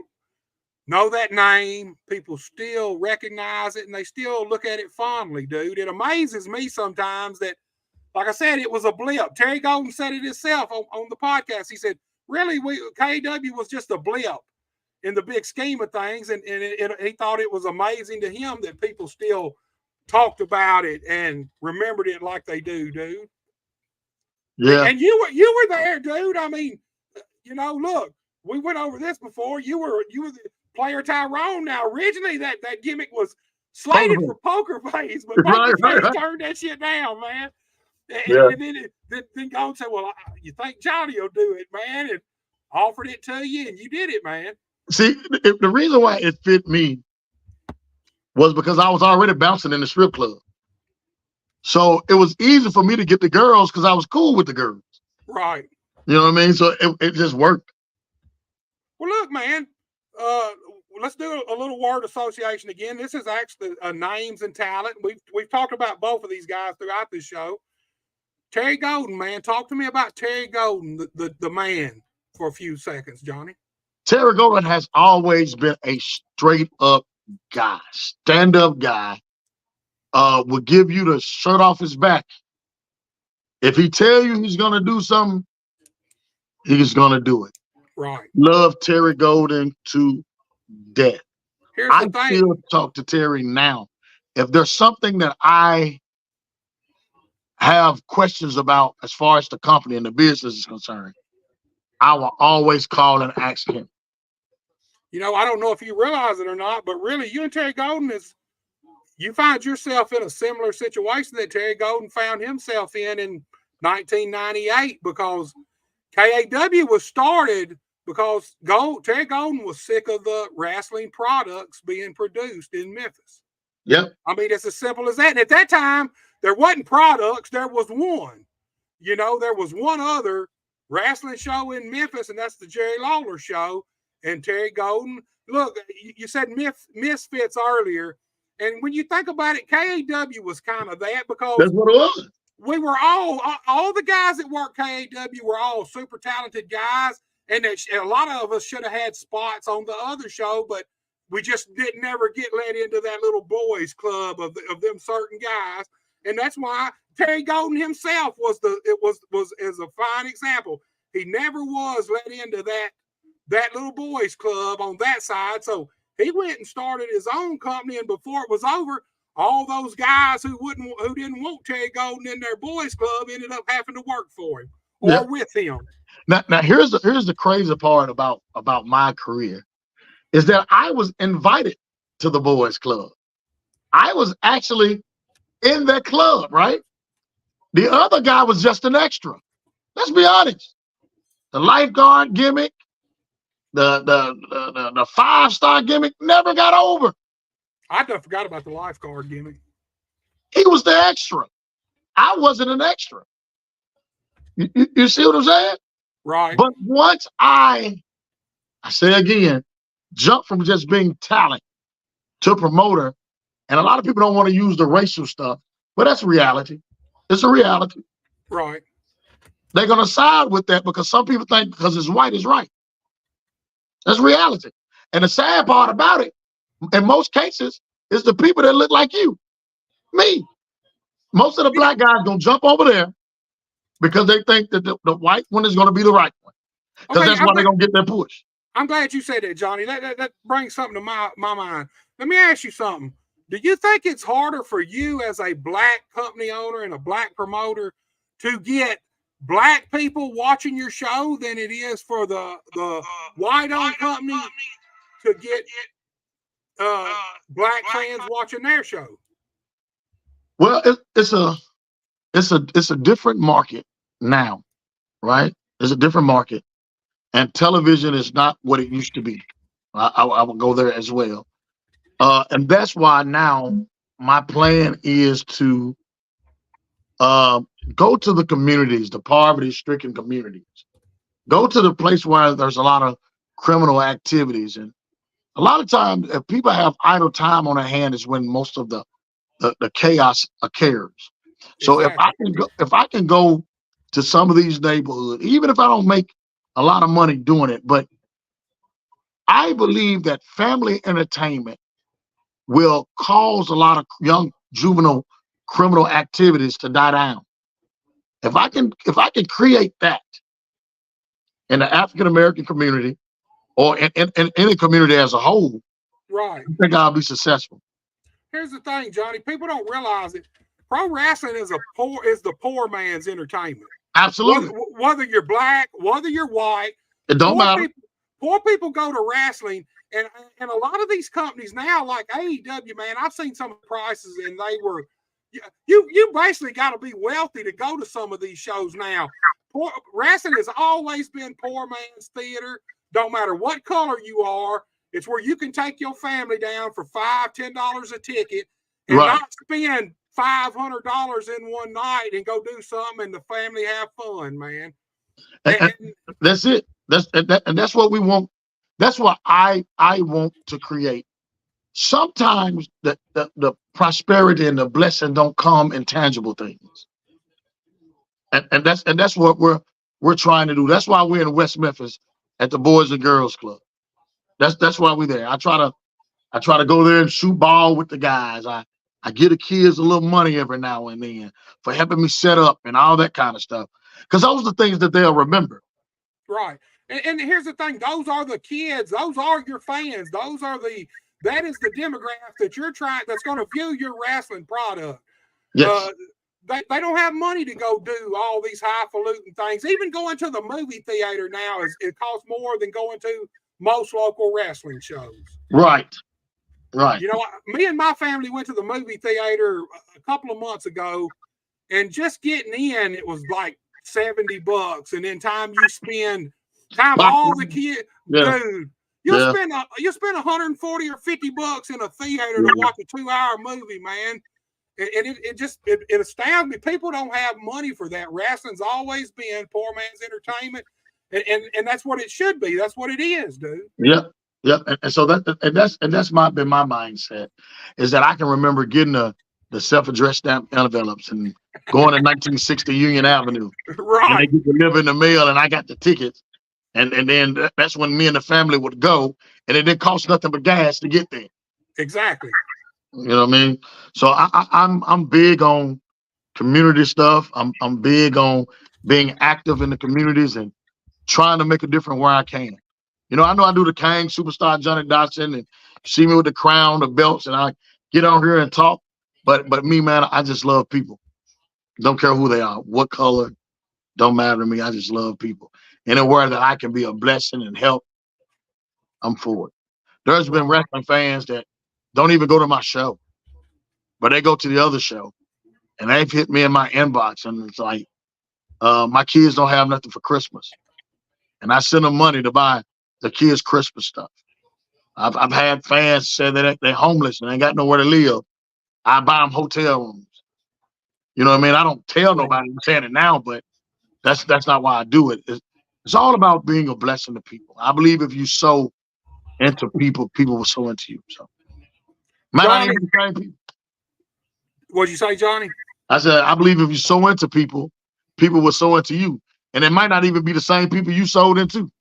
know that name. People still recognize it, and they still look at it fondly, dude. It amazes me sometimes that, like I said, it was a blip. Terry Golden said it himself on the podcast. He said, really, KAW was just a blip in the big scheme of things. And he thought it was amazing to him that people still talked about it and remembered it like they do, dude. Yeah. And you were there, dude. I mean, look, we went over this before. You were the player Tyrone. Now, originally that gimmick was slated for Poker Face, but Poker Face turned that shit down, man. And then go and say, well, you think Johnny will do it, man, and offered it to you, and you did it, man. See, the reason why it fit me was because I was already bouncing in the strip club. So it was easy for me to get the girls because I was cool with the girls. Right. You know what I mean? So it just worked. Well, look, man, let's do a little word association again. This is actually names and talent. We've talked about both of these guys throughout this show. Terry Golden, man. Talk to me about Terry Golden, the man, for a few seconds, Johnny. Terry Golden has always been a straight-up guy, stand-up guy. Will give you the shirt off his back. If he tell you he's going to do something, he's going to do it. Right. Love Terry Golden to death. I still talk to Terry now. If there's something that I have questions about as far as the company and the business is concerned, I will always call and ask him. I don't know if you realize it or not, but really, you and Terry Golden you find yourself in a similar situation that Terry Golden found himself in 1998, because KAW was started because Terry Golden was sick of the wrestling products being produced in Memphis. Yep. I mean, it's as simple as that. And at that time, there wasn't products. There was one. There was one other wrestling show in Memphis, and that's the Jerry Lawler show. And Terry Golden, look, you said Misfits earlier. And when you think about it, KAW was kind of that, because that's what it was. We were all the guys that worked KAW were all super talented guys. And a lot of us should have had spots on the other show, but we just didn't ever get let into that little boys club of them certain guys. And that's why Terry Golden himself was a fine example. He never was let into that little boys club on that side. So he went and started his own company, and before it was over, all those guys who didn't want Terry Golden in their boys club ended up having to work for him or with him. Now here's the crazy part about my career is that I was invited to the boys club. I was actually in that club, right? The other guy was just an extra. Let's be honest. The lifeguard gimmick, the 5-star gimmick never got over. I forgot about the lifeguard gimmick. He was the extra. I wasn't an extra. You see what I'm saying? Right. But once I say again, jump from just being talent to promoter, and a lot of people don't want to use the racial stuff, but that's reality. It's a reality. Right. They're going to side with that because some people think because it's white is right. That's reality. And the sad part about it, in most cases, is the people that look like you. Me. Most of the black guys going to jump over there because they think that the white one is going to be the right one. Because that's why they're going to get their push. I'm glad you said that, Johnny. That brings something to my mind. Let me ask you something. Do you think it's harder for you as a black company owner and a black promoter to get black people watching your show than it is for the white-owned company to get black fans watching their show? Well, it's a different market now, right? It's a different market, and television is not what it used to be. I will go there as well, and that's why now my plan is to go to the communities, the poverty-stricken communities. Go to the place where there's a lot of criminal activities, and a lot of times, if people have idle time on their hand, is when most of the chaos occurs. So Exactly. if I can go to some of these neighborhoods, even if I don't make a lot of money doing it, but I believe that family entertainment will cause a lot of young juvenile criminal activities to die down. If I can create that in the African American community or in any community as a whole, right, I think I'll be successful. Here's the thing, Johnny. People don't realize it. Pro wrestling is the poor man's entertainment. Absolutely. Whether you're black, whether you're white, it don't matter. Poor people go to wrestling, and a lot of these companies now, like AEW, man, I've seen some of the prices, and they were you basically got to be wealthy to go to some of these shows now. Wrestling has always been poor man's theater. Don't matter what color you are. It's where you can take your family down for $5-10 a ticket and not spend $500 in one night and go do something and the family have fun, man. And that's it. That's what we want. That's what I want to create. Sometimes the prosperity and the blessing don't come in tangible things, and that's what we're trying to do. That's why we're in West Memphis at the Boys and Girls Club. That's why we're there. I try to go there and shoot ball with the guys. I give the kids a little money every now and then for helping me set up and all that kind of stuff, because those are the things that they'll remember. Right. And here's the thing, those are the kids, those are your fans, that is the demographic that that's going to view your wrestling product. Yes. They don't have money to go do all these highfalutin things. Even going to the movie theater now it costs more than going to most local wrestling shows. Right. You know, me and my family went to the movie theater a couple of months ago, and just getting in, it was like $70, and then all the kids, dude, you'll spend $140 or $50 in a theater to watch a 2-hour movie, man. And it astounds me. People don't have money for that. Wrestling's always been poor man's entertainment, and that's what it should be. That's what it is, dude. Yep. And so that's been my mindset, is that I can remember getting the self-addressed stamp envelopes and going to 1960 Union Avenue. Right. And they get delivered in the mail, and I got the tickets. And then that's when me and the family would go, and it didn't cost nothing but gas to get there. Exactly. You know what I mean? So I'm big on community stuff. I'm big on being active in the communities and trying to make a difference where I can. You know I do the Kang superstar Johnny Dotson, and see me with the crown, the belts, and I get on here and talk. But me, man, I just love people. Don't care who they are, what color, don't matter to me. I just love people. Anywhere that I can be a blessing and help, I'm for it. There's been wrestling fans that don't even go to my show, but they go to the other show, and they've hit me in my inbox, and it's like, my kids don't have nothing for Christmas, and I send them money to buy the kids' Christmas stuff. I've had fans say that they're homeless and they got nowhere to live. I buy them hotel rooms. You know what I mean? I don't tell nobody I'm saying it now, but that's not why I do it. It's all about being a blessing to people. I believe if you sow into people, people will sow into you. So, Johnny, what'd you say, Johnny? I said I believe if you sow into people, people will sow into you, and it might not even be the same people you sold into.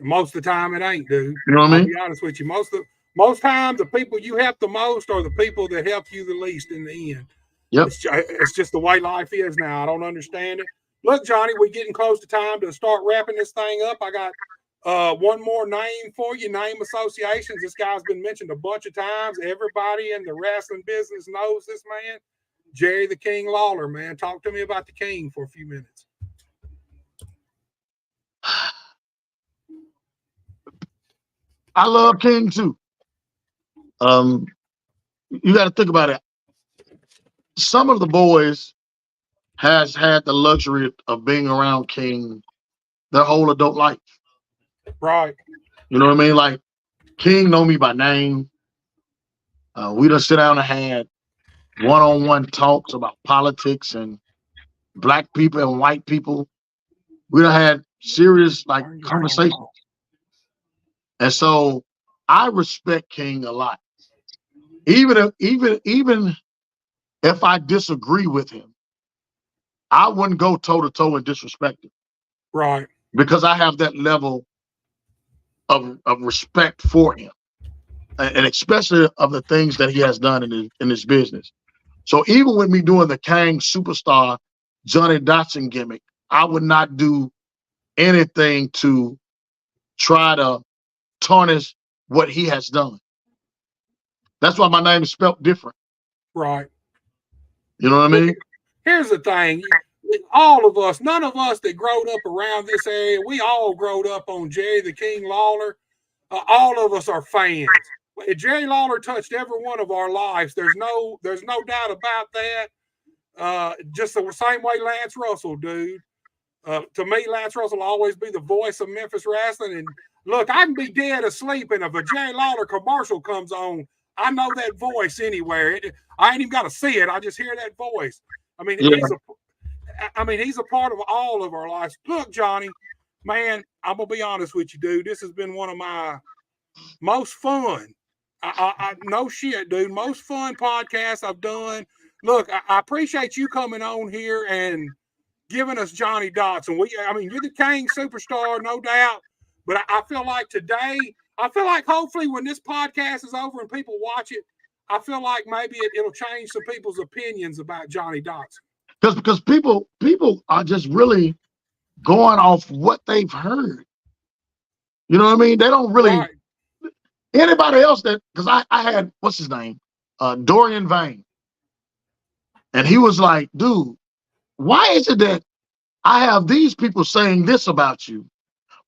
Most of the time, it ain't, dude. You know what I mean? I'll be honest with you. Most times, the people you help the most are the people that help you the least in the end. Yep. It's just the way life is now. I don't understand it. Look, Johnny, we're getting close to time to start wrapping this thing up. I got one more name for you, name associations. This guy's been mentioned a bunch of times. Everybody in the wrestling business knows this man. Jerry the King Lawler, man. Talk to me about the King for a few minutes. I love King too. You got to think about it. Some of the boys has had the luxury of being around King their whole adult life. Right. You know what I mean? Like King know me by name. We done sit down and had one-on-one talks about politics and black people and white people. We done had serious like conversations. And so I respect King a lot. Even if I disagree with him, I wouldn't go toe to toe and disrespect him. Right. Because I have that level of respect for him. And especially of the things that he has done in his business. So even with me doing the Kang superstar Johnny Dotson gimmick, I would not do anything to try to tarnish what he has done. That's why my name is spelled different. Right. You know what I mean? Here's the thing. All of us, none of us that growed up around this area, we all growed up on Jerry the King Lawler. All of us are fans. Jerry Lawler touched every one of our lives. There's no doubt about that. Just the same way Lance Russell, dude. To me, Lance Russell will always be the voice of Memphis wrestling. And look, I can be dead asleep, and if a Jerry Lawler commercial comes on, I know that voice anywhere. I ain't even got to see it. I just hear that voice. I mean, he's a part of all of our lives. Look, Johnny, man, I'm gonna be honest with you, dude. This has been one of my most fun. No shit, dude. Most fun podcasts I've done. Look, I appreciate you coming on here and giving us Johnny Dotson. You're the Kang superstar, no doubt. But I feel like today, hopefully when this podcast is over and people watch it, I feel like maybe it'll change some people's opinions about Johnny Dotson. Because people are just really going off what they've heard. You know what I mean? They don't really. Right. Anybody else because I had, what's his name? Dorian Vane. And he was like, dude, why is it that I have these people saying this about you?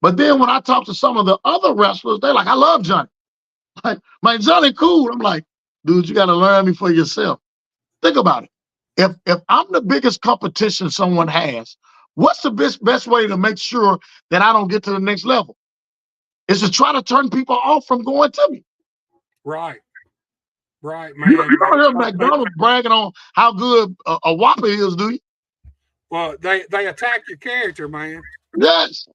But then when I talk to some of the other wrestlers, they're like, I love Johnny. Like, my Johnny cool. I'm like, dude, you got to learn me for yourself. Think about it. If I'm the biggest competition someone has, what's the best way to make sure that I don't get to the next level? Is to try to turn people off from going to me. Right. Right, man. You don't hear McDonald's bragging on how good a Whopper is, do you? Well, they attack your character, man. Yes.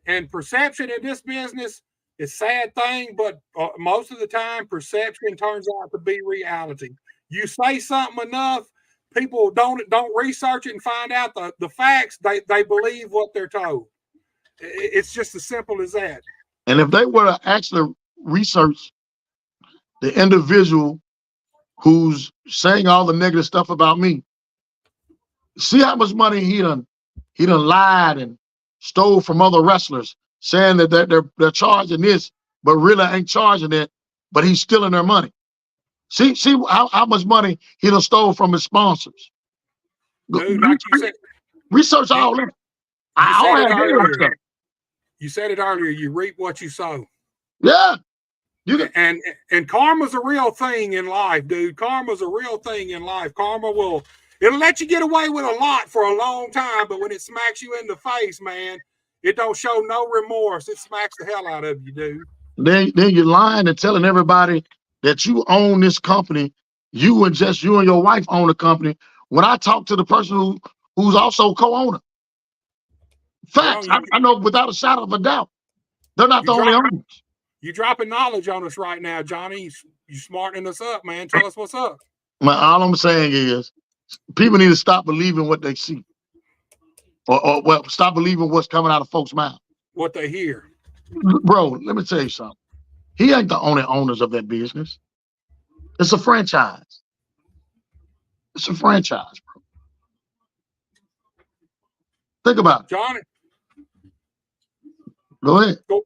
And perception in this business is a sad thing, but most of the time, perception turns out to be reality. You say something enough, people don't research it and find out the facts. They believe what they're told. It's just as simple as that. And if they were to actually research the individual who's saying all the negative stuff about me, see how much money he done lied and stole from other wrestlers, saying that they're charging this, but really ain't charging it, but he's stealing their money. See how much money he done stole from his sponsors. Dude, like you said, research all that. You said it earlier. You reap what you sow. Yeah. And karma's a real thing in life, dude. Karma's a real thing in life. It'll let you get away with a lot for a long time, but when it smacks you in the face, man, it don't show no remorse. It smacks the hell out of you, dude. Then you're lying and telling everybody that you own this company. You and your wife own the company. When I talk to the person who's also co-owner. Facts. I know without a shadow of a doubt. They're not the only owners. You're dropping knowledge on us right now, Johnny. You smartening us up, man. Tell us what's up. All I'm saying is people need to stop believing what they see. Or stop believing what's coming out of folks' mouth. What they hear. Bro, let me tell you something. He ain't the only owners of that business. It's a franchise. It's a franchise, bro. Think about it. Johnny. Go ahead. Go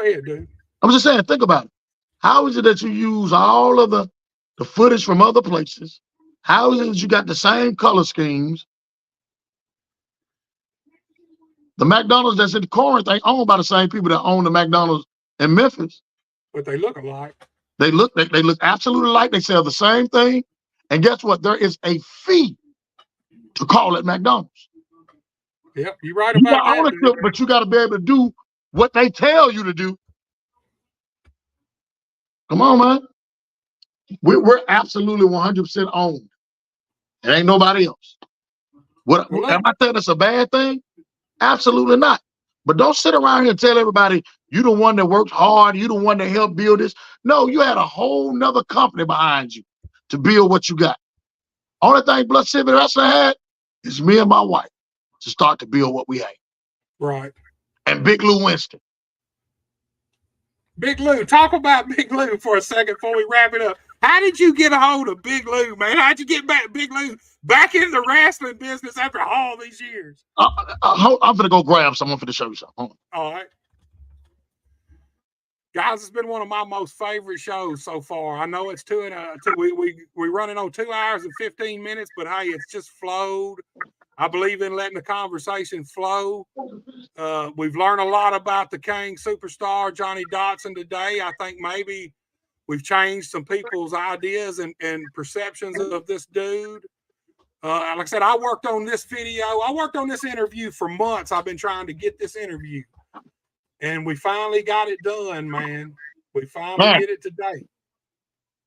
ahead, dude. I'm just saying, think about it. How is it that you use all of the footage from other places? How is it that you got the same color schemes? The McDonald's that's in Corinth ain't owned by the same people that own the McDonald's in Memphis. But they look alike. They look absolutely alike. They sell the same thing. And guess what? There is a fee to call it McDonald's. Yep, you're right about that. Ownership, but you got to be able to do what they tell you to do. Come on, man. We're absolutely 100% owned. It ain't nobody else. Am I saying it's a bad thing? Absolutely not. But don't sit around here and tell everybody you the one that worked hard, you the one that helped build this. No, you had a whole nother company behind you to build what you got. Only thing Bluff City Wrestling had is me and my wife to start to build what we had. Right. And Big Lou Winston. Big Lou, talk about Big Lou for a second before we wrap it up. How did you get a hold of Big Lou, man? How'd you get Big Lou back in the wrestling business after all these years? I'm going to go grab someone for to show you something. All right. Guys, it's been one of my most favorite shows so far. I know it's we're running on 2 hours and 15 minutes, but hey, it's just flowed. I believe in letting the conversation flow. We've learned a lot about the Kang superstar, Johnny Dotson, today. I think maybe we've changed some people's ideas and perceptions of this dude. Like I said, I worked on this interview for months. I've been trying to get this interview. And we finally got it done, man. We finally did it today.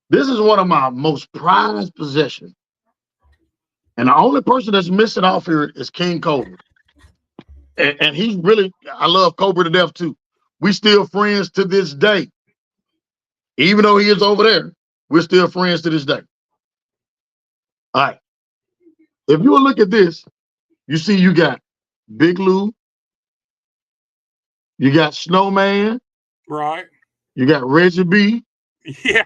This is one of my most prized possessions. And the only person that's missing off here is King Cobra. And he's really, I love Cobra to death too. We still friends to this day. Even though he is over there, we're still friends to this day. All right. If you will look at this, you see you got Big Lou. You got Snowman. Right. You got Reggie B. Yeah.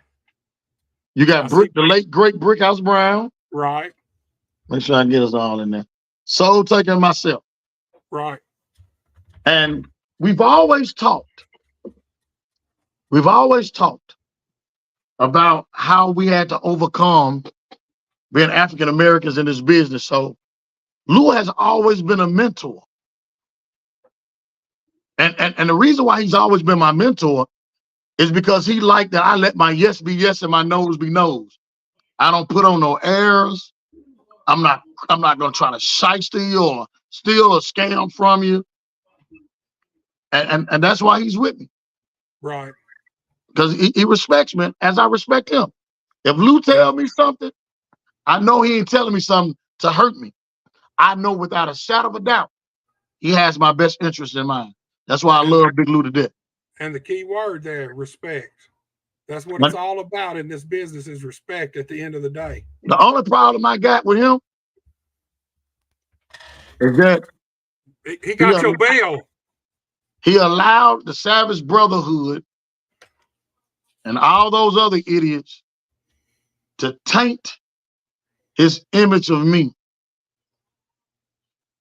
You got the late, great Brickhouse Brown. Right. Make sure I get us all in there. Soul Taker and myself. Right. And we've always talked about how we had to overcome being African Americans in this business. So Lou has always been a mentor. And the reason why he's always been my mentor is because he liked that I let my yes be yes and my no's be no's. I don't put on no airs. I'm not gonna try to shiesty you or steal or scam from you. And that's why he's with me. Right. Because he respects me as I respect him. If Lou tell me something, I know he ain't telling me something to hurt me. I know without a shadow of a doubt, he has my best interest in mind. That's why I love Big Lou to death. And the key word there, respect. That's what it's all about in this business is respect at the end of the day. The only problem I got with him is that he got your bail. He allowed the Savage Brotherhood and all those other idiots to taint his image of me.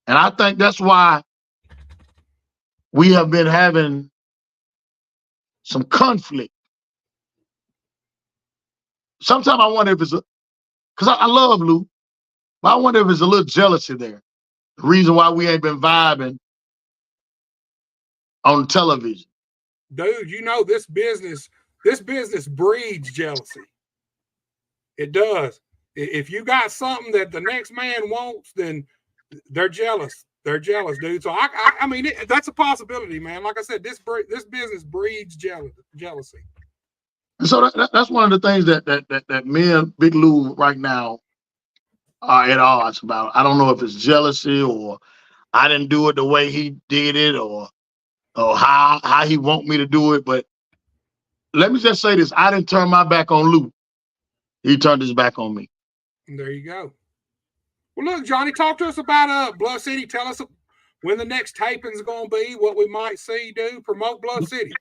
And I think that's why we have been having some conflict. Sometimes I wonder if it's because I love Lou, but I wonder if there's a little jealousy there. The reason why we ain't been vibing on television. Dude, you know this business breeds jealousy. It does. If you got something that the next man wants, then they're jealous. They're jealous, dude. So I mean, that's a possibility, man. Like I said, this business breeds jealousy. So that's one of the things that me and Big Lou right now are at odds about. I don't know if it's jealousy or I didn't do it the way he did it or how he want me to do it. But let me just say this: I didn't turn my back on Lou. He turned his back on me. And there you go. Well, look, Johnny, talk to us about Bluff City. Tell us when the next taping is going to be, what we might see, do. Promote Bluff City.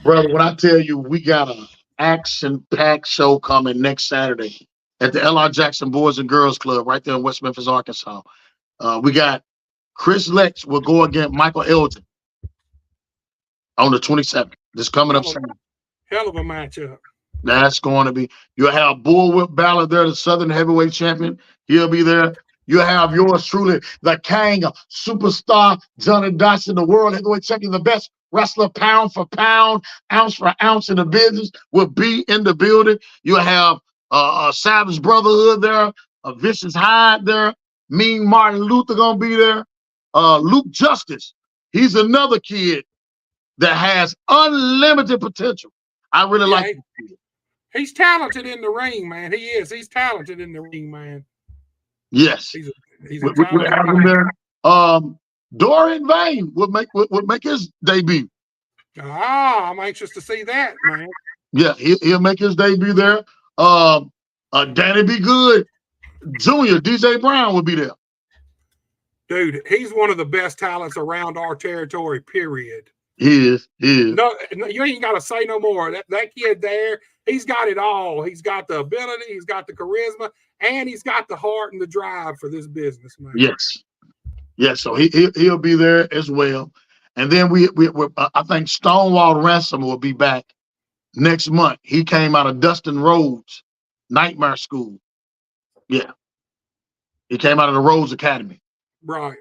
Brother, when I tell you we got an action-packed show coming next Saturday at the L.R. Jackson Boys and Girls Club right there in West Memphis, Arkansas. We got Chris Lex will go against Michael Elgin on the 27th. This coming up Saturday. Hell of a matchup. That's going to be. You'll have Bullwhip Ballard there, the Southern Heavyweight Champion. He'll be there. You'll have yours truly, the Kang superstar, Johnny Dotson, the World Heavyweight Champion, the best wrestler pound for pound, ounce for ounce in the business will be in the building. You'll have a Savage Brotherhood there, a Vicious Hyde there, Mean Martin Luther gonna be there. Luke Justice, he's another kid that has unlimited potential. I really like him. He's talented in the ring, man. He is. He's talented in the ring, man. Yes. He's a talented there. Dorian Vane would make his debut. I'm anxious to see that, man. Yeah, he'll make his debut there. Danny B. Good Jr., DJ Brown will be there. Dude, he's one of the best talents around our territory, period. He is. No, you ain't got to say no more. That kid there, he's got it all. He's got the ability, he's got the charisma, and he's got the heart and the drive for this business, man. Yes. Yes, so he'll be there as well. And then I think Stonewall Ransom will be back next month. He came out of Dustin Rhodes Nightmare School. Yeah. He came out of the Rhodes Academy. Right.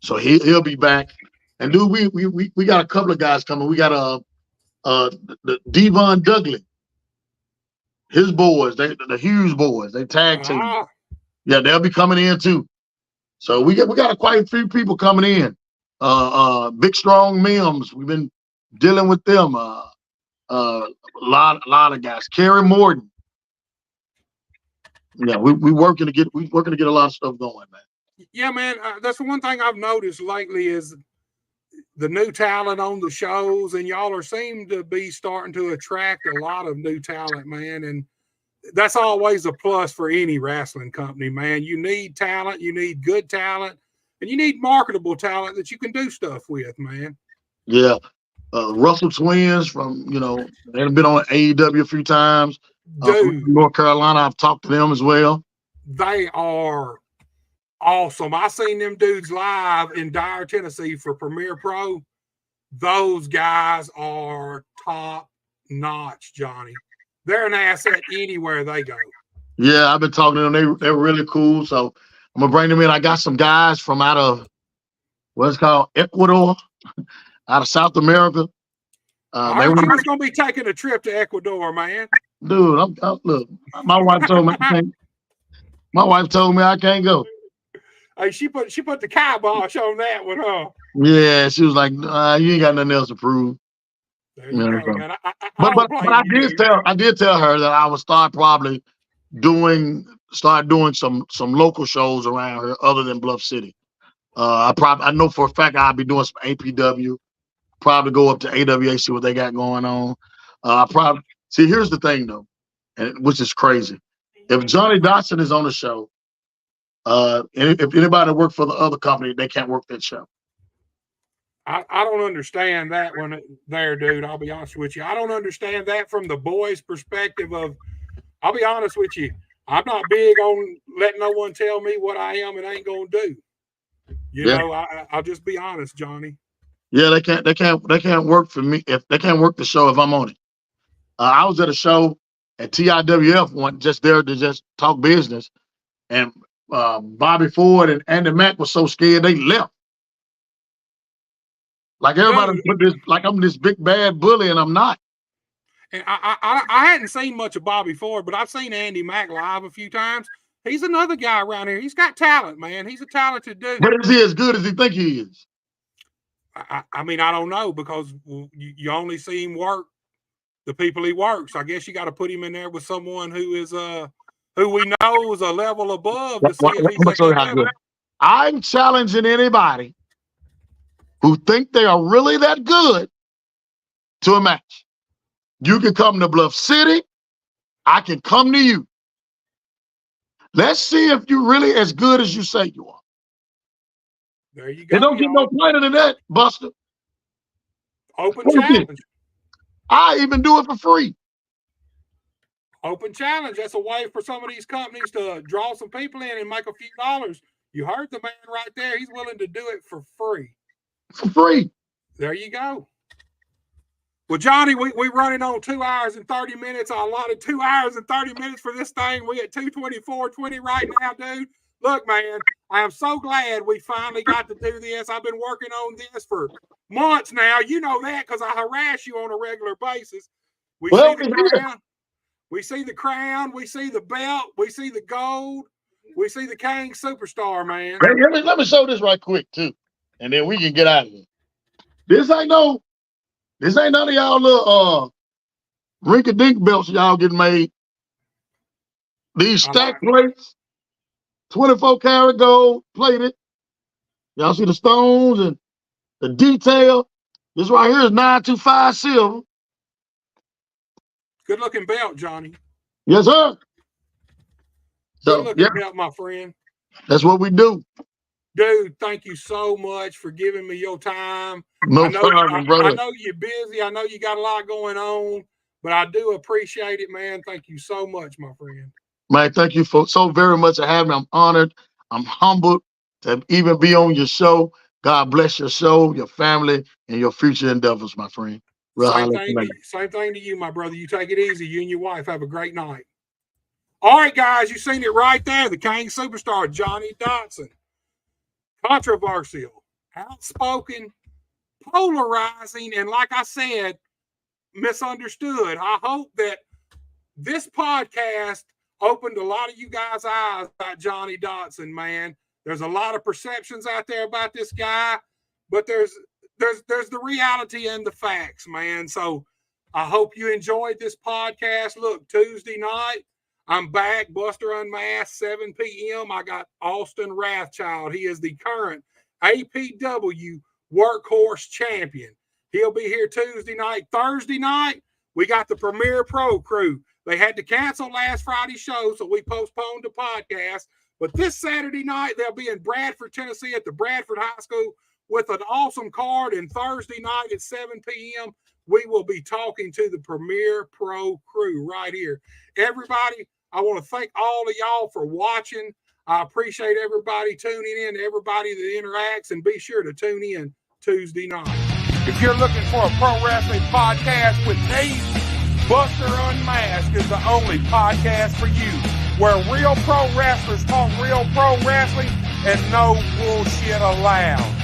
So he'll be back. And dude, we got a couple of guys coming. We got the Devon Dudley. His boys, the Hughes boys, they tag team. Yeah, they'll be coming in too. So we got quite a few people coming in. Big Strong Mims, we've been dealing with them. A lot of guys. Kerry Morton. Yeah, we working to get a lot of stuff going, man. Yeah, man. That's the one thing I've noticed lately is the new talent on the shows, and y'all seem to be starting to attract a lot of new talent, man. And that's always a plus for any wrestling company, man. You need talent, you need good talent, and you need marketable talent that you can do stuff with, man. Yeah. Russell Twins they've been on AEW a few times. Dude, North Carolina, I've talked to them as well. They are awesome. I seen them dudes live in Dyer, Tennessee for Premier Pro. Those guys are top notch, Johnny. They're an asset anywhere they go. Yeah, I've been talking to them. They're really cool. So I'm gonna bring them in. I got some guys from out of what's called Ecuador, out of South America. I heard you was gonna be taking a trip to Ecuador, man. Dude, look. My wife told me I can't go. Hey, she put the kibosh on that one, huh? Yeah, she was like, "You ain't got nothing else to prove." There you go, man. But I did tell her that I would start doing some local shows around here other than Bluff City. I know for a fact I'll be doing some APW. Probably go up to AWA, see what they got going on. Here's the thing though, which is crazy. If Johnny Dotson is on the show, and if anybody worked for the other company, they can't work that show. I don't understand that one there, dude. I'll be honest with you. I don't understand that from the boys' perspective I'll be honest with you. I'm not big on letting no one tell me what I am and ain't gonna do. You know, I'll just be honest, Johnny. Yeah, they can't work for me if they can't work the show if I'm on it. I was at a show at TIWF one just there to just talk business, and Bobby Ford and Andy Mack was so scared they left. Like everybody put this, like I'm this big bad bully, and I'm not. And I hadn't seen much of Bobby Ford, but I've seen Andy Mack live a few times. He's another guy around here. He's got talent, man. He's a talented dude. But is he as good as he think he is? I mean, I don't know, because you only see him work the people he works. I guess you got to put him in there with someone who is who we know is a level above to see if he's at that level. I'm challenging anybody who think they are really that good to a match. You can come to Bluff City. I can come to you. Let's see if you're really as good as you say you are. There you go. It don't get no plainer than that, Buster. Open challenge. I even do it for free. Open challenge. That's a way for some of these companies to draw some people in and make a few dollars. You heard the man right there. He's willing to do it for free. For free. There you go. Well, Johnny, we running on 2 hours and 30 minutes. I allotted 2 hours and 30 minutes for this thing. We at 2:24:20 right now, dude. Look, man, I am so glad we finally got to do this. I've been working on this for months now. You know that because I harass you on a regular basis. We see the crown. We see the crown. We see the belt. We see the gold. We see the Kang superstar, man. Let me show this right quick, too. And then we can get out of here. This ain't none of y'all little rink-a-dink belts y'all getting made. These stack plates, 24 karat gold plated. Y'all see the stones and the detail. This right here is 925 silver. Good looking belt, Johnny. Yes, sir. Good looking belt, my friend. That's what we do. Dude, thank you so much for giving me your time. No problem, brother. I know you're busy. I know you got a lot going on, but I do appreciate it, man. Thank you so much, my friend. Man, thank you so very much for having me. I'm honored. I'm humbled to even be on your show. God bless your show, your family, and your future endeavors, my friend. Same thing to you, my brother. You take it easy. You and your wife have a great night. All right, guys, you seen it right there. The Kang superstar, Johnny Dotson. Controversial, outspoken, polarizing, and like I said, misunderstood. I hope that this podcast opened a lot of you guys' eyes about Johnny Dotson, man. There's a lot of perceptions out there about this guy, but there's the reality and the facts, man. So I hope you enjoyed this podcast. Look, Tuesday night, I'm back, Buster Unmasked, 7 p.m. I got Austin Rathchild. He is the current APW Workhorse Champion. He'll be here Tuesday night. Thursday night, we got the Premier Pro Crew. They had to cancel last Friday's show, so we postponed the podcast. But this Saturday night, they'll be in Bradford, Tennessee at the Bradford High School with an awesome card. And Thursday night at 7 p.m., we will be talking to the Premier Pro Crew right here. Everybody, I want to thank all of y'all for watching. I appreciate everybody tuning in, everybody that interacts, and be sure to tune in Tuesday night. If you're looking for a pro wrestling podcast with me, Buster Unmasked is the only podcast for you, where real pro wrestlers talk real pro wrestling and no bullshit allowed.